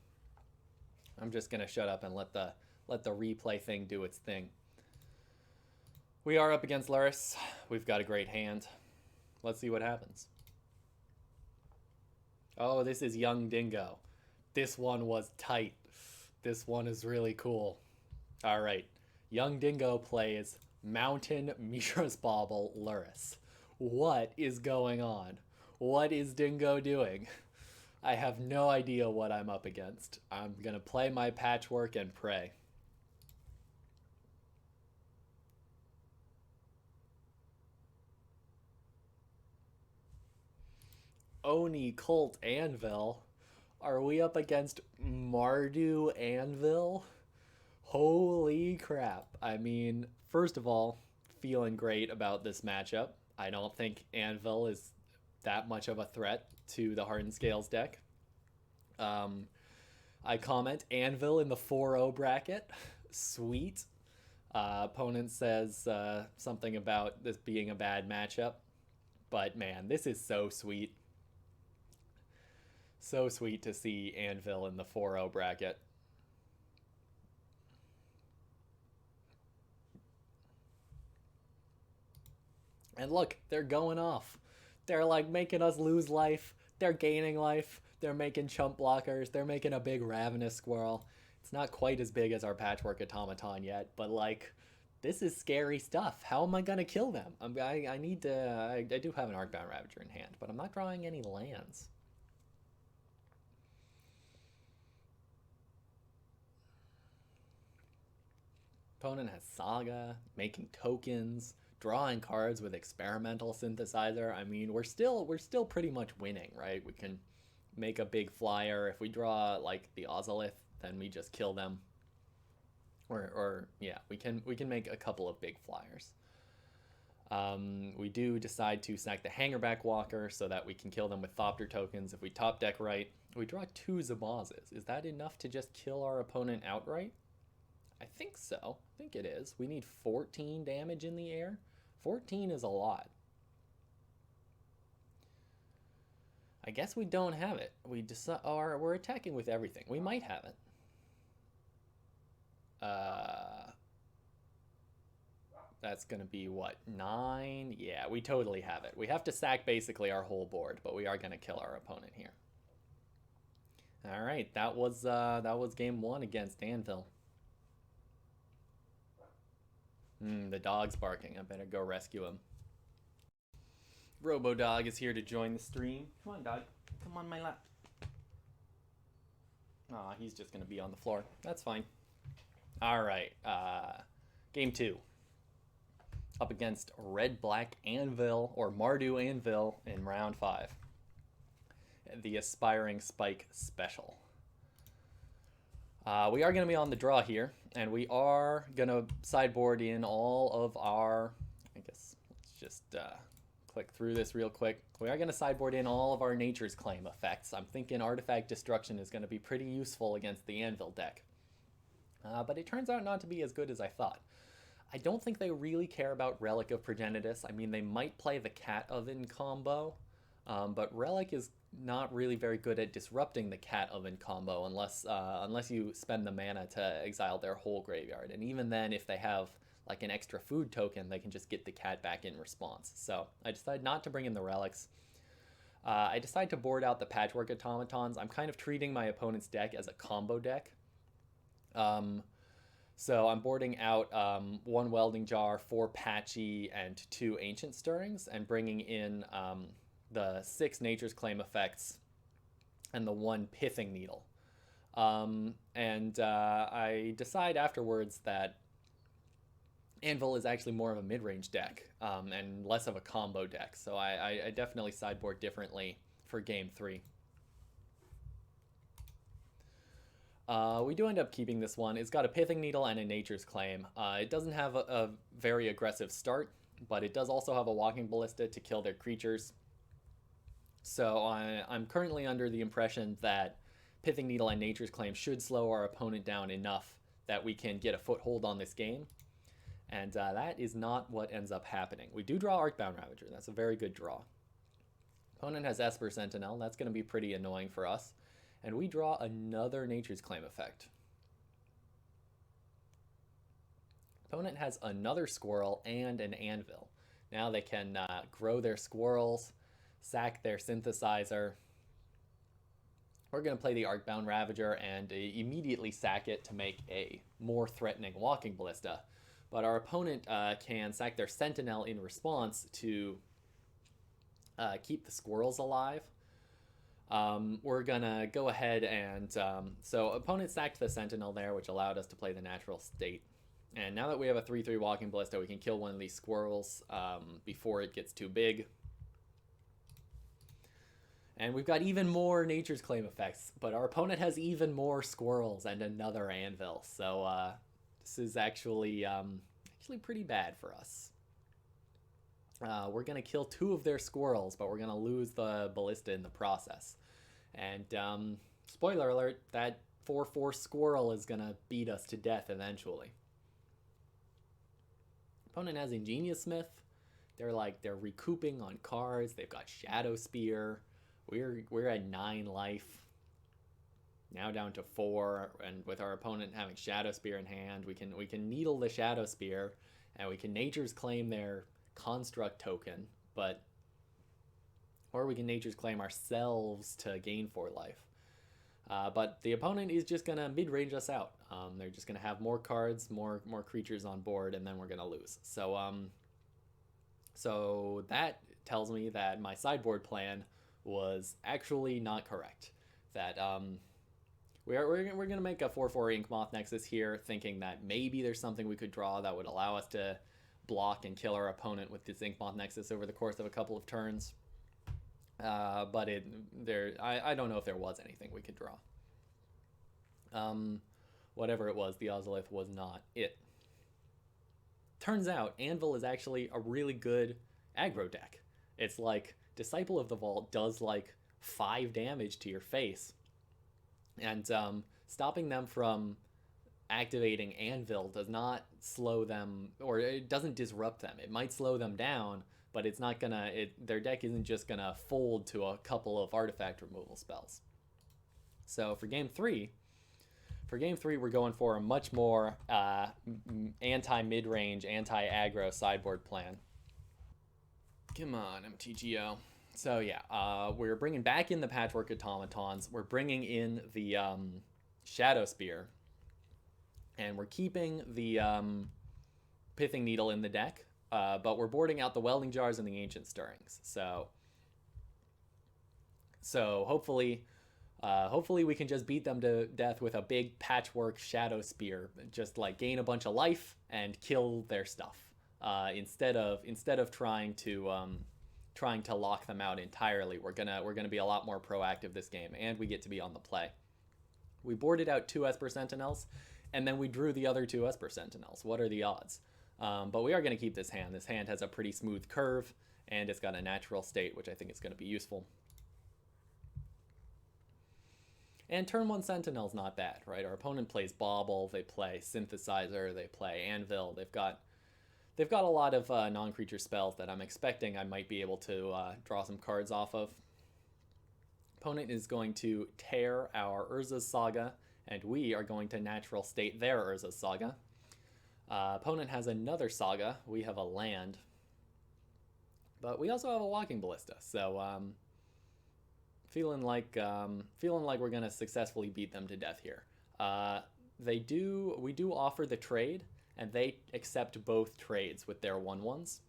A: I'm just gonna shut up and let the replay thing do its thing. We are up against Lurrus. We've got a great hand. Let's see what happens. Oh, this is Young Dingo. This one was tight. This one is really cool. All right. Young Dingo plays Mountain Mishra's Bauble Lurrus. What is going on? What is Dingo doing? I have no idea what I'm up against. I'm going to play my Patchwork and pray. Oni Cult Anvil. Are we up against Mardu Anvil? Holy crap. I mean, first of all, feeling great about this matchup. I don't think Anvil is that much of a threat to the Hardened Scales deck. I comment Anvil in the 4-0 bracket. Sweet. Opponent says something about this being a bad matchup. But man, this is so sweet. So sweet to see Anvil in the 4-0 bracket. And look, they're going off. They're like making us lose life. They're gaining life. They're making chump blockers. They're making a big ravenous squirrel. It's not quite as big as our Patchwork Automaton yet, but like, this is scary stuff. How am I gonna kill them? I need to. I do have an Arcbound Ravager in hand, but I'm not drawing any lands. Opponent has Saga, making tokens, drawing cards with Experimental Synthesizer. I mean, we're still pretty much winning, right? We can make a big flyer. If we draw like the Ozolith, then we just kill them. Or yeah, we can make a couple of big flyers. We do decide to sack the Hangarback Walker so that we can kill them with Thopter tokens. If we top deck right, we draw 2 Zabazes. Is that enough to just kill our opponent outright? I think so. I think it is. We need 14 damage in the air. 14 is a lot. I guess we don't have it. We're attacking with everything. We might have it. That's going to be what, 9? Yeah, we totally have it. We have to sack basically our whole board, but we are going to kill our opponent here. All right, that was game 1 against Anvil. The dog's barking. I better go rescue him. Robo-Dog is here to join the stream. Come on, dog. Come on my lap. Aw, he's just going to be on the floor. That's fine. All right. Game 2. Up against Red-Black Anvil, or Mardu Anvil, in round 5. The Aspiring Spike Special. We are going to be on the draw here, and we are going to sideboard in all of our, I guess, let's just click through this real quick. We are going to sideboard in all of our Nature's Claim effects. I'm thinking Artifact Destruction is going to be pretty useful against the Anvil deck. But it turns out not to be as good as I thought. I don't think they really care about Relic of Progenitus. I mean, they might play the Cat Oven combo, but Relic is not really very good at disrupting the Cat Oven combo unless you spend the mana to exile their whole graveyard. And even then, if they have like an extra food token, they can just get the cat back in response. So I decided not to bring in the relics. I decided to board out the Patchwork Automatons. I'm kind of treating my opponent's deck as a combo deck. So I'm boarding out 1 Welding Jar, 4 Patchy, and 2 Ancient Stirrings, and bringing in the 6 Nature's Claim effects and the 1 Pithing Needle. I decide afterwards that Anvil is actually more of a mid-range deck and less of a combo deck, so I definitely sideboard differently for game 3. We do end up keeping this one. It's got a Pithing Needle and a Nature's Claim. It doesn't have a very aggressive start, but it does also have a Walking Ballista to kill their creatures. So I'm currently under the impression that Pithing Needle and Nature's Claim should slow our opponent down enough that we can get a foothold on this game. And that is not what ends up happening. We do draw Arcbound Ravager. That's a very good draw. Opponent has Esper Sentinel. That's going to be pretty annoying for us. And we draw another Nature's Claim effect. Opponent has another Squirrel and an Anvil. Now they can grow their Squirrels, sack their Synthesizer. We're going to play the Arcbound Ravager and immediately sack it to make a more threatening Walking Ballista. But our opponent can sack their Sentinel in response to keep the Squirrels alive. We're gonna go ahead and so opponent sacked the Sentinel there, which allowed us to play the natural state. And now that we have a 3/3 Walking Ballista, we can kill one of these Squirrels before it gets too big. And we've got even more Nature's Claim effects, but our opponent has even more Squirrels and another Anvil. So this is actually pretty bad for us. We're going to kill 2 of their Squirrels, but we're going to lose the Ballista in the process. And spoiler alert, that 4/4 Squirrel is going to beat us to death eventually. Opponent has Ingenious Smith. They're recouping on cards. They've got Shadowspear. We're at 9 life. Now down to 4, and with our opponent having Shadowspear in hand, we can needle the Shadowspear, and we can Nature's Claim their Construct token, or we can Nature's Claim ourselves to gain 4 life. But the opponent is just gonna mid-range us out. They're just gonna have more cards, more creatures on board, and then we're gonna lose. So that tells me that my sideboard plan was actually not correct. That we're gonna make a 4/4 Inkmoth Nexus here, thinking that maybe there's something we could draw that would allow us to block and kill our opponent with this Inkmoth Nexus over the course of a couple of turns. But I don't know if there was anything we could draw. Whatever it was, the Ozolith was not it. Turns out Anvil is actually a really good aggro deck. It's like Disciple of the Vault does like 5 damage to your face, and stopping them from activating Anvil does not slow them, or it doesn't disrupt them. It might slow them down, but it's not gonna, their deck isn't just gonna fold to a couple of artifact removal spells. So for game 3, we're going for a much more anti-mid-range, anti-aggro sideboard plan. Come on, MTGO. So yeah, we're bringing back in the Patchwork Automatons. We're bringing in the Shadowspear. And we're keeping the Pithing Needle in the deck, but we're boarding out the Welding Jars and the Ancient Stirrings. So hopefully we can just beat them to death with a big Patchwork Shadowspear, just like gain a bunch of life and kill their stuff, instead of trying to lock them out entirely. We're gonna be a lot more proactive this game, and we get to be on the play. We boarded out 2 Esper Sentinels, and then we drew the other 2 Esper Sentinels. What are the odds? But we are going to keep this hand. This hand has a pretty smooth curve, and it's got a natural state, which I think is going to be useful. And turn 1 Sentinel's not bad, right? Our opponent plays Bauble, they play Synthesizer, they play Anvil. They've got a lot of non-creature spells that I'm expecting I might be able to draw some cards off of. Opponent is going to tear our Urza's Saga, and we are going to natural state their Urza's Saga. Opponent has another Saga. We have a land. But we also have a Walking Ballista, so feeling like we're gonna successfully beat them to death here. We do offer the trade, and they accept both trades with their 1/1s.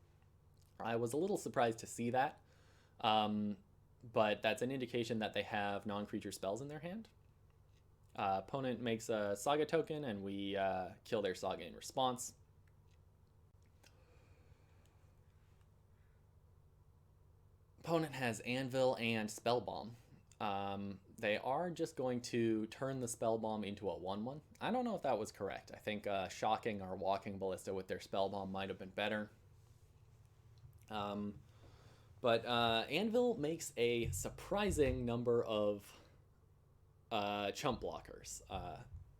A: I was a little surprised to see that, but that's an indication that they have non-creature spells in their hand. Opponent makes a Saga token, and we kill their Saga in response. Opponent has Anvil and Spellbomb. They are just going to turn the Spellbomb into a 1/1. I don't know if that was correct. I think shocking our Walking Ballista with their Spellbomb might have been better. But Anvil makes a surprising number of chump blockers.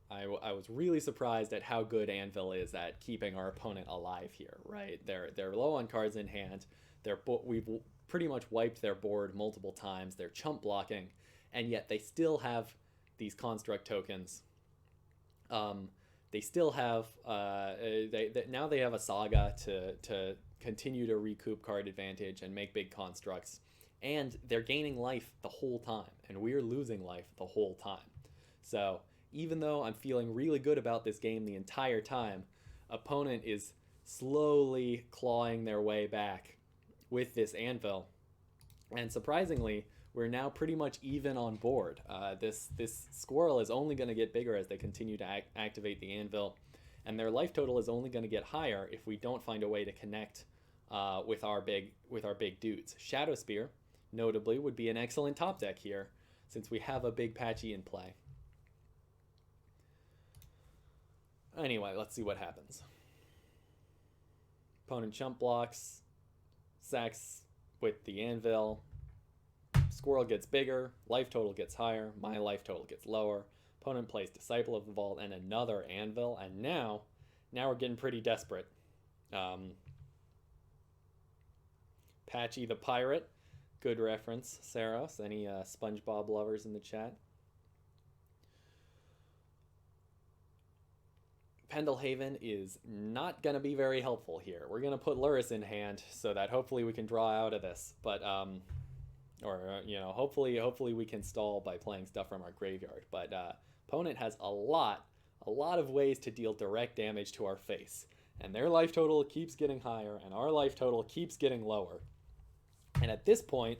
A: I was really surprised at how good Anvil is at keeping our opponent alive here, right? They're low on cards in hand. We've pretty much wiped their board multiple times. They're chump blocking, and yet they still have these construct tokens. They still have now they have a Saga to continue to recoup card advantage and make big constructs, and they're gaining life the whole time, and we're losing life the whole time. So even though I'm feeling really good about this game the entire time, opponent is slowly clawing their way back with this Anvil, and surprisingly, we're now pretty much even on board. This squirrel is only going to get bigger as they continue to activate the Anvil, and their life total is only going to get higher if we don't find a way to connect with our big dudes. Shadowspear, notably, would be an excellent top deck here, since we have a big Patchy in play. Anyway, let's see what happens. Opponent chump blocks, sacks with the Anvil. Squirrel gets bigger, life total gets higher, my life total gets lower. Opponent plays Disciple of the Vault and another Anvil, and now we're getting pretty desperate. Patchy the Pirate, good reference, Saros. Any SpongeBob lovers in the chat? Pendelhaven is not going to be very helpful here. We're going to put Lurrus in hand so that hopefully we can draw out of this, but hopefully we can stall by playing stuff from our graveyard. But opponent has a lot of ways to deal direct damage to our face, and their life total keeps getting higher, and our life total keeps getting lower. And at this point,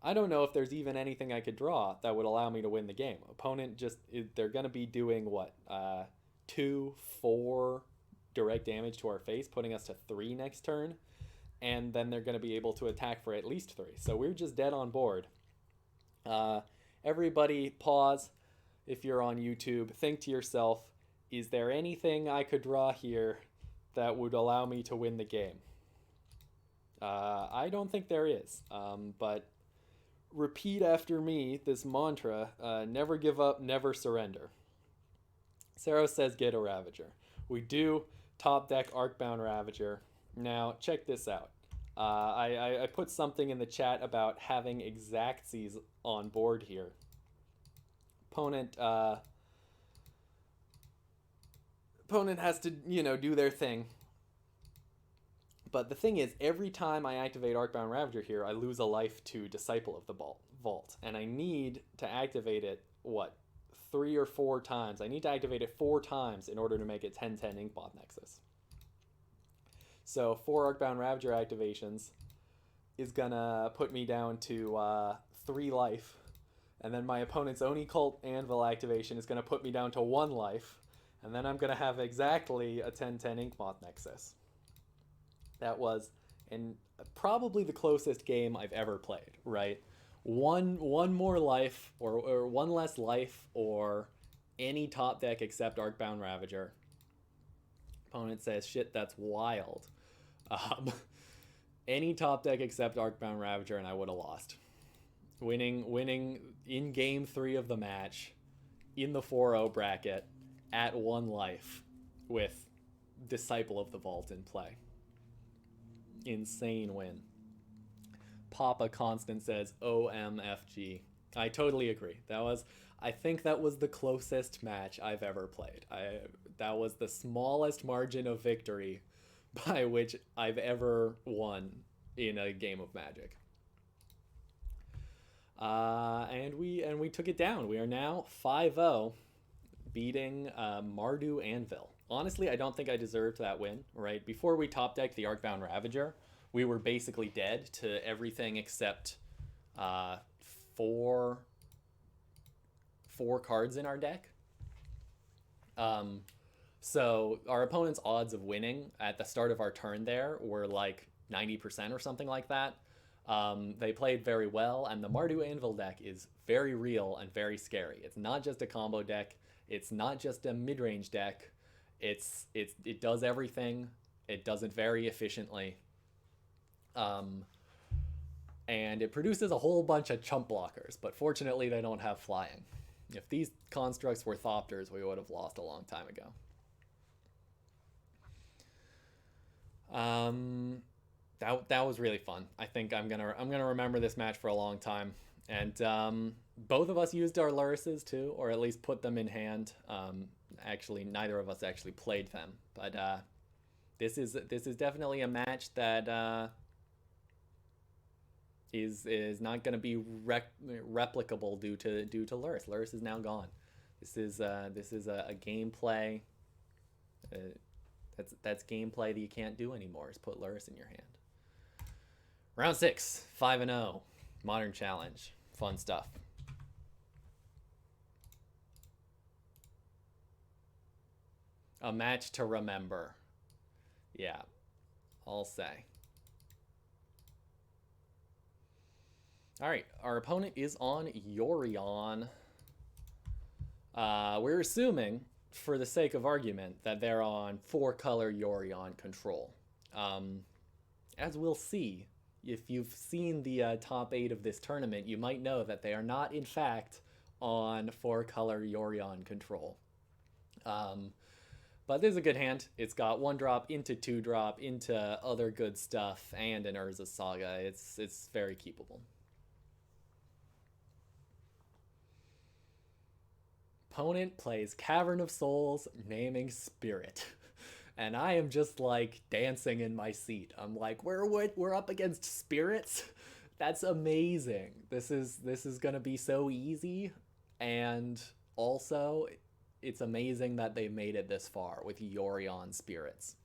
A: I don't know if there's even anything I could draw that would allow me to win the game. Opponent they're going to be doing what? 2-4 direct damage to our face, putting us to 3 next turn, and then they're going to be able to attack for at least 3. So we're just dead on board. Everybody pause if you're on YouTube. Think to yourself, is there anything I could draw here that would allow me to win the game? I don't think there is, but repeat after me this mantra, never give up, never surrender. Saros says get a Ravager. We do top deck Arcbound Ravager. Now, check this out. I put something in the chat about having Exactsies on board here. Opponent has to, do their thing. But the thing is, every time I activate Arcbound Ravager here, I lose a life to Disciple of the Vault. And I need to activate it, 3 or 4 times. I need to activate it 4 times in order to make it 10/10 Inkmoth Nexus. So 4 Arcbound Ravager activations is gonna put me down to 3 life. And then my opponent's Oni Cult Anvil activation is gonna put me down to 1 life. And then I'm gonna have exactly a 10/10 Inkmoth Nexus. That was probably the closest game I've ever played, right? One more life, or 1 less life, or any top deck except Arcbound Ravager. Opponent says, shit, that's wild. Any top deck except Arcbound Ravager, and I would have lost. Winning in game 3 of the match in the 4-0 bracket at 1 life with Disciple of the Vault in play. Insane win. Papa Constant says OMFG. I totally agree. I think that was the closest match I've ever played. That was the smallest margin of victory by which I've ever won in a game of Magic. And we took it down. We are now 5-0, beating Mardu Anvil. Honestly, I don't think I deserved that win, right? Before we top decked the Arcbound Ravager, we were basically dead to everything except four cards in our deck. So our opponent's odds of winning at the start of our turn there were like 90% or something like that. They played very well, and the Mardu Anvil deck is very real and very scary. It's not just a combo deck. It's not just a mid-range deck. It does everything. It does it very efficiently. And it produces a whole bunch of chump blockers, but fortunately they don't have flying. If these constructs were Thopters, we would have lost a long time ago. That was really fun. I think I'm gonna remember this match for a long time. And both of us used our Lurruses too, or at least put them in hand. Actually, neither of us actually played them, but this is definitely a match that is not going to be replicable due to Lurrus. Lurrus is now gone. This is a gameplay. That's gameplay that you can't do anymore. Is put Lurrus in your hand. Round 6, 5-0, Modern Challenge, fun stuff. A match to remember. Yeah, I'll say. All right, our opponent is on Yorion. We're assuming, for the sake of argument, that they're on 4-color Yorion control. As we'll see, if you've seen the top 8 of this tournament, you might know that they are not, in fact, on 4-color Yorion control. But this is a good hand. It's got 1-drop into 2-drop into other good stuff and an Urza Saga. It's very keepable. Opponent plays Cavern of Souls, naming Spirit. And I am just like dancing in my seat. I'm like, we're up against spirits? That's amazing. This is gonna be so easy. And also, it's amazing that they made it this far with Yorion spirits.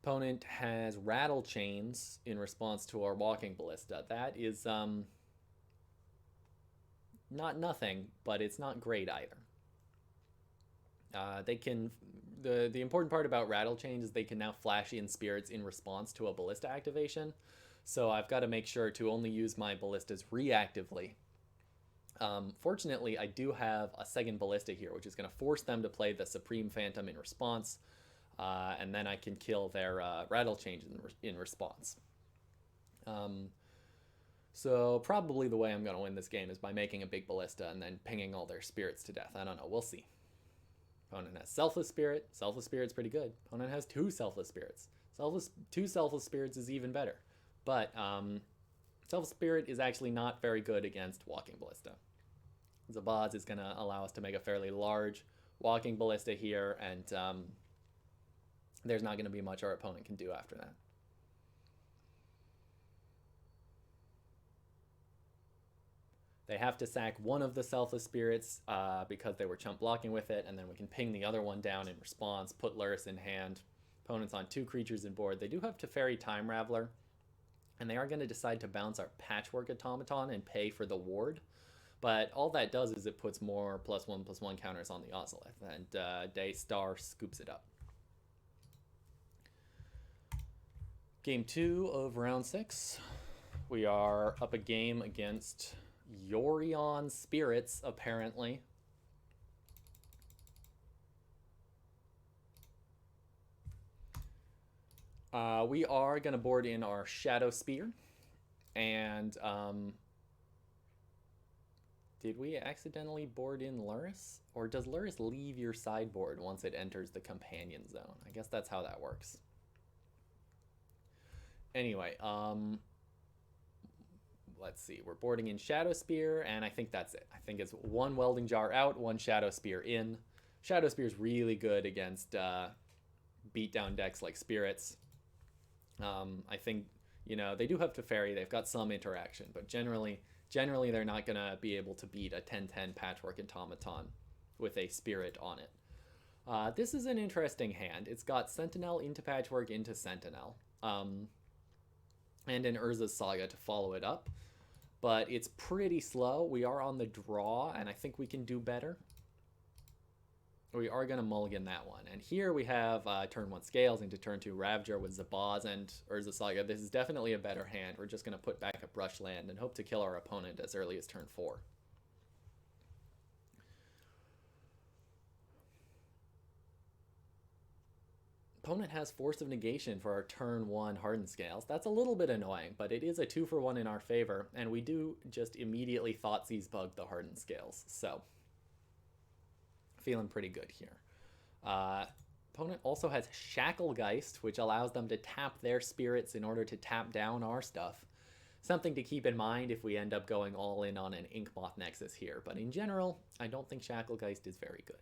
A: Opponent has Rattle Chains in response to our Walking Ballista. That is not nothing, but it's not great either. They can the important part about Rattle Chains is they can now flash in spirits in response to a ballista activation. So I've got to make sure to only use my ballistas reactively. Fortunately, I do have a second ballista here, which is going to force them to play the Supreme Phantom in response, and then I can kill their Rattle Chains in response. So probably the way I'm going to win this game is by making a big ballista and then pinging all their spirits to death. I don't know. We'll see. Opponent has Selfless Spirit. Selfless Spirit's pretty good. Opponent has 2 Selfless Spirits. Two Selfless Spirits is even better. But Selfless Spirit is actually not very good against Walking Ballista. Zabaz is going to allow us to make a fairly large Walking Ballista here, and there's not going to be much our opponent can do after that. They have to sack one of the Selfless Spirits because they were chump blocking with it, and then we can ping the other one down in response, put Lurrus in hand. Opponent's on 2 creatures in board. They do have Teferi Time Raveler, and they are going to decide to bounce our Patchwork Automaton and pay for the ward. But all that does is it puts more +1/+1 counters on the Ozolith, and Daystar scoops it up. Game 2 of round 6. We are up a game against Yorion Spirits, apparently. We are going to board in our Shadowspear, and Did we accidentally board in Lurrus? Or does Lurrus leave your sideboard once it enters the companion zone? I guess that's how that works. Anyway, let's see. We're boarding in Shadowspear, and I think that's it. I think it's one Welding Jar out, one Shadowspear in. Shadowspear's really good against beatdown decks like Spirits. I think, you know, they do have Teferi. They've got some interaction, but generally they're not going to be able to beat a 10-10 Patchwork Automaton with a Spirit on it. This is an interesting hand. It's got Sentinel into Patchwork into Sentinel. And an Urza's Saga to follow it up. But it's pretty slow. We are on the draw, and I think we can do better. We are going to mulligan that one. And here we have turn 1 Scales into turn 2 Ravager with Zabaz and Urza Saga. This is definitely a better hand. We're just going to put back a Brushland and hope to kill our opponent as early as turn 4. Opponent has Force of Negation for our turn 1 Hardened Scales. That's a little bit annoying, but it is a 2-for-1 in our favor, and we do just immediately Thoughtseize bug the Hardened Scales. So, feeling pretty good here. Opponent also has Shacklegeist, which allows them to tap their spirits in order to tap down our stuff. Something to keep in mind if we end up going all in on an Inkmoth Nexus here, but in general, I don't think Shacklegeist is very good.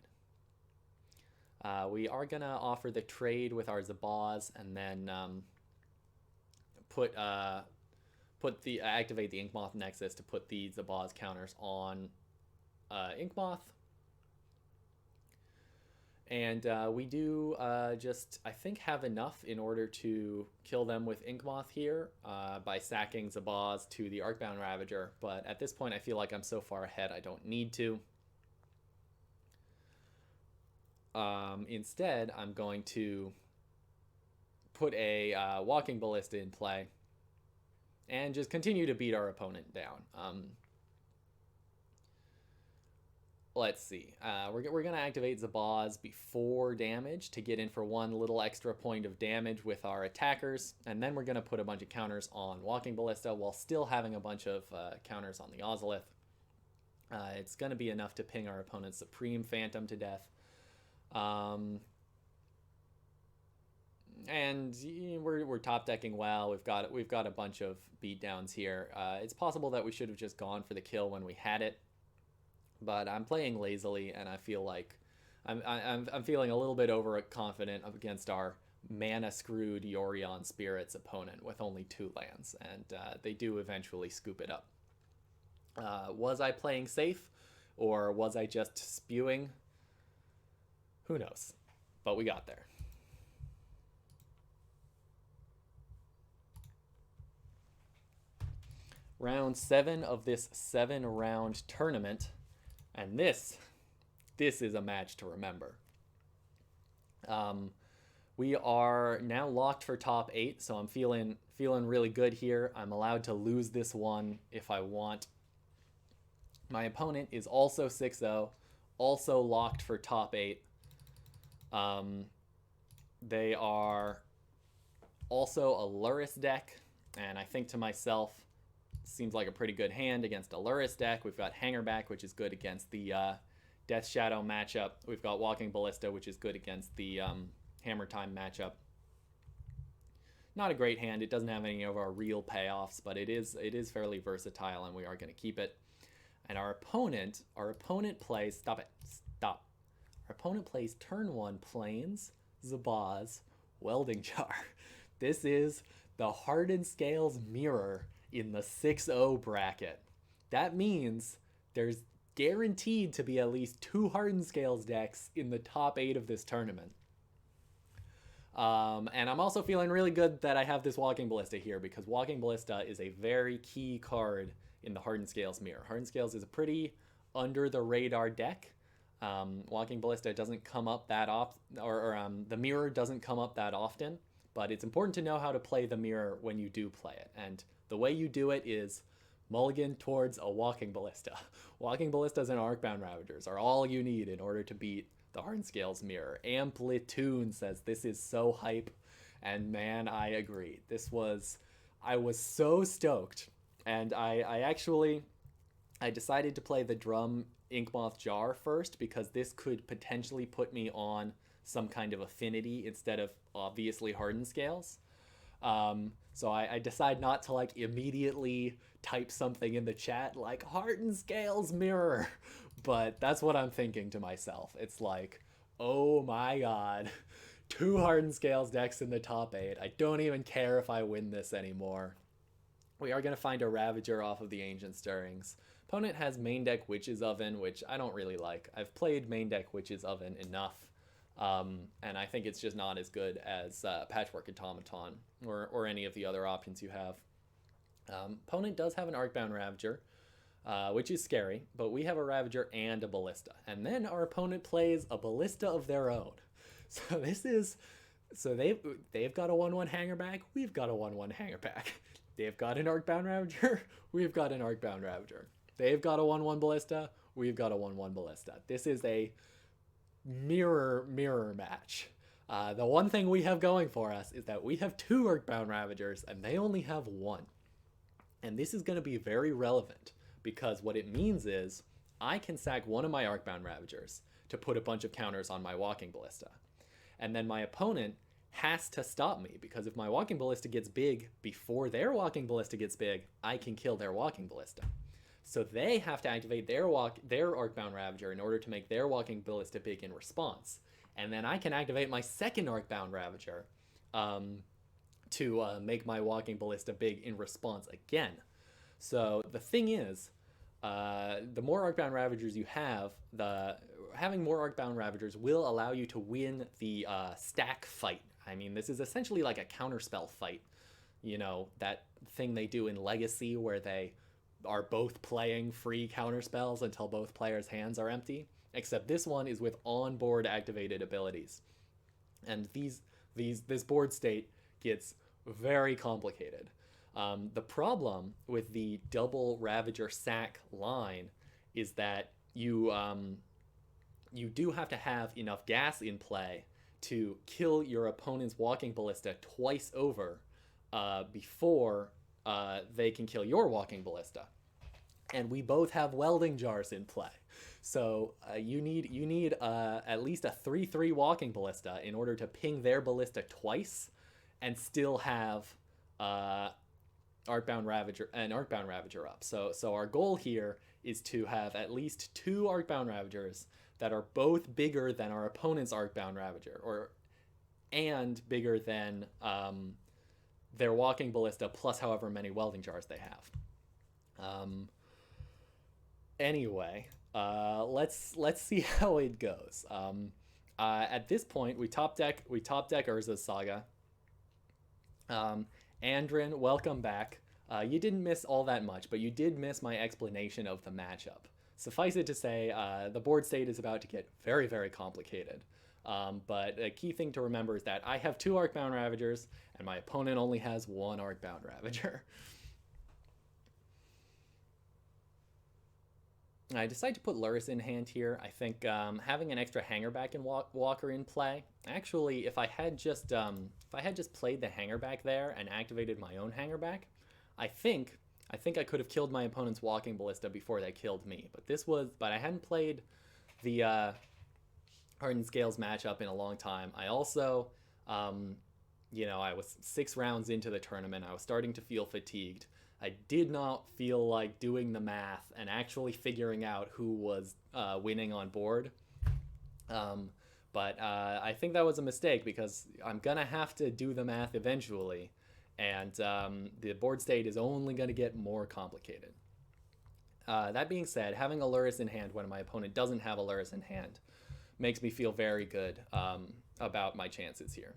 A: We are going to offer the trade with our Zabaz and then activate the Inkmoth Nexus to put the Zabaz counters on Inkmoth. And we do just, I think, have enough in order to kill them with Inkmoth here by sacking Zabaz to the Arcbound Ravager. But at this point, I feel like I'm so far ahead, I don't need to. Instead, I'm going to put a Walking Ballista in play and just continue to beat our opponent down. Let's see. We're going to activate Zabaz before damage to get in for one little extra point of damage with our attackers, and then we're going to put a bunch of counters on Walking Ballista while still having a bunch of counters on the Ozolith. It's going to be enough to ping our opponent's Supreme Phantom to death. And we're top decking well. We've got a bunch of beatdowns here. It's possible that we should have just gone for the kill when we had it, but I'm playing lazily, and I feel like I'm feeling a little bit overconfident against our mana screwed Yorion Spirits opponent with only 2 lands, and they do eventually scoop it up. Was I playing safe, or was I just spewing? Who knows? But we got there. Round 7 of this 7-round tournament, and this is a match to remember. We are now locked for top 8, so I'm feeling really good here. I'm allowed to lose this one if I want. My opponent is also 6-0, also locked for top 8. They are also a Lurrus deck, and I think to myself, seems like a pretty good hand against a Lurrus deck. We've got Hangarback, which is good against the Death Shadow matchup. We've got Walking Ballista, which is good against the Hammer Time matchup. Not a great hand. It doesn't have any of our real payoffs, but it is fairly versatile, and we are going to keep it. And our opponent plays... Stop. Our opponent plays turn 1 Plains, Zabaz, Welding Jar. This is the Hardened Scales mirror in the 6-0 bracket. That means there's guaranteed to be at least 2 Hardened Scales decks in the top 8 of this tournament. And I'm also feeling really good that I have this Walking Ballista here, because Walking Ballista is a very key card in the Hardened Scales mirror. Hardened Scales is a pretty under-the-radar deck. Walking Ballista doesn't come up that often, or the mirror doesn't come up that often, but it's important to know how to play the mirror when you do play it. And the way you do it is mulligan towards a Walking Ballista. Walking Ballistas and Arcbound Ravagers are all you need in order to beat the Hardened Scales mirror. Amplitude says this is so hype, and man, I agree. I was so stoked, and I I decided to play the Drum Inkmoth Jar first because this could potentially put me on some kind of affinity instead of obviously Hardened Scales. So I decide not to like immediately type something in the chat like Hardened Scales mirror, but that's what I'm thinking to myself. It's like, oh my god, 2 Hardened Scales decks in the top 8. I don't even care if I win this anymore. We are going to find a Ravager off of the Ancient Stirrings. Opponent has main deck Witch's Oven, which I don't really like. I've played main deck Witch's Oven enough, and I think it's just not as good as Patchwork Automaton or any of the other options you have. Opponent does have an Arcbound Ravager, which is scary, but we have a Ravager and a Ballista. And then our opponent plays a Ballista of their own. So they've got a 1/1 Hangarback, we've got a 1/1 Hangarback. They've got an Arcbound Ravager, we've got an Arcbound Ravager. They've got a 1/1 Ballista, we've got a 1/1 Ballista. This is a mirror match. The one thing we have going for us is that we have 2 Arcbound Ravagers and they only have 1. And this is going to be very relevant because what it means is I can sack one of my Arcbound Ravagers to put a bunch of counters on my Walking Ballista. And then my opponent has to stop me because if my Walking Ballista gets big before their Walking Ballista gets big, I can kill their Walking Ballista. So they have to activate their Arcbound Ravager in order to make their Walking Ballista big in response. And then I can activate my second Arcbound Ravager to make my Walking Ballista big in response again. So the thing is, the more Arcbound Ravagers you have, having more Arcbound Ravagers will allow you to win the stack fight. I mean, this is essentially like a counterspell fight. You know, that thing they do in Legacy where they are both playing free counterspells until both players' hands are empty. Except this one is with on-board activated abilities. And this board state gets very complicated. The problem with the double Ravager sack line is that you do have to have enough gas in play to kill your opponent's Walking Ballista twice over before they can kill your Walking Ballista. And we both have Welding Jars in play. So you need at least a 3/3 Walking Ballista in order to ping their Ballista twice and still have Arcbound Ravager up. So our goal here is to have at least 2 Arcbound Ravagers that are both bigger than our opponent's Arcbound Ravager, and bigger than their Walking Ballista plus however many Welding Jars they have. Anyway, let's see how it goes. At this point, we top deck Urza's Saga. Andrin, welcome back. You didn't miss all that much, but you did miss my explanation of the matchup. Suffice it to say, the board state is about to get very, very complicated. But a key thing to remember is that I have 2 Arcbound Ravagers, and my opponent only has 1 Arcbound Ravager. I decided to put Lurrus in hand here. I think having an extra Hangarback and Walker in play. Actually, if I had just played the Hangarback there and activated my own Hangarback, I think I could have killed my opponent's Walking Ballista before they killed me. But I hadn't played the Hardened Scales matchup in a long time. I also, I was 6 rounds into the tournament. I was starting to feel fatigued. I did not feel like doing the math and actually figuring out who was winning on board. But I think that was a mistake because I'm going to have to do the math eventually. And the board state is only going to get more complicated. That being said, having a Lurrus in hand when my opponent doesn't have a Lurrus in hand makes me feel very good about my chances here.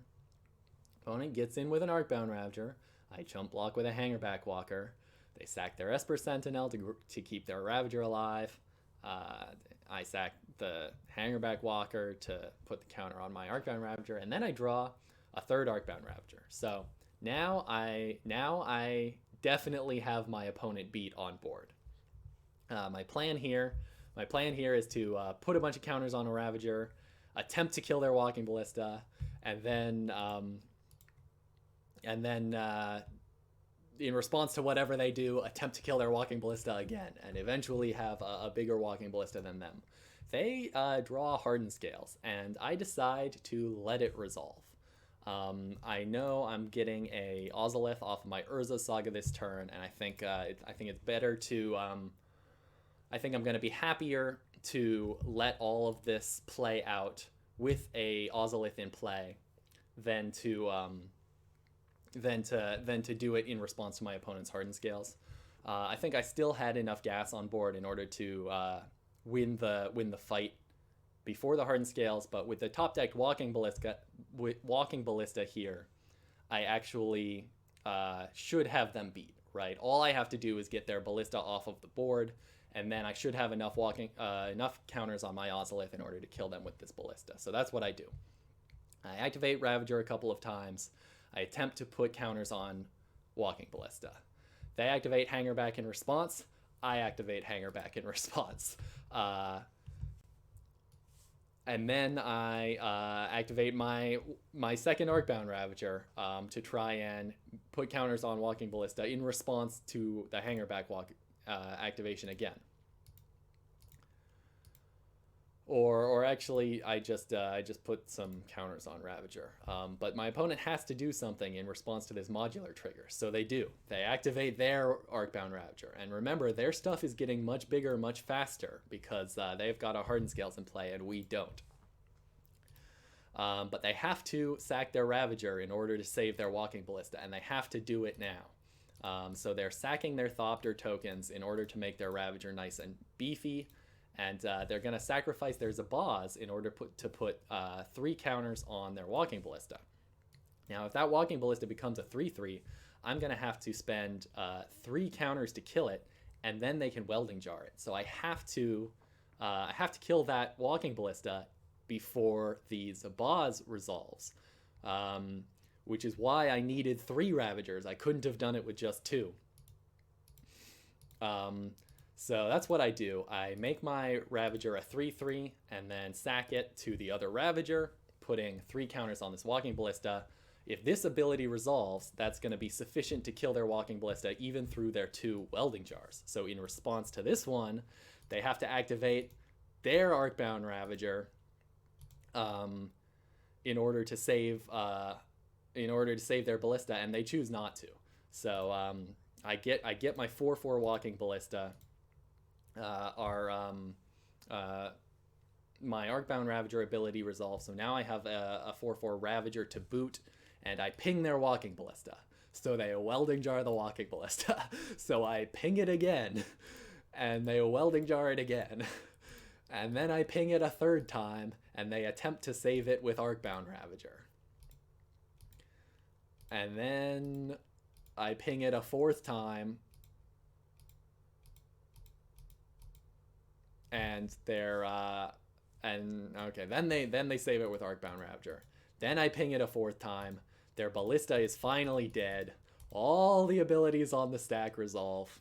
A: Opponent gets in with an Arcbound Ravager. I chump block with a Hangarback Walker. They sack their Esper Sentinel to keep their Ravager alive. I sack the Hangarback Walker to put the counter on my Arcbound Ravager, and then I draw a 3rd Arcbound Ravager. So now I definitely have my opponent beat on board. My plan here is to put a bunch of counters on a Ravager, attempt to kill their Walking Ballista, and then in response to whatever they do, attempt to kill their Walking Ballista again, and eventually have a bigger Walking Ballista than them. They draw Hardened Scales, and I decide to let it resolve. I know I'm getting a Ozolith off of my Urza Saga this turn, and I think it's better to. I think I'm going to be happier to let all of this play out with a Ozolith in play than to do it in response to my opponent's Hardened Scales. I think I still had enough gas on board in order to win the fight before the Hardened Scales, but with the top decked Walking Ballista here, I actually should have them beat, right? All I have to do is get their Ballista off of the board, and then I should have enough enough counters on my Ozolith in order to kill them with this Ballista. So that's what I do. I activate Ravager a couple of times. I attempt to put counters on Walking Ballista. They activate Hangarback in response. I activate Hangarback in response. And then I activate my second Arcbound Ravager to try and put counters on Walking Ballista in response to the Hangarback activation again. Or actually, I just put some counters on Ravager. But my opponent has to do something in response to this modular trigger. So they do. They activate their Arcbound Ravager. And remember, their stuff is getting much bigger, much faster, because they've got a Hardened Scales in play and we don't. But they have to sack their Ravager in order to save their Walking Ballista, and they have to do it now. So they're sacking their Thopter tokens in order to make their Ravager nice and beefy. And they're going to sacrifice their Zabaz in order to put 3 counters on their Walking Ballista. Now, if that Walking Ballista becomes a 3/3, I'm going to have to spend 3 counters to kill it, and then they can Welding Jar it. So I have to kill that Walking Ballista before the Zabaz resolves, which is why I needed 3 Ravagers. I couldn't have done it with just 2. So that's what I do. I make my Ravager a 3/3 and then sack it to the other Ravager, putting 3 counters on this Walking Ballista. If this ability resolves, that's going to be sufficient to kill their Walking Ballista even through their 2 Welding Jars. So in response to this one, they have to activate their Arcbound Ravager in order to save their Ballista, and they choose not to. So I get my 4/4 Walking Ballista. My Arcbound Ravager ability resolves, so now I have a 4/4 Ravager to boot, and I ping their Walking Ballista. So they Welding Jar the Walking Ballista. So I ping it again, and they Welding Jar it again. And then I ping it a 3rd time, and they attempt to save it with Arcbound Ravager. And then I ping it a 4th time, and then they save it with Arcbound Ravager. Then I ping it a 4th time. Their Ballista is finally dead. All the abilities on the stack resolve.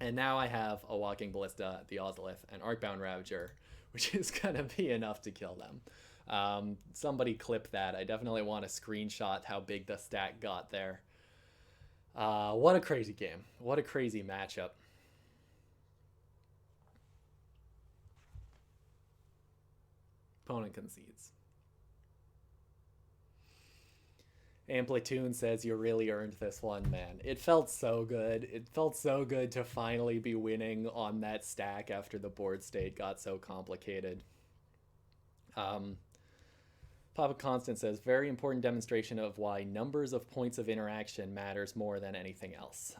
A: And now I have a Walking Ballista, the Ozolith, and Arcbound Ravager, which is going to be enough to kill them. Somebody clip that. I definitely want to screenshot how big the stack got there. What a crazy game. What a crazy matchup. Opponent concedes. Amplitude says you really earned this one, man. It felt so good. It felt so good to finally be winning on that stack after the board state got so complicated. Papa Constant says, very important demonstration of why numbers of points of interaction matters more than anything else.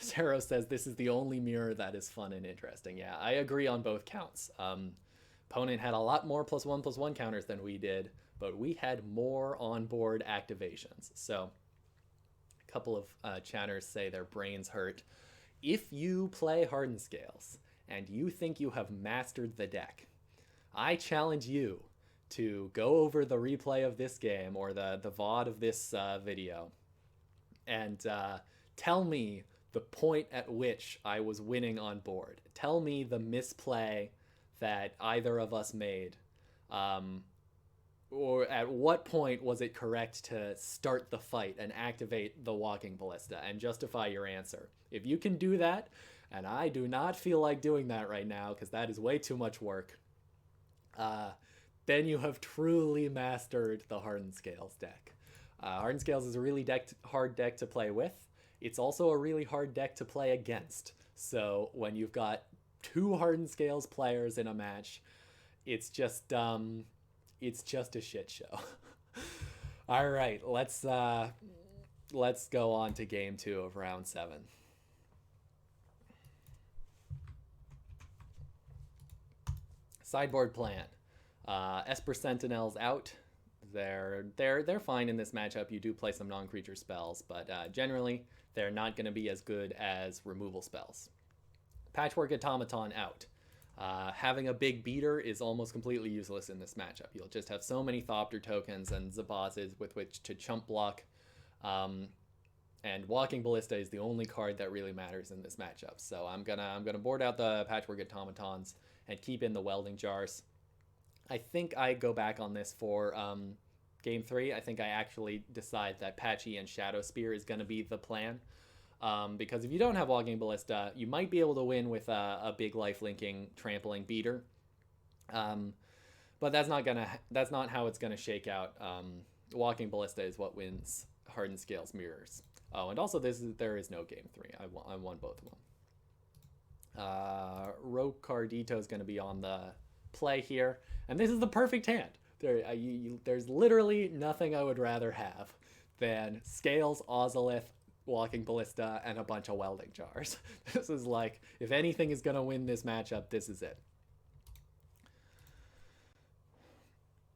A: Zero says, this is the only mirror that is fun and interesting. Yeah, I agree on both counts. Opponent had a lot more +1/+1 counters than we did, but we had more on-board activations. So a couple of chatters say their brains hurt. If you play Hardened Scales and you think you have mastered the deck, I challenge you to go over the replay of this game or the VOD of this video and tell me the point at which I was winning on board. Tell me the misplay that either of us made
B: or at what point was it correct to start the fight and activate the Walking Ballista and justify your answer? If you can do that, and I do not feel like doing that right now because that is way too much work, then you have truly mastered the Hardened Scales deck. Hardened Scales is a really hard deck to play with. It's also a really hard deck to play against. So when you've got two Hardened Scales players in a match, it's just a shit show. All right, let's go on to game 2 of round 7. Sideboard plan. Esper Sentinel's out. They're fine in this matchup. You do play some non-creature spells, but generally they're not going to be as good as removal spells. Patchwork Automaton out. Having a big beater is almost completely useless in this matchup. You'll just have so many Thopter tokens and Zabazes with which to chump block. And Walking Ballista is the only card that really matters in this matchup. So I'm gonna board out the Patchwork Automatons and keep in the Welding Jars. I think I go back on this for game 3. I think I actually decide that Patchy and Shadowspear is going to be the plan. Because if you don't have Walking Ballista, you might be able to win with a big life-linking, trampling beater. But that's not how it's gonna shake out. Walking Ballista is what wins Hardened Scales mirrors. Oh, and also there is no game 3. I won both of them. Rocardito is gonna be on the play here, and this is the perfect hand. There's literally nothing I would rather have than Scales, Ozolith, Walking Ballista, and a bunch of Welding Jars. This is like, if anything is going to win this matchup, this is it.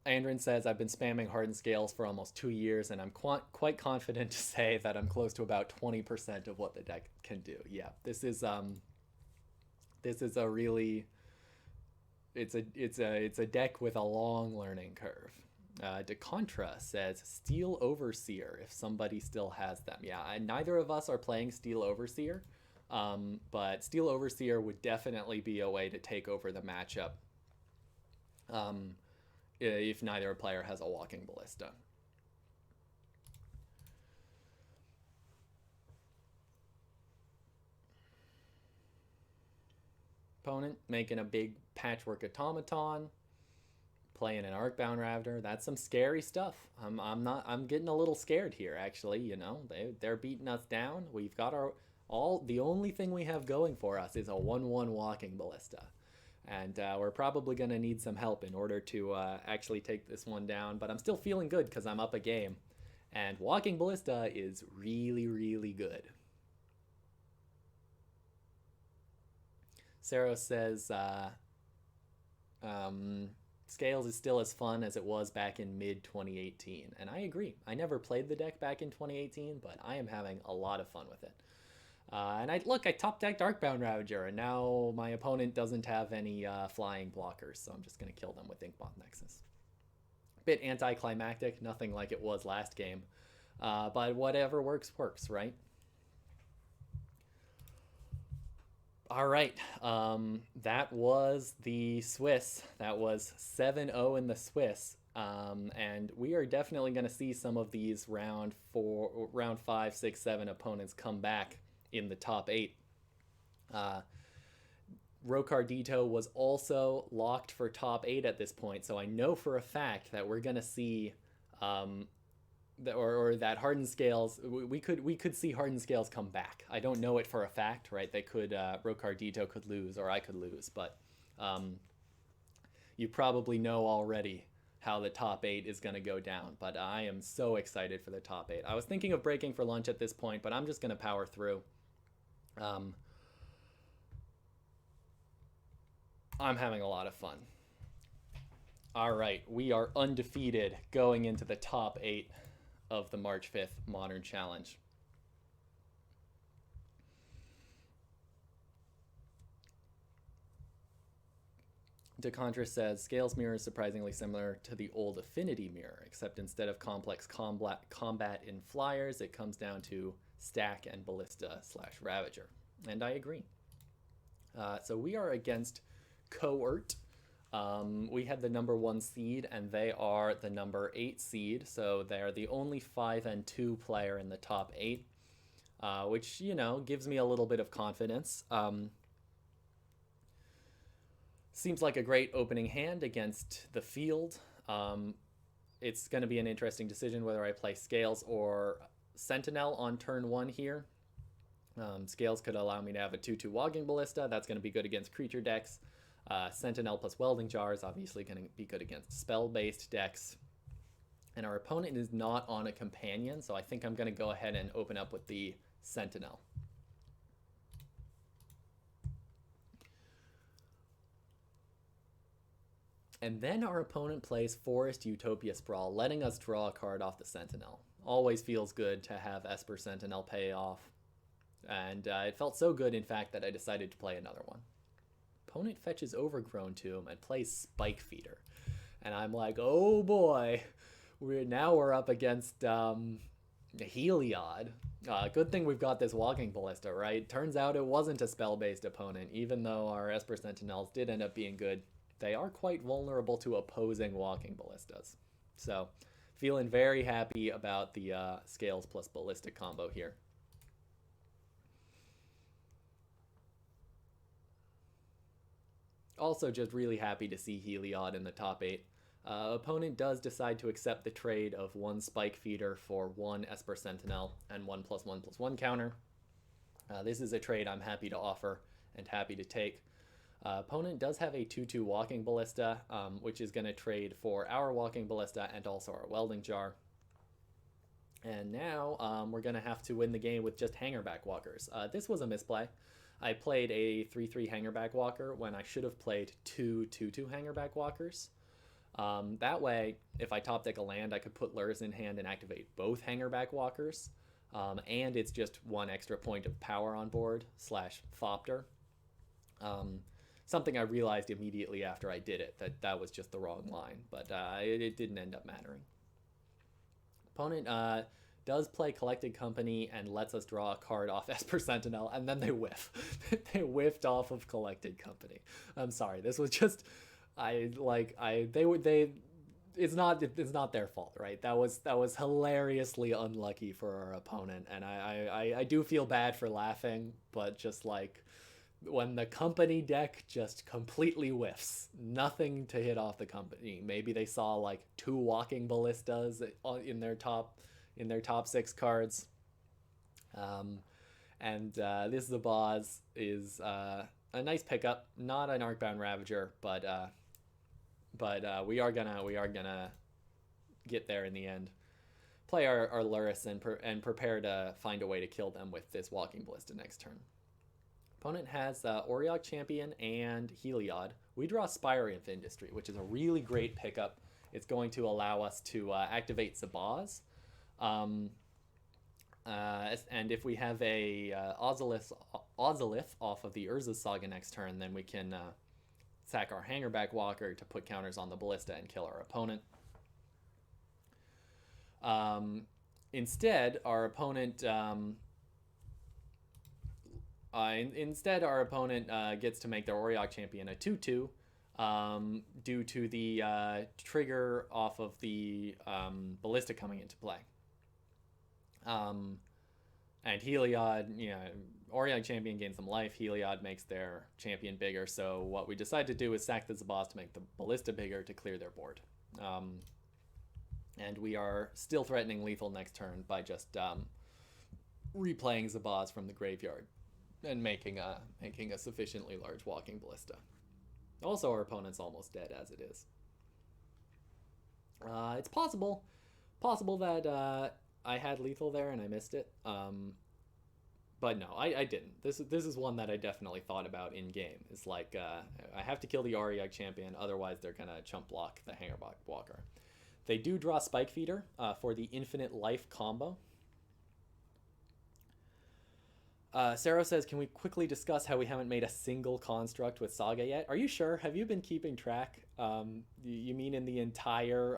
B: Andrin says, I've been spamming Hardened Scales for almost 2 years, and I'm quite confident to say that I'm close to about 20% of what the deck can do. Yeah, this is a really... It's a deck with a long learning curve. DeContra says Steel Overseer if somebody still has them. Yeah, neither of us are playing Steel Overseer, but Steel Overseer would definitely be a way to take over the matchup if neither player has a Walking Ballista. Opponent making a big Patchwork Automaton, playing an Arcbound Ravager. That's some scary stuff. I'm getting a little scared here, actually. You know, they're beating us down. We've got the only thing we have going for us is a 1/1 Walking Ballista, and we're probably gonna need some help in order to actually take this one down. But I'm still feeling good because I'm up a game, and Walking Ballista is really, really good. Saros says, Scales is still as fun as it was back in mid-2018. And I agree. I never played the deck back in 2018, but I am having a lot of fun with it. And I top-decked Arcbound Ravager, and now my opponent doesn't have any flying blockers, so I'm just going to kill them with Inkmoth Nexus. Bit anticlimactic, nothing like it was last game. But whatever works, right? All right, that was the Swiss. That was 7-0 in the Swiss. And we are definitely going to see some of these round 5, 6, 7 opponents come back in the top 8. Rocardito was also locked for top 8 at this point, so I know for a fact that we're going to see... or that Hardened Scales, we could see Hardened Scales come back. I don't know it for a fact, right? They could, Rocardito could lose, or I could lose, but you probably know already how the top 8 is going to go down, but I am so excited for the top 8. I was thinking of breaking for lunch at this point, but I'm just going to power through. I'm having a lot of fun. All right, we are undefeated going into the top 8 of the March 5th Modern Challenge. DeContra says, Scales Mirror is surprisingly similar to the old Affinity Mirror, except instead of complex combat in flyers, it comes down to stack and Ballista/Ravager. And I agree. So we are against Coert. We had the number 1 seed, and they are the number 8 seed, so they're the only 5-2 player in the top 8, which, you know, gives me a little bit of confidence. Seems like a great opening hand against the field. It's going to be an interesting decision whether I play Scales or Sentinel on turn 1 here. Scales could allow me to have a 2/2 Walking Ballista. That's going to be good against creature decks. Sentinel plus Welding Jar is obviously going to be good against spell-based decks. And our opponent is not on a companion, so I think I'm going to go ahead and open up with the Sentinel. And then our opponent plays Forest Utopia Sprawl, letting us draw a card off the Sentinel. Always feels good to have Esper Sentinel pay off. And it felt so good, in fact, that I decided to play another one. Opponent fetches Overgrown Tomb and plays Spike Feeder. And I'm like, oh boy, we're up against Heliod. Good thing we've got this Walking Ballista, right? Turns out it wasn't a spell-based opponent, even though our Esper Sentinels did end up being good. They are quite vulnerable to opposing Walking Ballistas. So, feeling very happy about the Scales plus Ballistic combo here. Also just really happy to see Heliod in the top 8. Opponent does decide to accept the trade of 1 Spike Feeder for 1 Esper Sentinel and 1+1/+1 counter. This is a trade I'm happy to offer and happy to take. Opponent does have a 2/2 Walking Ballista, which is going to trade for our Walking Ballista and also our Welding Jar. And now we're going to have to win the game with just Hangarback Walkers. This was a misplay. I played a 3/3 Hangarback Walker when I should have played 2 2/2 Hangarback Walkers. That way, if I top deck a land, I could put Lurrus in hand and activate both Hangarback Walkers. And it's just 1 extra point of power on board / Thopter. Something I realized immediately after I did it, that was just the wrong line, but it didn't end up mattering. Opponent does play Collected Company and lets us draw a card off Esper Sentinel, and then they whiff. They whiffed off of Collected Company. I'm sorry, this was just, it's not their fault, right? That was hilariously unlucky for our opponent, and I do feel bad for laughing, but just like, when the company deck just completely whiffs, nothing to hit off the company. Maybe they saw like 2 Walking Ballistas in their top 6 cards. This Zabaz is a nice pickup, not an Arcbound Ravager, but we are gonna get there in the end. Play our Lurrus and prepare to find a way to kill them with this Walking Ballista next turn. Opponent has Auriok Champion and Heliod. We draw Spire of Industry, which is a really great pickup. It's going to allow us to activate Zabaz. And if we have a Ozolith off of the Urza Saga next turn, then we can sack our Hangarback Walker to put counters on the Ballista and kill our opponent. Instead, our opponent gets to make their Auriok Champion a 2/2 due to the trigger off of the Ballista coming into play. And Heliod, Auriok Champion gains some life. Heliod makes their champion bigger. So what we decide to do is sack the Zabaz to make the Ballista bigger to clear their board. And we are still threatening lethal next turn by just replaying Zabaz from the graveyard and making a sufficiently large Walking Ballista. Also, our opponent's almost dead as it is. It's possible that I had lethal there and I missed it. But no, I didn't. This is one that I definitely thought about in game. It's like I have to kill the Auriok Champion, otherwise they're gonna chump block the Hangarback Walker. They do draw Spike Feeder for the infinite life combo. Sarah says, can we quickly discuss how we haven't made a single construct with Saga yet? Are you sure? Have you been keeping track? You mean in the entire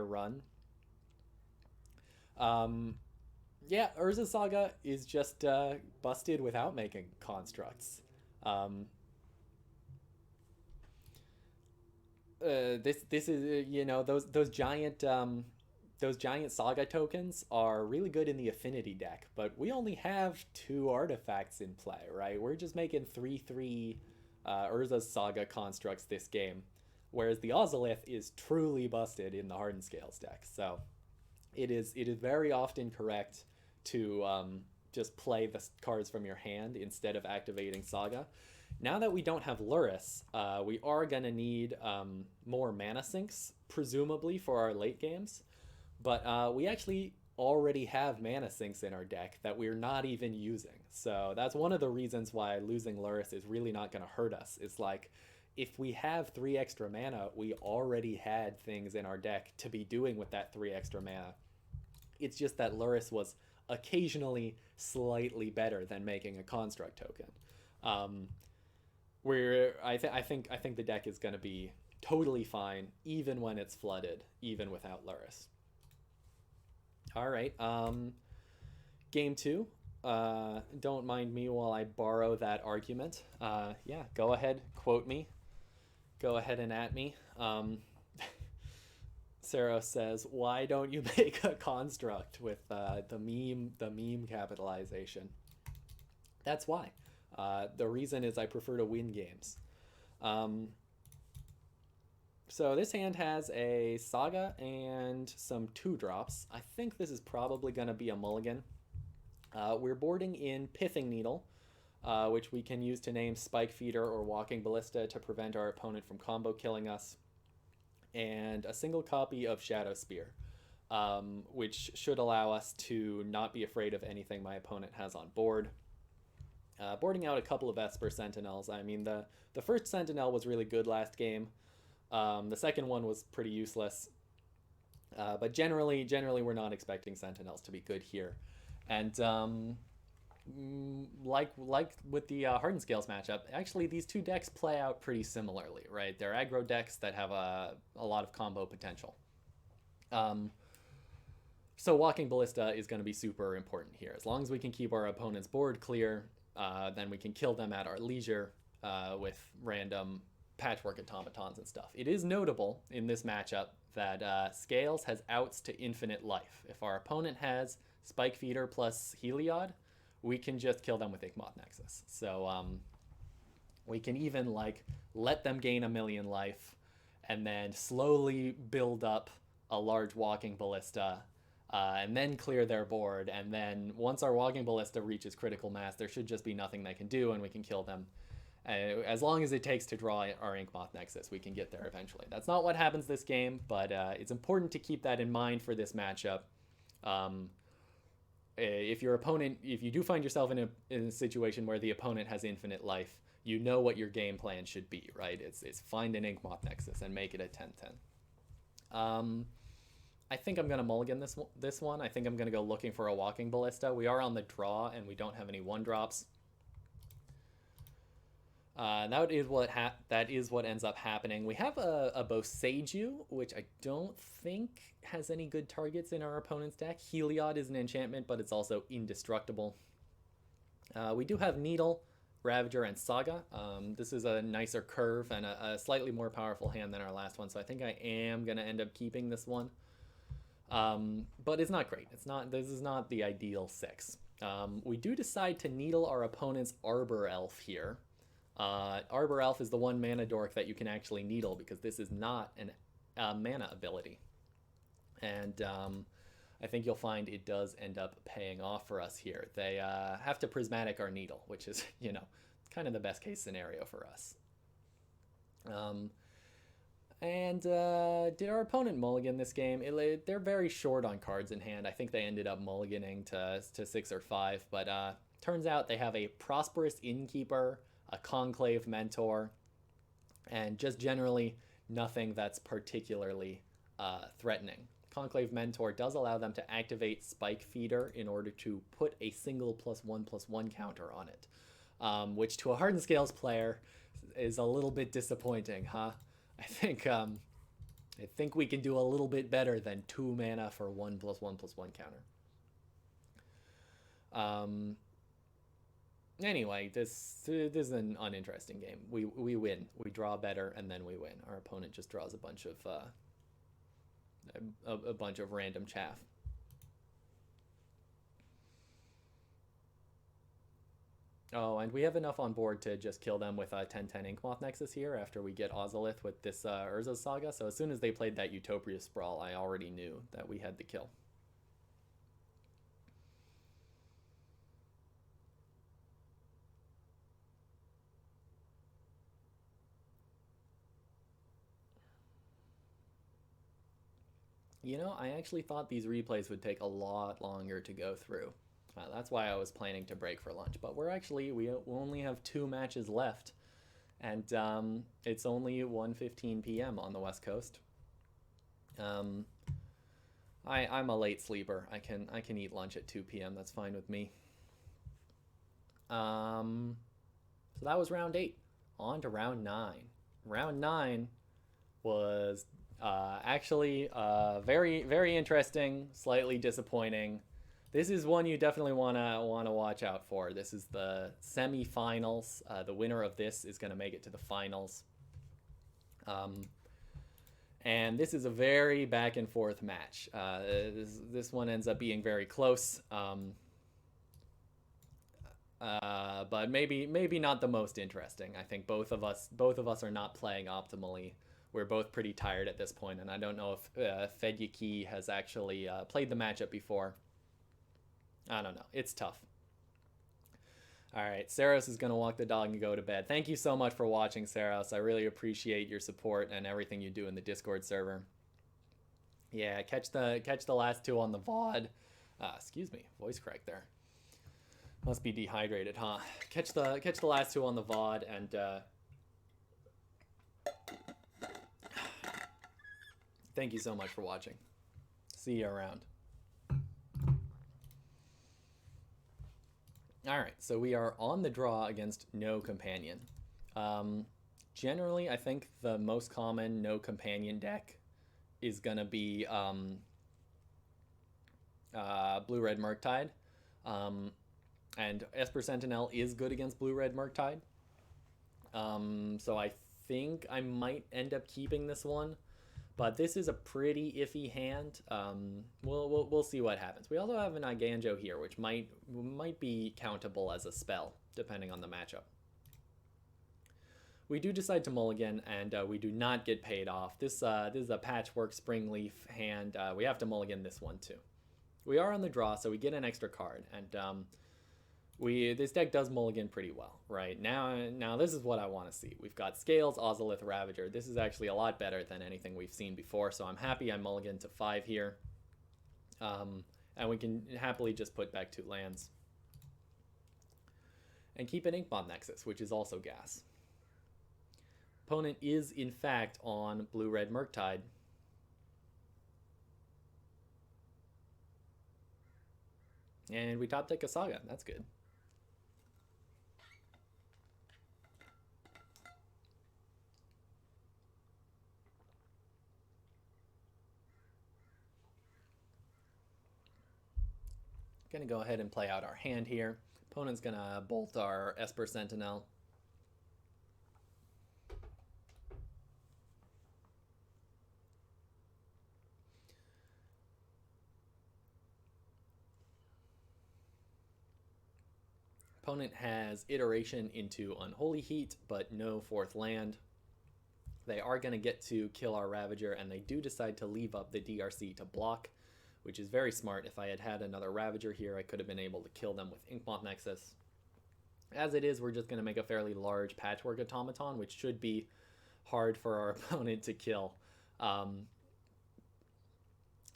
B: run? Yeah, Urza Saga is just busted without making constructs. this is those giant Saga tokens are really good in the affinity deck, but we only have 2 artifacts in play, right? We're just making 3/3 Urza's Saga constructs this game, whereas the Ozolith is truly busted in the Hardened Scales deck. So it is very often correct to just play the cards from your hand instead of activating Saga. Now that we don't have Lurrus, we are going to need more mana sinks, presumably, for our late games. But we actually already have mana sinks in our deck that we're not even using. So that's one of the reasons why losing Lurrus is really not going to hurt us. It's like, if we have 3 extra mana, we already had things in our deck to be doing with that 3 extra mana. It's just that Lurrus was occasionally slightly better than making a construct token. I think the deck is going to be totally fine, even when it's flooded, even without Lurrus. All right, game 2. Don't mind me while I borrow that argument. Yeah, go ahead, quote me. Go ahead and at me. Sarah says, "Why don't you make a construct with the meme capitalization?" That's why. The reason is I prefer to win games. So this hand has a Saga and some 2-drops. I think this is probably going to be a mulligan. We're boarding in Pithing Needle, which we can use to name Spike Feeder or Walking Ballista to prevent our opponent from combo killing us, and a single copy of Shadowspear, which should allow us to not be afraid of anything my opponent has on board. Boarding out a couple of Esper Sentinels. I mean, the first Sentinel was really good last game. The second one was pretty useless. But generally we're not expecting Sentinels to be good here. And like with the Hardened Scales matchup, actually these 2 decks play out pretty similarly, right? They're aggro decks that have a lot of combo potential. So Walking Ballista is going to be super important here. As long as we can keep our opponent's board clear, then we can kill them at our leisure with random Patchwork Automatons and stuff. It is notable in this matchup that Scales has outs to infinite life. If our opponent has Spike Feeder plus Heliod, we can just kill them with Inkmoth Nexus. So we can even like let them gain 1,000,000 life and then slowly build up a large Walking Ballista and then clear their board. And then once our Walking Ballista reaches critical mass, there should just be nothing they can do and we can kill them. As long as it takes to draw our Inkmoth Nexus, we can get there eventually. That's not what happens this game, but it's important to keep that in mind for this matchup. If you do find yourself in a situation where the opponent has infinite life, you know what your game plan should be, right? It's find an Inkmoth Nexus and make it a 10/10. I think I'm going to mulligan this one. I think I'm going to go looking for a Walking Ballista. We are on the draw, and we don't have any 1-drops. That is what ends up happening. We have a Boseiju, which I don't think has any good targets in our opponent's deck. Heliod is an enchantment, but it's also indestructible. We do have Needle, Ravager, and Saga. This is a nicer curve and a slightly more powerful hand than our last one, so I think I am going to end up keeping this one. But it's not great. This is not the ideal 6. We do decide to Needle our opponent's Arbor Elf here. Arbor Elf is the 1 mana dork that you can actually Needle, because this is not a mana ability. And I think you'll find it does end up paying off for us here. They have to Prismatic our Needle, which is, kind of the best case scenario for us. Did our opponent mulligan this game? They're very short on cards in hand. I think they ended up mulliganing to 6 or 5, but turns out they have a Prosperous Innkeeper, a Conclave Mentor, and just generally nothing that's particularly threatening. Conclave Mentor does allow them to activate Spike Feeder in order to put a single +1/+1 counter on it, which to a Hardened Scales player is a little bit disappointing, huh? I think we can do a little bit better than 2 mana for 1+1/+1 counter. Anyway, this is an uninteresting game. We win. We draw better, and then we win. Our opponent just draws a bunch of random chaff. Oh, and we have enough on board to just kill them with a 10/10 Inkmoth Nexus here after we get Ozolith with this Urza Saga. So as soon as they played that Utopia Sprawl, I already knew that we had the kill. You know, I actually thought these replays would take a lot longer to go through. That's why I was planning to break for lunch. But we only have 2 matches left. And it's only 1:15 p.m. on the West Coast. I'm a late sleeper. I can eat lunch at 2 p.m. That's fine with me. So that was round 8. On to round 9. Round 9 was actually very, very interesting, slightly disappointing. This is one you definitely wanna watch out for. This is the semi-finals. The winner of this is gonna make it to the finals. And this is a very back and forth match. This one ends up being very close. But maybe not the most interesting. I think both of us are not playing optimally. We're both pretty tired at this point, and I don't know if Fedyaki has actually played the matchup before. I don't know. It's tough. All right, Saros is going to walk the dog and go to bed. Thank you so much for watching, Saros. I really appreciate your support and everything you do in the Discord server. Yeah, catch the last 2 on the VOD. Excuse me, voice crack there. Must be dehydrated, huh? Catch the last 2 on the VOD and thank you so much for watching. See you around. All right, so we are on the draw against No Companion. Generally, I think the most common No Companion deck is going to be Blue-Red Murktide. And Esper Sentinel is good against Blue-Red Murktide. So I think I might end up keeping this one. But this is a pretty iffy hand. We'll see what happens. We also have an Eiganjo here, which might be countable as a spell, depending on the matchup. We do decide to mulligan, and we do not get paid off. This is a Patchwork Springleaf hand. We have to mulligan this one too. We are on the draw, so we get an extra card, and this deck does mulligan pretty well, right? Now this is what I want to see. We've got Scales, Ozolith, Ravager. This is actually a lot better than anything we've seen before, so I'm happy I mulligan to 5 here. And we can happily just put back 2 lands. And keep an Inkmoth Nexus, which is also gas. Opponent is, in fact, on Blue-Red Murktide. And we top deck a Saga. That's good. Gonna go ahead and play out our hand here. Opponent's gonna bolt our Esper Sentinel. Opponent has Iteration into Unholy Heat, but no 4th land. They are going to get to kill our Ravager, and they do decide to leave up the DRC to block, which is very smart. If I had had another Ravager here, I could have been able to kill them with Inkmoth Nexus. As it is, we're just going to make a fairly large Patchwork Automaton, which should be hard for our opponent to kill. And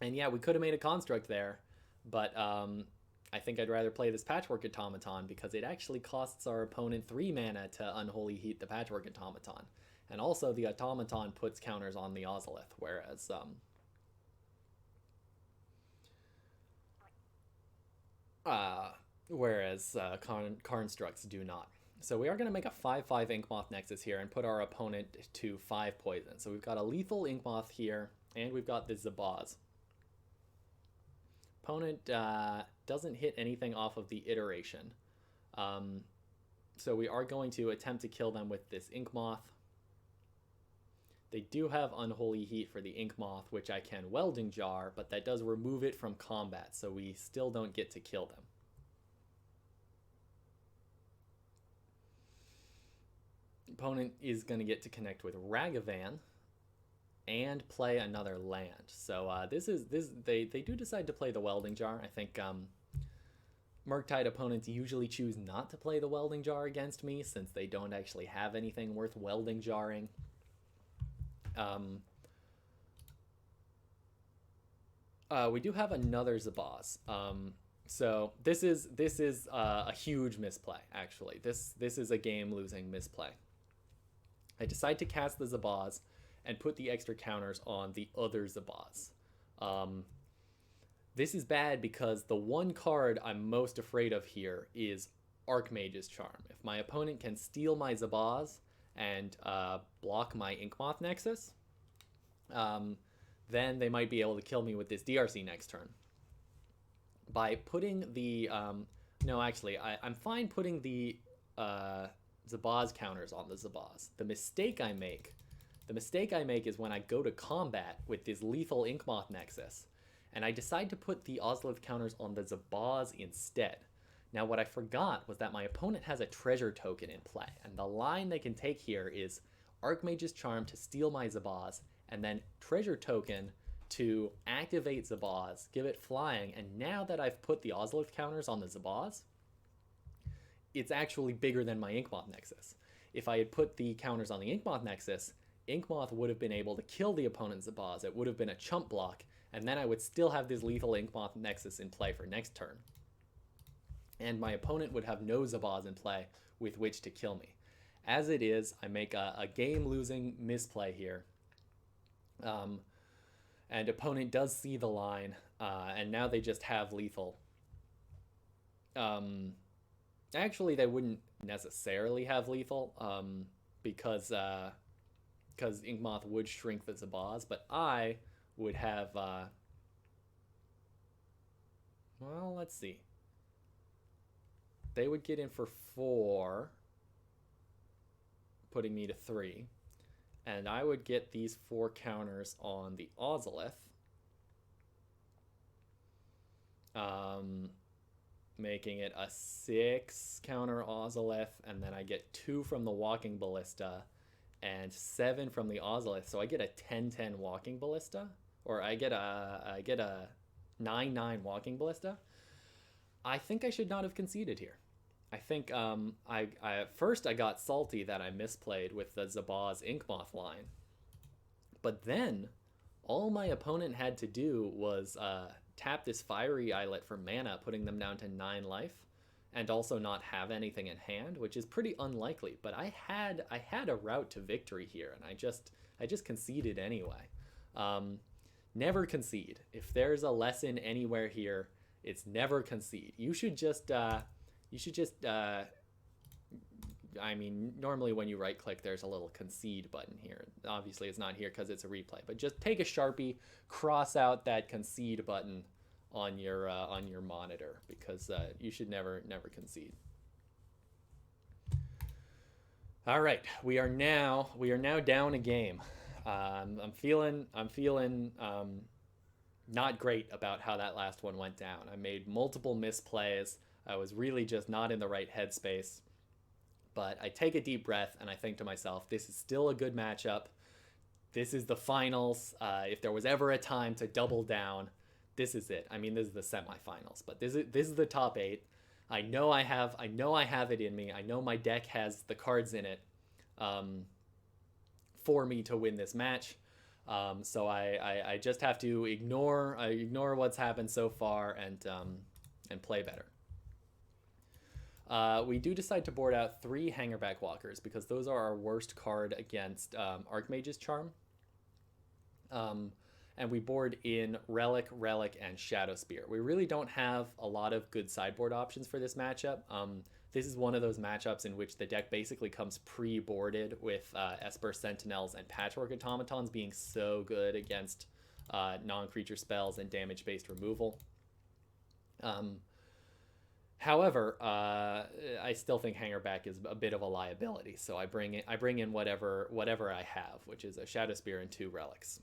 B: yeah, we could have made a Construct there, but I think I'd rather play this Patchwork Automaton because it actually costs our opponent 3 mana to Unholy Heat the Patchwork Automaton. And also the Automaton puts counters on the Ozolith, whereas Constructs do not. So we are going to make a 5/5 Inkmoth Nexus here and put our opponent to 5 poison. So we've got a lethal Inkmoth here, and we've got the Zabaz. Opponent doesn't hit anything off of the Iteration. So we are going to attempt to kill them with this Inkmoth. They do have Unholy Heat for the Inkmoth, which I can Welding Jar, but that does remove it from combat, so we still don't get to kill them. Opponent is going to get to connect with Ragavan and play another land. So they do decide to play the Welding Jar. I think Murktide opponents usually choose not to play the Welding Jar against me since they don't actually have anything worth Welding Jarring. We do have another Zabaz. So this is a huge misplay, actually. This is a game-losing misplay. I decide to cast the Zabaz and put the extra counters on the other Zabaz. This is bad because the one card I'm most afraid of here is Archmage's Charm. If my opponent can steal my Zabaz and block my Inkmoth Nexus, then they might be able to kill me with this DRC next turn. By putting the... no, actually, I'm fine putting the Zabaz counters on the Zabaz. The mistake I make is when I go to combat with this lethal Inkmoth Nexus, and I decide to put the Ozolith counters on the Zabaz instead. Now, what I forgot was that my opponent has a treasure token in play, and the line they can take here is Archmage's Charm to steal my Zabaz, and then treasure token to activate Zabaz, give it flying, and now that I've put the Ozolith counters on the Zabaz, it's actually bigger than my Inkmoth Nexus. If I had put the counters on the Inkmoth Nexus, Inkmoth would have been able to kill the opponent's Zabaz. It would have been a chump block, and then I would still have this lethal Inkmoth Nexus in play for next turn. And my opponent would have no Zabaz in play with which to kill me. As it is, I make a game-losing misplay here. And opponent does see the line, and now they just have lethal. Actually, they wouldn't necessarily have lethal, because Inkmoth would shrink the Zabaz, but I would have, well, let's see. They would get in for 4, putting me to 3. And I would get these 4 counters on the Ozolith. Making it a 6 counter Ozolith, and then I get 2 from the Walking Ballista and 7 from the Ozolith. So I get a 10-10 Walking Ballista, or I get a 9-9 Walking Ballista. I think I should not have conceded here. I think I at first I got salty that I misplayed with the Zabaz Inkmoth line. But then all my opponent had to do was tap this Fiery Islet for mana, putting them down to 9 life, and also not have anything in hand, which is pretty unlikely. But I had a route to victory here, and I just conceded anyway. Never concede. If there's a lesson anywhere here, it's never concede. You should just I mean, normally when you right click, there's a little concede button here. Obviously it's not here because it's a replay, but just take a Sharpie, cross out that concede button on your monitor, because you should never concede. All right, we are now down a game. I'm feeling not great about how that last one went down. I made multiple misplays. I was really just not in the right headspace. But I take a deep breath and I think to myself, this is still a good matchup. This is the finals. If there was ever a time to double down, this is it. I mean, this is the semifinals, but this is the top 8. I know I have it in me. I know my deck has the cards in it for me to win this match. So I just have to ignore what's happened so far and play better. We do decide to board out 3 Hangarback Walkers because those are our worst card against Archmage's Charm. And we board in Relic, and Shadowspear. We really don't have a lot of good sideboard options for this matchup. This is one of those matchups in which the deck basically comes pre-boarded with Esper Sentinels and Patchwork Automatons being so good against non-creature spells and damage-based removal. However, I still think Hangarback is a bit of a liability, so I bring in whatever I have, which is a Shadowspear and 2 relics.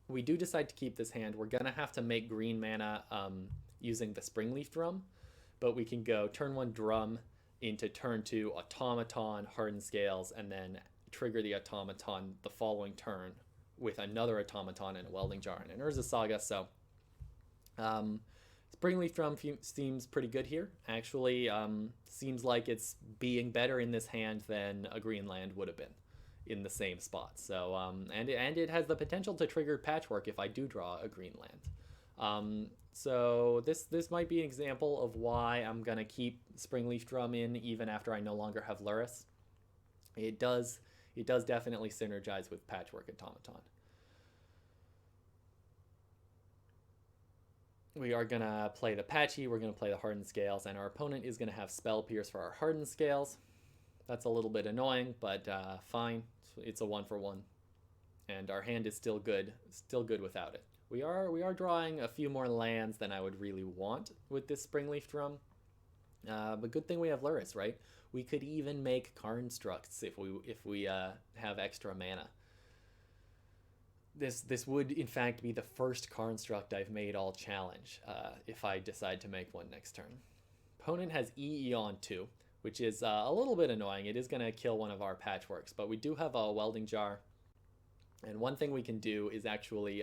B: We do decide to keep this hand. We're gonna have to make green mana using the Springleaf Drum, but we can go turn 1 Drum into turn 2 Automaton, Hardened Scales, and then trigger the Automaton the following turn with another Automaton and a Welding Jar and an Urza Saga. So Springleaf Drum seems pretty good here. Actually, seems like it's being better in this hand than a green land would have been in the same spot. So, and it has the potential to trigger Patchwork if I do draw a green land. So this might be an example of why I'm gonna keep Springleaf Drum in even after I no longer have Lurrus. It does definitely synergize with Patchwork Automaton. We are going to play the Patchy, we're going to play the Hardened Scales, and our opponent is going to have Spell Pierce for our Hardened Scales. That's a little bit annoying, but fine. It's a 1-for-1. And our hand is still good without it. We are drawing a few more lands than I would really want with this Springleaf Drum. But good thing we have Lurrus, right? We could even make Constructs if we have extra mana. This would, in fact, be the first Construct I've made all challenge, if I decide to make one next turn. Opponent has EE on 2, which is a little bit annoying. It is going to kill one of our Patchworks, but we do have a Welding Jar. And one thing we can do is actually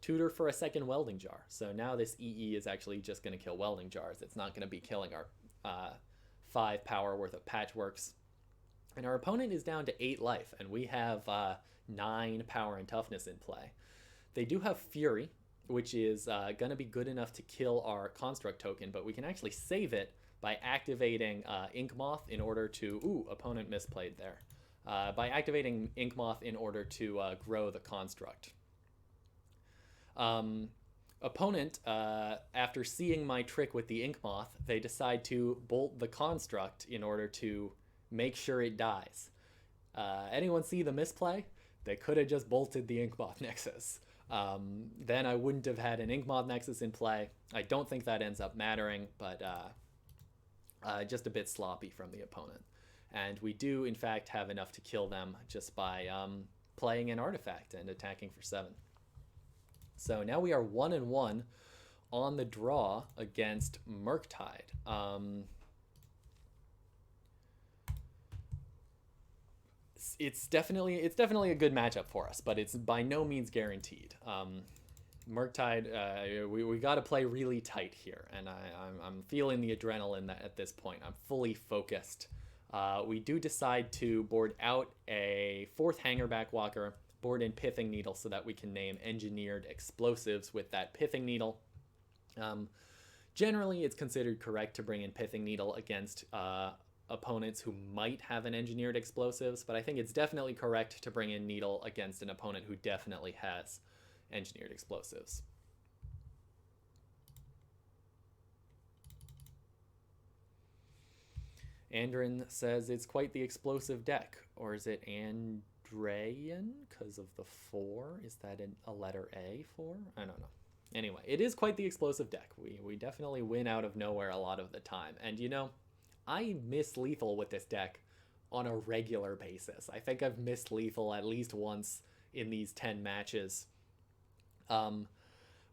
B: tutor for a second Welding Jar. So now this EE is actually just going to kill Welding Jars. It's not going to be killing our 5 power worth of Patchworks. And our opponent is down to 8 life, and we have 9 power and toughness in play. They do have Fury, which is going to be good enough to kill our Construct token, but we can actually save it by activating Inkmoth in order to... Ooh, opponent misplayed there. By activating Inkmoth in order to grow the Construct. Opponent, after seeing my trick with the Inkmoth, they decide to bolt the Construct in order to make sure it dies. Anyone see the misplay? They could have just bolted the Inkmoth Nexus. Then I wouldn't have had an Inkmoth Nexus in play. I don't think that ends up mattering, but just a bit sloppy from the opponent. And we do, in fact, have enough to kill them just by playing an artifact and attacking for 7. So now we are 1-1 on the draw against Murktide. It's definitely a good matchup for us, but it's by no means guaranteed. Murktide, we got to play really tight here, and I'm feeling the adrenaline at this point. I'm fully focused. We do decide to board out a 4th Hangarback Walker, board in Pithing Needle so that we can name Engineered Explosives with that Pithing Needle. Generally, it's considered correct to bring in Pithing Needle against opponents who might have an Engineered Explosives, but I think it's definitely correct to bring in Needle against an opponent who definitely has Engineered Explosives. Andrin says it's quite the explosive deck, or is it Andrayan because of the 4? Is that a letter A for? I don't know. Anyway, it is quite the explosive deck. We definitely win out of nowhere a lot of the time. And you know, I miss lethal with this deck on a regular basis. I think I've missed lethal at least once in these 10 matches.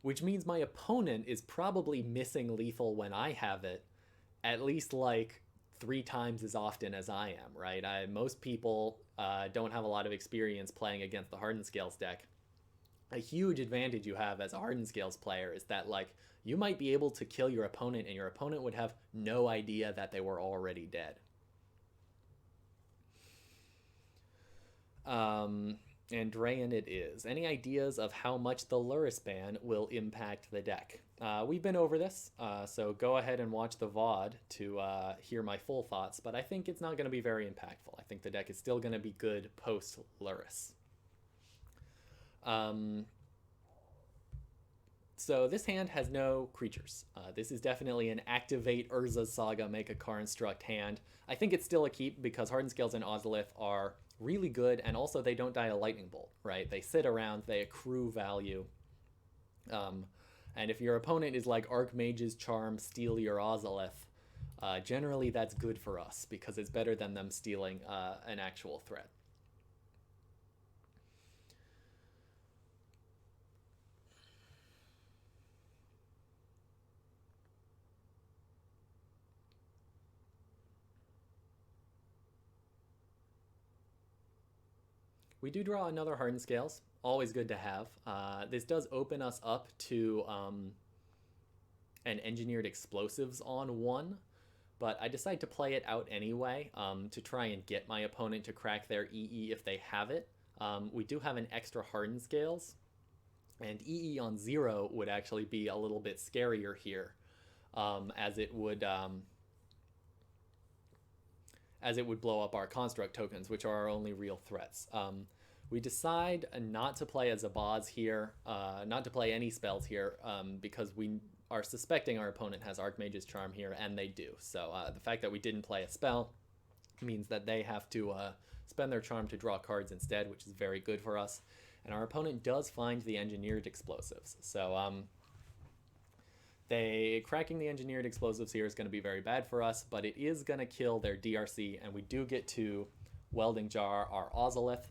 B: Which means my opponent is probably missing lethal when I have it at least like 3 times as often as I am, right? Most people don't have a lot of experience playing against the Hardened Scales deck. A huge advantage you have as a Hardened Scales player is that, like, you might be able to kill your opponent and your opponent would have no idea that they were already dead. Andrayan it is. Any ideas of how much the Lurrus ban will impact the deck? We've been over this, so go ahead and watch the VOD to hear my full thoughts, but I think it's not going to be very impactful. I think the deck is still going to be good post-Lurrus. So this hand has no creatures. This is definitely an activate Urza Saga, make a Construct hand. I think it's still a keep because Hardened Scales and Ozolith are really good, and also they don't die a lightning bolt, right? They sit around, they accrue value. And if your opponent is like Archmage's Charm, steal your Ozolith, generally that's good for us because it's better than them stealing an actual threat. We do draw another Hardened Scales, always good to have. This does open us up to an Engineered Explosives on 1, but I decide to play it out anyway to try and get my opponent to crack their EE if they have it. We do have an extra Hardened Scales, and EE on 0 would actually be a little bit scarier here, as it would blow up our construct tokens, which are our only real threats. We decide not to play a Zabaz here, not to play any spells here, because we are suspecting our opponent has Archmage's Charm here, and they do. So the fact that we didn't play a spell means that they have to spend their charm to draw cards instead, which is very good for us. And our opponent does find the Engineered Explosives. So cracking the Engineered Explosives here is going to be very bad for us, but it is going to kill their DRC, and we do get to Welding Jar our Ozolith.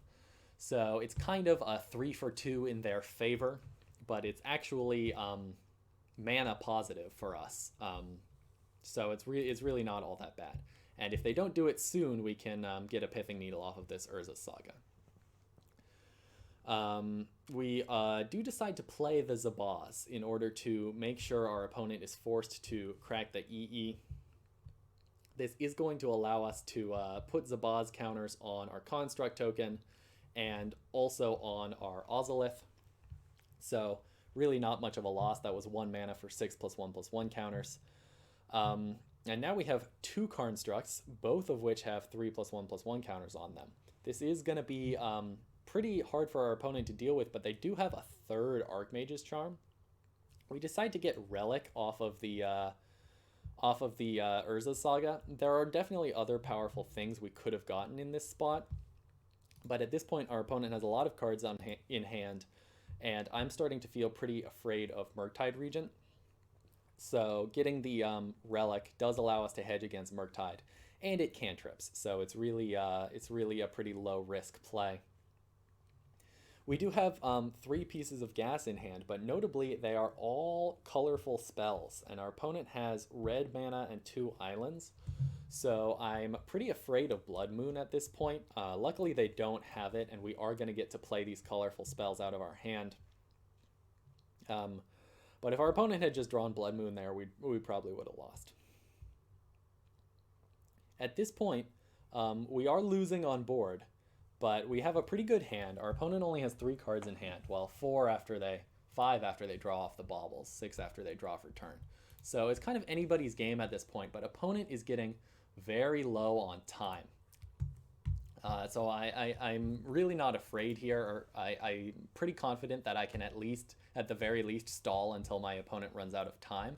B: So it's kind of a 3-for-2 in their favor, but it's actually mana positive for us. So it's really not all that bad. And if they don't do it soon, we can get a Pithing Needle off of this Urza Saga. We do decide to play the Zabaz in order to make sure our opponent is forced to crack the EE. This is going to allow us to put Zabaz counters on our construct token and also on our Ozolith. So really not much of a loss. That was 1 mana for 6+1/+1 counters. And now we have 2 constructs, both of which have 3+1/+1 counters on them. This is going to be pretty hard for our opponent to deal with, but they do have a 3rd Archmage's Charm. We decide to get Relic off of the Urza Saga. There are definitely other powerful things we could have gotten in this spot, but at this point our opponent has a lot of cards in hand, and I'm starting to feel pretty afraid of Murktide Regent. So getting the Relic does allow us to hedge against Murktide, and it cantrips, so it's really a pretty low risk play. We do have 3 pieces of gas in hand, but notably they are all colorful spells, and our opponent has red mana and 2 islands, so I'm pretty afraid of Blood Moon at this point. Luckily they don't have it, and we are going to get to play these colorful spells out of our hand. But if our opponent had just drawn Blood Moon there, we probably would have lost. At this point, we are losing on board, but we have a pretty good hand. Our opponent only has 3 cards in hand, well, 5 after they draw off the Baubles, 6 after they draw for turn. So it's kind of anybody's game at this point, but opponent is getting very low on time. So I'm really not afraid here, or I'm pretty confident that I can at the very least, stall until my opponent runs out of time.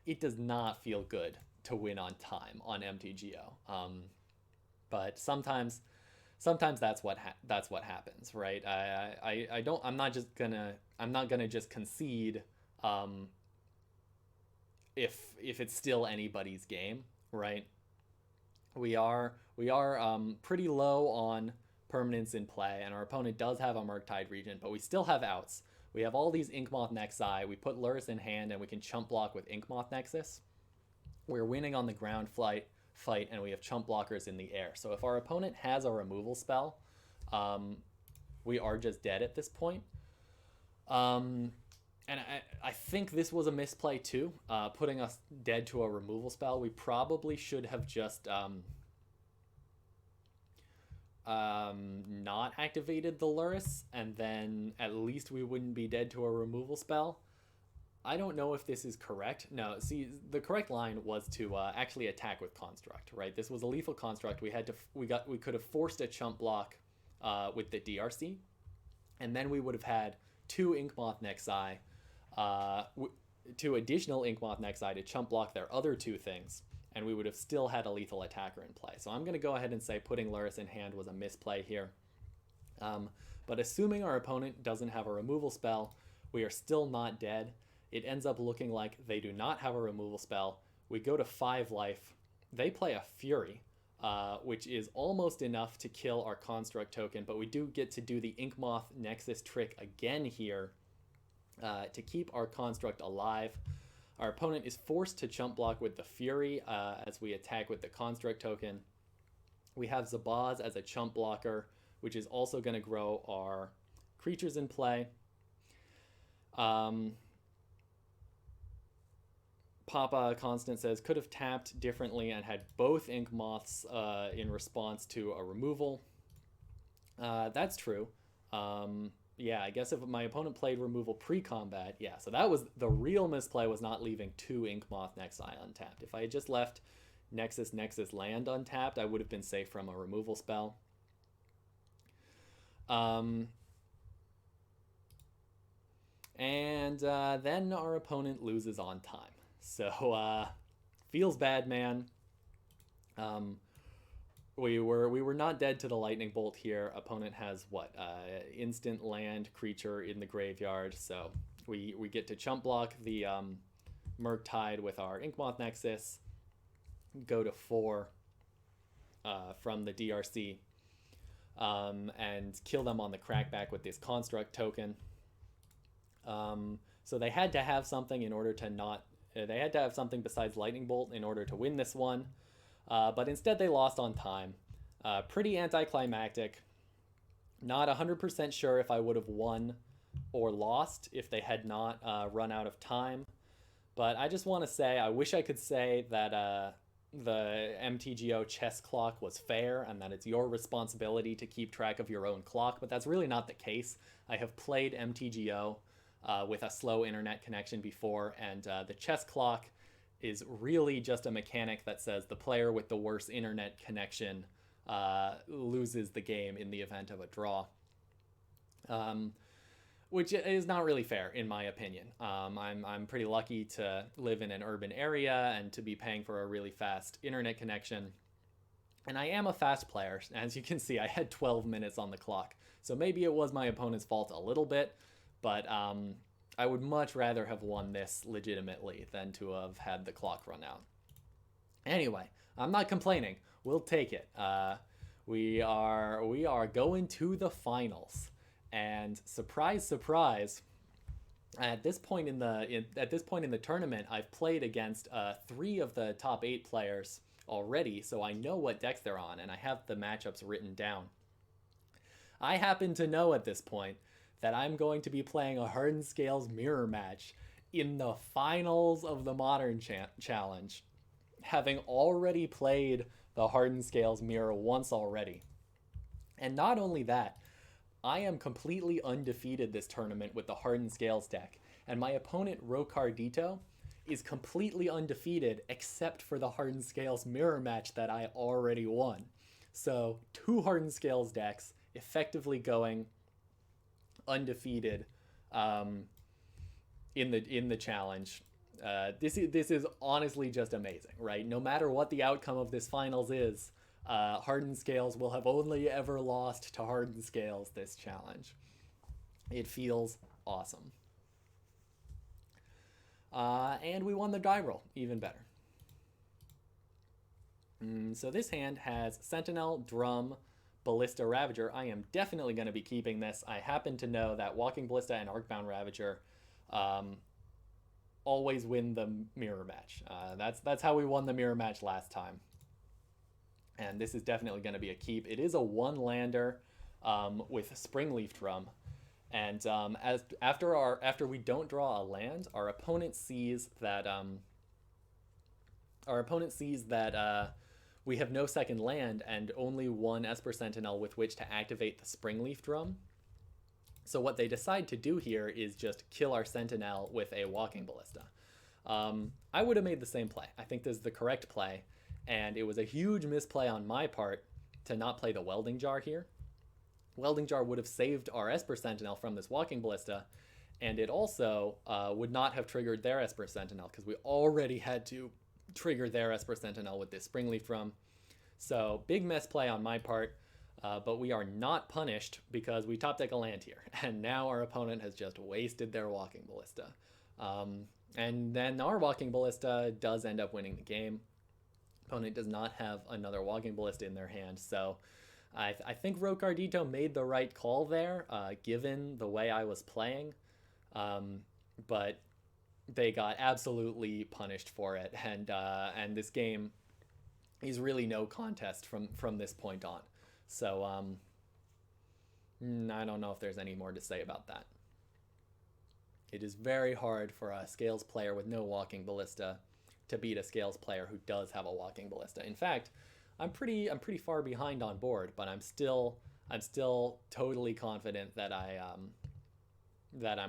B: It does not feel good to win on time on MTGO, but sometimes that's what happens, right? I'm not gonna just concede if it's still anybody's game, right? We are pretty low on permanents in play, and our opponent does have a Murktide Regent, but we still have outs. We have all these Inkmoth Nexi. We put Lurrus in hand, and we can chump block with Inkmoth Nexus. We're winning on the ground fight, and we have chump blockers in the air. So if our opponent has a removal spell, we are just dead at this point. And I think this was a misplay too, putting us dead to a removal spell. We probably should have just not activated the Lurrus, and then at least we wouldn't be dead to a removal spell. I don't know if this is correct. No, see, the correct line was to actually attack with Construct, right? This was a lethal construct. We could have forced a chump block with the DRC, and then we would have had 2 Inkmoth Nexi, 2 additional Inkmoth Nexi to chump block their other 2 things, and we would have still had a lethal attacker in play. So I'm going to go ahead and say putting Lurrus in hand was a misplay here. But assuming our opponent doesn't have a removal spell, we are still not dead. It ends up looking like they do not have a removal spell. We go to 5 life, they play a Fury, which is almost enough to kill our Construct token, but we do get to do the Inkmoth Nexus trick again here to keep our Construct alive. Our opponent is forced to chump block with the Fury as we attack with the Construct token. We have Zabaz as a chump blocker, which is also going to grow our creatures in play. Papa Constant says, could have tapped differently and had both Inkmoths in response to a removal. That's true. Yeah, I guess if my opponent played removal pre-combat, yeah, so that was the real misplay, was not leaving 2 Inkmoth Nexus untapped. If I had just left Nexus land untapped, I would have been safe from a removal spell. And then our opponent loses on time. So feels bad, man. We were not dead to the lightning bolt here. Opponent has what? Instant land creature in the graveyard. So we get to chump block the Murktide with our Inkmoth Nexus. Go to 4 from the DRC. And kill them on the crackback with this Construct token. So they had to have something in order to not... They had to have something besides Lightning Bolt in order to win this one. But instead they lost on time. Pretty anticlimactic. Not 100% sure if I would have won or lost if they had not run out of time. But I just want to say, I wish I could say that the MTGO chess clock was fair and that it's your responsibility to keep track of your own clock, but that's really not the case. I have played MTGO with a slow internet connection before, and the chess clock is really just a mechanic that says the player with the worst internet connection loses the game in the event of a draw. Which is not really fair, in my opinion. I'm pretty lucky to live in an urban area and to be paying for a really fast internet connection. And I am a fast player. As you can see, I had 12 minutes on the clock. So maybe it was my opponent's fault a little bit, but I would much rather have won this legitimately than to have had the clock run out. Anyway, I'm not complaining. We'll take it. We are going to the finals. And surprise, surprise, at this point in the tournament, I've played against 3 of the top 8 players already, so I know what decks they're on, and I have the matchups written down. I happen to know at this point that I'm going to be playing a Hardened Scales mirror match in the finals of the Modern Challenge, having already played the Hardened Scales mirror once already. And not only that, I am completely undefeated this tournament with the Hardened Scales deck, and my opponent Rocardito is completely undefeated except for the Hardened Scales mirror match that I already won. So 2 Hardened Scales decks effectively going undefeated in the challenge. This is honestly just amazing, right? No matter what the outcome of this finals is, Hardened Scales will have only ever lost to Hardened Scales this challenge. It feels awesome. And we won the die roll, even better. So this hand has Sentinel, Drum, Ballista, Ravager. I am definitely going to be keeping this. I happen to know that Walking Ballista and Arcbound Ravager always win the mirror match. That's how we won the mirror match last time. And this is definitely going to be a keep. It is a 1-lander with Springleaf Drum. And after we don't draw a land, our opponent sees that we have no second land and only 1 Esper Sentinel with which to activate the Springleaf Drum. So what they decide to do here is just kill our Sentinel with a Walking Ballista. I would have made the same play. I think this is the correct play. And it was a huge misplay on my part to not play the Welding Jar here. Welding Jar would have saved our Esper Sentinel from this Walking Ballista, and it also would not have triggered their Esper Sentinel, because we already had to trigger their Esper Sentinel with this Springleaf Drum. So big misplay on my part, but we are not punished because we top deck a land here, and now our opponent has just wasted their Walking Ballista. And then our Walking Ballista does end up winning the game. Opponent does not have another Walking Ballista in their hand, so I think Rokardito made the right call there, given the way I was playing, but they got absolutely punished for it, and this game is really no contest from this point on. So I don't know if there's any more to say about that. It is very hard for a Scales player with no Walking Ballista to beat a Scales player who does have a Walking Ballista. In fact, I'm pretty far behind on board, but I'm still totally confident that I'm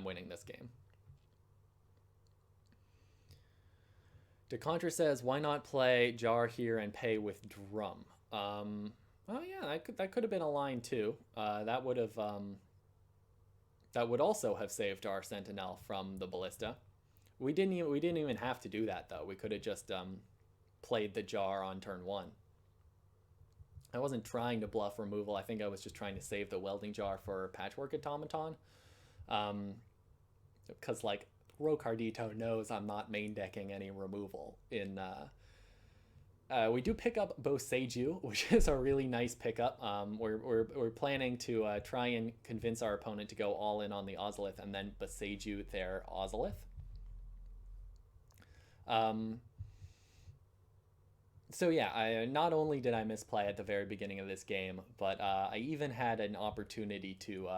B: winning this game. DeContra says, "Why not play Jar here and pay with Drum?" Oh yeah, that could have been a line too. That would also have saved our Sentinel from the Ballista. We didn't even have to do that though. We could have just played the Jar on turn 1. I wasn't trying to bluff removal. I think I was just trying to save the Welding Jar for Patchwork Automaton. Because like Rokardito knows I'm not main decking any removal in. We do pick up Boseiju, which is a really nice pickup. We're planning to try and convince our opponent to go all in on the Ozolith and then Boseiju their Ozolith. So yeah, not only did I misplay at the very beginning of this game, but I even had an opportunity to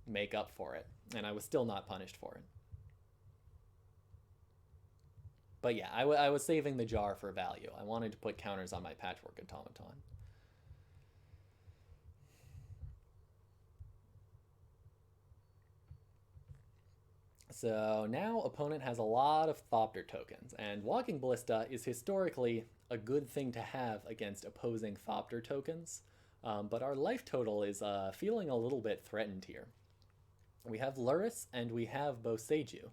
B: make up for it, and I was still not punished for it. But yeah, I was saving the Jar for value. I wanted to put counters on my Patchwork Automaton. So now opponent has a lot of Thopter tokens, and Walking Ballista is historically a good thing to have against opposing Thopter tokens, but our life total is feeling a little bit threatened here. We have Lurrus and we have Boseiju.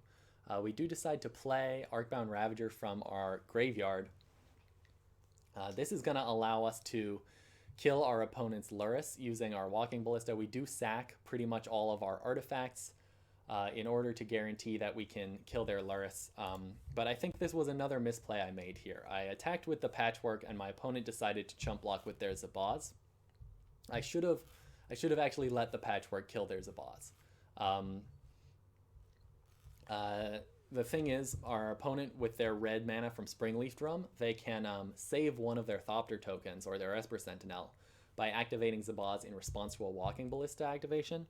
B: We do decide to play Arcbound Ravager from our graveyard. This is going to allow us to kill our opponent's Lurrus using our Walking Ballista. We do sack pretty much all of our artifacts in order to guarantee that we can kill their Lurrus. But I think this was another misplay I made here. I attacked with the Patchwork and my opponent decided to chump block with their Zabaz. I should have actually let the Patchwork kill their Zabaz. The thing is, our opponent with their red mana from Springleaf Drum, they can save one of their Thopter tokens or their Esper Sentinel by activating Zabaz in response to a Walking Ballista activation.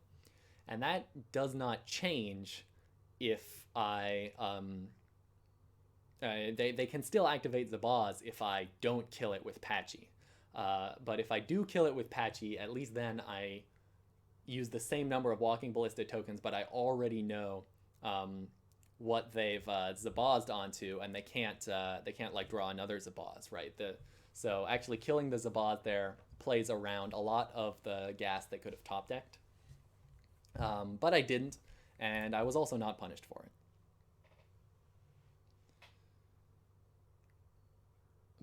B: And that does not change if I... they can still activate Zabaz if I don't kill it with Patchy. But if I do kill it with Patchy, at least then I use the same number of Walking Ballista tokens, but I already know what they've Zabazed onto, and they can't like draw another Zabaz, right? So actually killing the Zabaz there plays around a lot of the gas they could have top decked. But I didn't, and I was also not punished for it.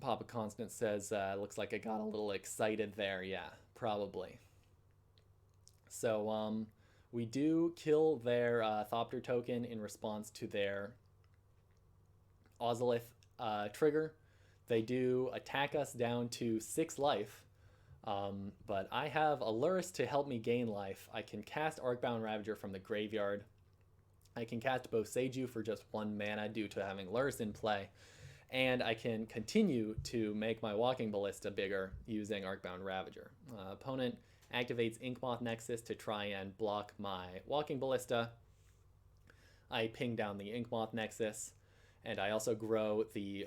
B: Papa Constant says, looks like I got a little excited there. Yeah, probably. So, we do kill their Thopter token in response to their Ozolith trigger. They do attack us down to 6 life, but I have a Lurrus to help me gain life. I can cast Arcbound Ravager from the graveyard. I can cast Boseiju for just 1 mana due to having Lurrus in play, and I can continue to make my Walking Ballista bigger using Arcbound Ravager. Opponent activates Inkmoth Nexus to try and block my Walking Ballista. I ping down the Inkmoth Nexus, and I also grow the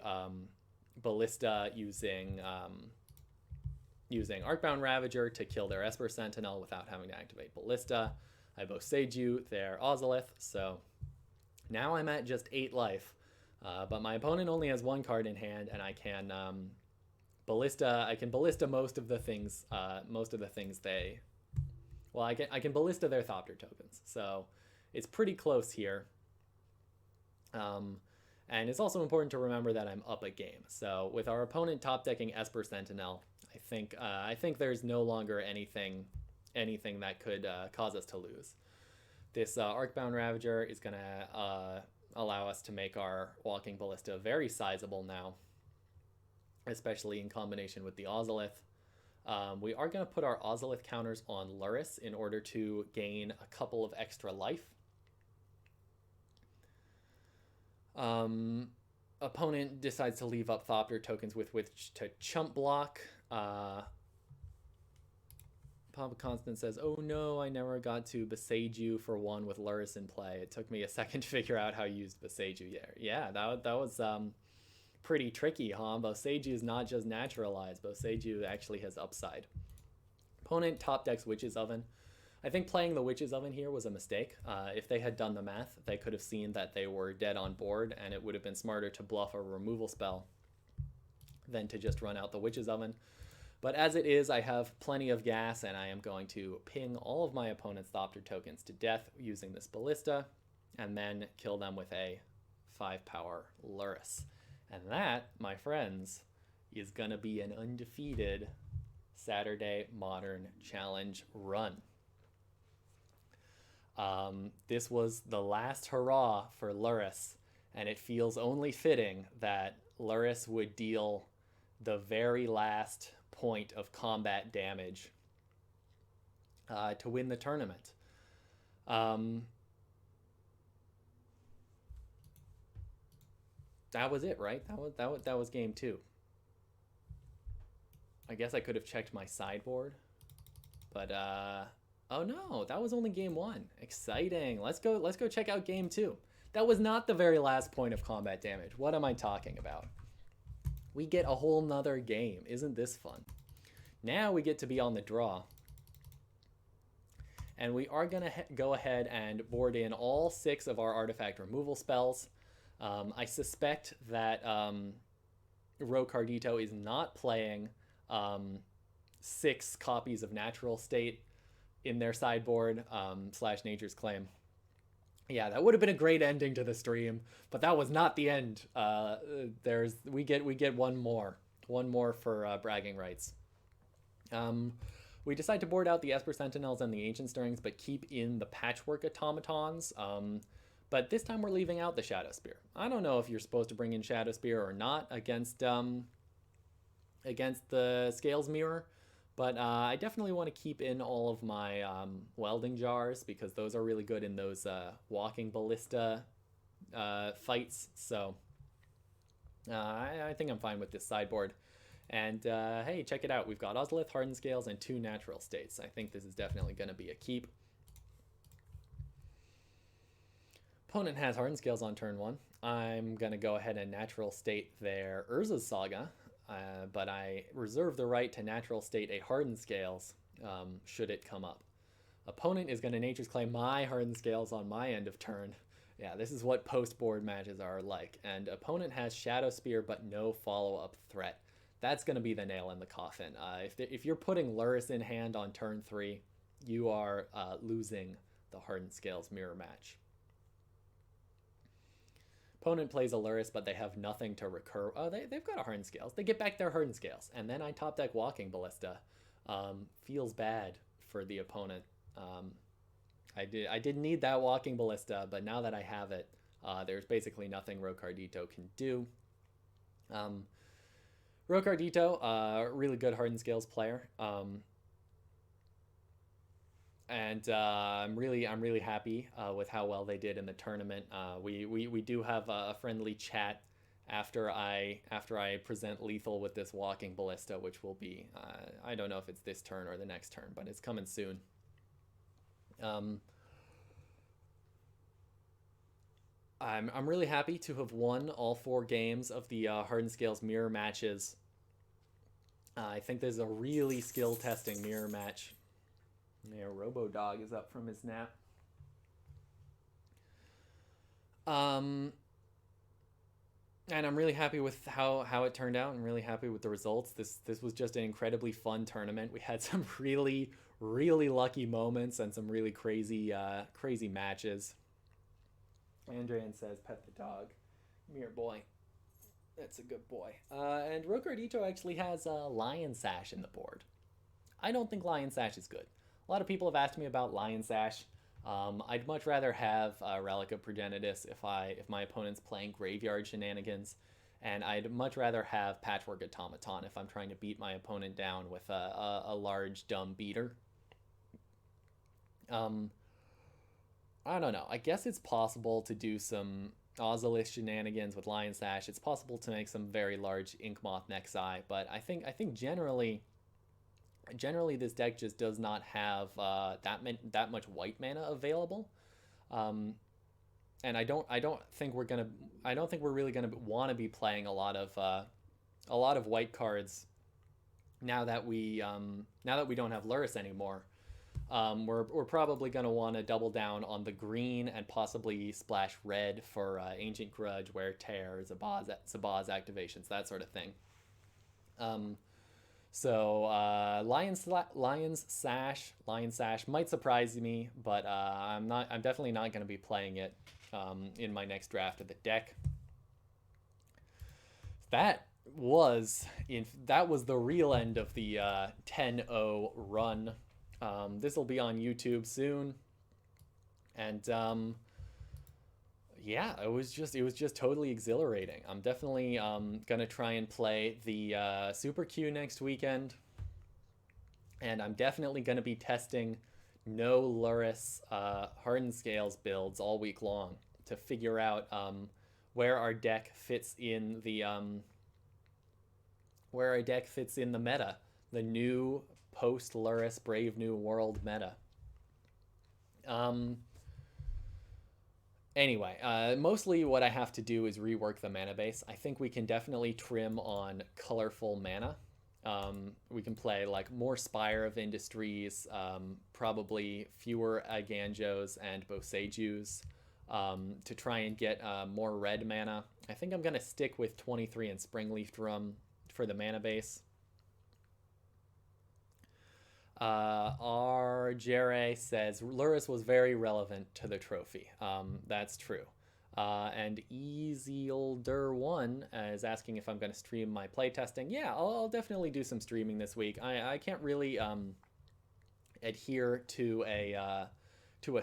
B: Ballista using Arcbound Ravager to kill their Esper Sentinel without having to activate Ballista. I Boseiju their Ozolith, so now I'm at just 8 life, but my opponent only has 1 card in hand, and I can Ballista most of the things they... Well, I can Ballista their Thopter tokens, so it's pretty close here. And it's also important to remember that I'm up a game. So with our opponent top decking Esper Sentinel, I think there's no longer anything that could cause us to lose. This Arcbound Ravager is going to allow us to make our Walking Ballista very sizable now. especially in combination with the Ozolith. We are going to put our Ozolith counters on Lurrus in order to gain a couple of extra life. Opponent decides to leave up Thopter tokens with which to chump block. Papa Constant says, oh no, I never got to Boseiju for one with Lurrus in play. It took me a second to figure out how to use Boseiju there. Yeah, that was pretty tricky, huh? Boseiju is not just naturalized. Boseiju actually has upside. Opponent top decks Witch's Oven. I think playing the Witch's Oven here was a mistake. If they had done the math, they could have seen that they were dead on board, and it would have been smarter to bluff a removal spell than to just run out the Witch's Oven. But as it is, I have plenty of gas, and I am going to ping all of my opponent's Thopter tokens to death using this Ballista, and then kill them with a 5-power Lurrus. And that, my friends, is going to be an undefeated Saturday Modern Challenge run. This was the last hurrah for Lurrus, and it feels only fitting that Lurrus would deal the very last point of combat damage to win the tournament. That was it, right? That was game 2. I guess I could have checked my sideboard, but oh no, that was only game 1. Exciting. Let's go check out game 2. That was not the very last point of combat damage. What am I talking about? We get a whole nother game. Isn't this fun? Now we get to be on the draw. And we are going to go ahead and board in all 6 of our artifact removal spells. I suspect that Rocardito is not playing 6 copies of Natural State in their sideboard / Nature's Claim. Yeah, that would have been a great ending to the stream, but that was not the end. We get one more for bragging rights. We decide to board out the Esper Sentinels and the Ancient Stirrings, but keep in the Patchwork Automatons. But this time we're leaving out the Shadowspear. I don't know if you're supposed to bring in Shadowspear or not against the Scales Mirror, but I definitely want to keep in all of my Welding Jars, because those are really good in those Walking Ballista fights. So I think I'm fine with this sideboard. And hey, check it out. We've got Ozolith, Hardened Scales, and 2 Natural States. I think this is definitely going to be a keep. Opponent has Hardened Scales on turn 1. I'm going to go ahead and Natural State their Urza's Saga, but I reserve the right to Natural State a Hardened Scales should it come up. Opponent is going to Nature's Claim my Hardened Scales on my end of turn. Yeah, this is what post-board matches are like. And opponent has Shadowspear but no follow-up threat. That's going to be the nail in the coffin. If you're putting Lurrus in hand on turn 3, you are losing the Hardened Scales mirror match. Opponent plays a Lurrus, but they have nothing to recur. Oh, they've got a Hardened Scales. They get back their Hardened Scales. And then I top deck Walking Ballista. Feels bad for the opponent. I didn't need that Walking Ballista, but now that I have it, there's basically nothing Rocardito can do. Rocardito, really good Hardened Scales player. And I'm really happy with how well they did in the tournament. We do have a friendly chat after I present lethal with this Walking Ballista, which will be I don't know if it's this turn or the next turn, but it's coming soon. I'm really happy to have won all 4 games of the Hardened Scales mirror matches. I think this is a really skill testing mirror match. Yeah, Robo-Dog is up from his nap. And I'm really happy with how it turned out, and really happy with the results. This was just an incredibly fun tournament. We had some really lucky moments and some really crazy matches. Andrian says, "Pet the dog, mirror boy." That's a good boy. And Rocardito actually has Lion Sash in the board. I don't think Lion Sash is good. A lot of people have asked me about Lion Sash. I'd much rather have Relic of Progenitus if my opponent's playing graveyard shenanigans. and I'd much rather have Patchwork Automaton if I'm trying to beat my opponent down with a large dumb beater. I don't know. I guess it's possible to do some Ozolith shenanigans with Lion Sash. It's possible to make some very large Inkmoth Nexus, but I think generally this deck just does not have that much white mana available. And I don't think we're really gonna want to be playing a lot of white cards now that we don't have Lurrus anymore. We're probably going to want to double down on the green and possibly splash red for Ancient Grudge, Wear Tear, Zabaz activations, that sort of thing. Lion Sash might surprise me, but I'm definitely not going to be playing it in my next draft of the deck. That was the real end of the 10-0 run. This will be on YouTube soon, and yeah, it was just totally exhilarating. I'm definitely gonna try and play the Super Q next weekend, and I'm definitely gonna be testing no Lurrus Hardened Scales builds all week long to figure out where our deck fits in the meta, the new post-Lurrus Brave New World meta. Anyway, mostly what I have to do is rework the mana base. I think we can definitely trim on colorful mana. We can play like more Spire of Industries, probably fewer Eiganjos and Boseijus, to try and get more red mana. I think I'm going to stick with 23 and Springleaf Drum for the mana base. R. Jere says Lurrus was very relevant to the trophy. That's true. And Easyolder1 is asking if I'm going to stream my playtesting. Yeah, I'll definitely do some streaming this week. I can't really adhere to a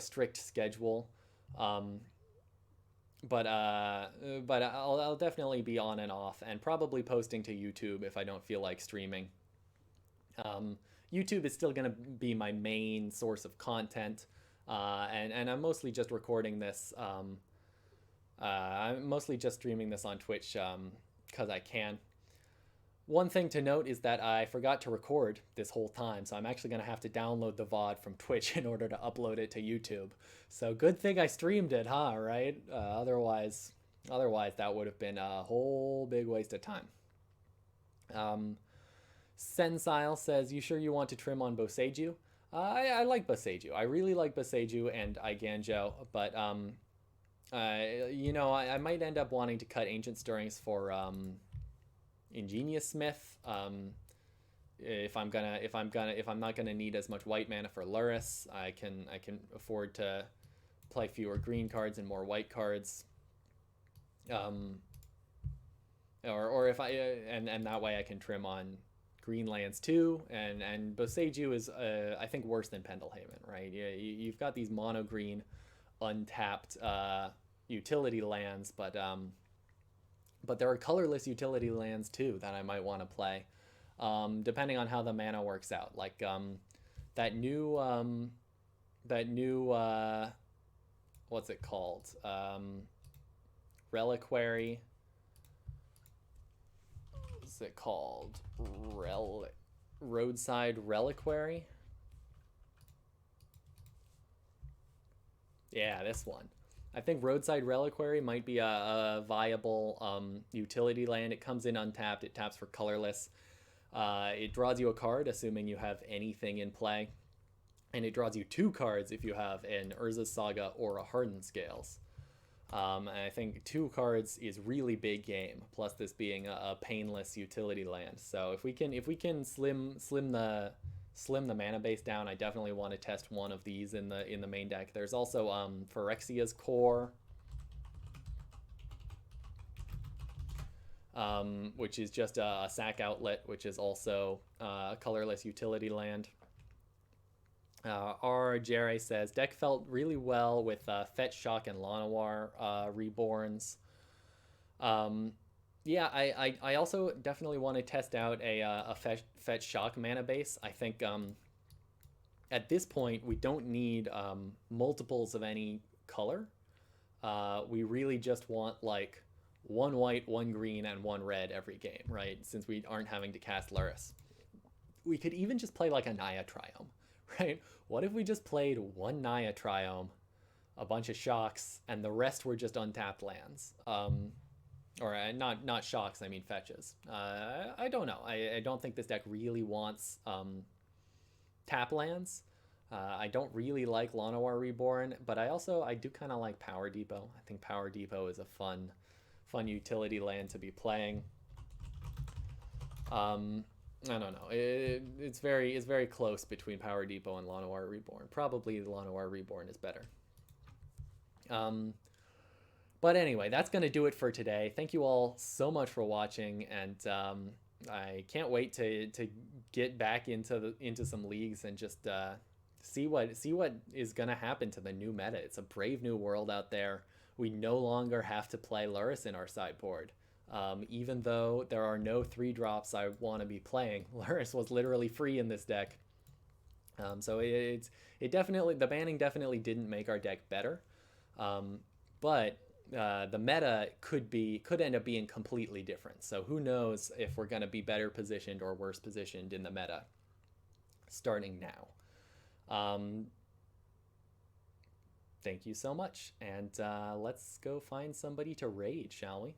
B: strict schedule, but I'll definitely be on and off, and probably posting to YouTube if I don't feel like streaming. YouTube is still going to be my main source of content, and I'm mostly just recording this. I'm mostly just streaming this on Twitch because I can. One thing to note is that I forgot to record this whole time, so I'm actually going to have to download the VOD from Twitch in order to upload it to YouTube. So good thing I streamed it, huh? Right? Otherwise that would have been a whole big waste of time. Sensile says, you sure you want to trim on Boseiju? I like Boseiju. I really like Boseiju and Eiganjo, but I might end up wanting to cut Ancient Stirrings for Ingenious Smith. If I'm not gonna need as much white mana for Lurrus, I can afford to play fewer green cards and more white cards. Or if and that way I can trim on green lands too, and Boseiju is I think worse than Pendelhaven, right? You've got these mono green untapped utility lands, but there are colorless utility lands too that I might want to play, depending on how the mana works out. Like that new what's it called? Reliquary. What's it called? Roadside Reliquary? Yeah, this one. I think Roadside Reliquary might be a viable utility land. It comes in untapped. It taps for colorless. It draws you a card, assuming you have anything in play. And it draws you 2 cards if you have an Urza Saga or a Hardened Scales. And I think 2 cards is really big game, plus this being a painless utility land. So if we can slim the mana base down, I definitely want to test one of these in the main deck. There's also Phyrexia's Core, which is just a sack outlet, which is also a colorless utility land. R. Jere says, deck felt really well with Fetch, Shock, and Llanowar reborns. Yeah, I also definitely want to test out a fetch shock mana base. I think at this point we don't need multiples of any color. We really just want like one white, one green, and one red every game, right? Since we aren't having to cast Lurrus. We could even just play like a Naya Triome, right? What if we just played one Naya Triome, a bunch of shocks, and the rest were just untapped lands? Or not shocks, I mean fetches. I don't know. I don't think this deck really wants tap lands. I don't really like Llanowar Reborn, but I do kind of like Power Depot. I think Power Depot is a fun utility land to be playing. I don't know. It's very close between Power Depot and Llanowar Reborn. Probably the Llanowar Reborn is better. But anyway, that's going to do it for today. Thank you all so much for watching, and I can't wait to get back into some leagues and just see what is going to happen to the new meta. It's a brave new world out there. We no longer have to play Lurrus in our sideboard. Even though there are no 3-drops I want to be playing, Lurrus was literally free in this deck. So it definitely, the banning definitely didn't make our deck better. But the meta could end up being completely different. So who knows if we're going to be better positioned or worse positioned in the meta starting now. Thank you so much, and let's go find somebody to raid, shall we?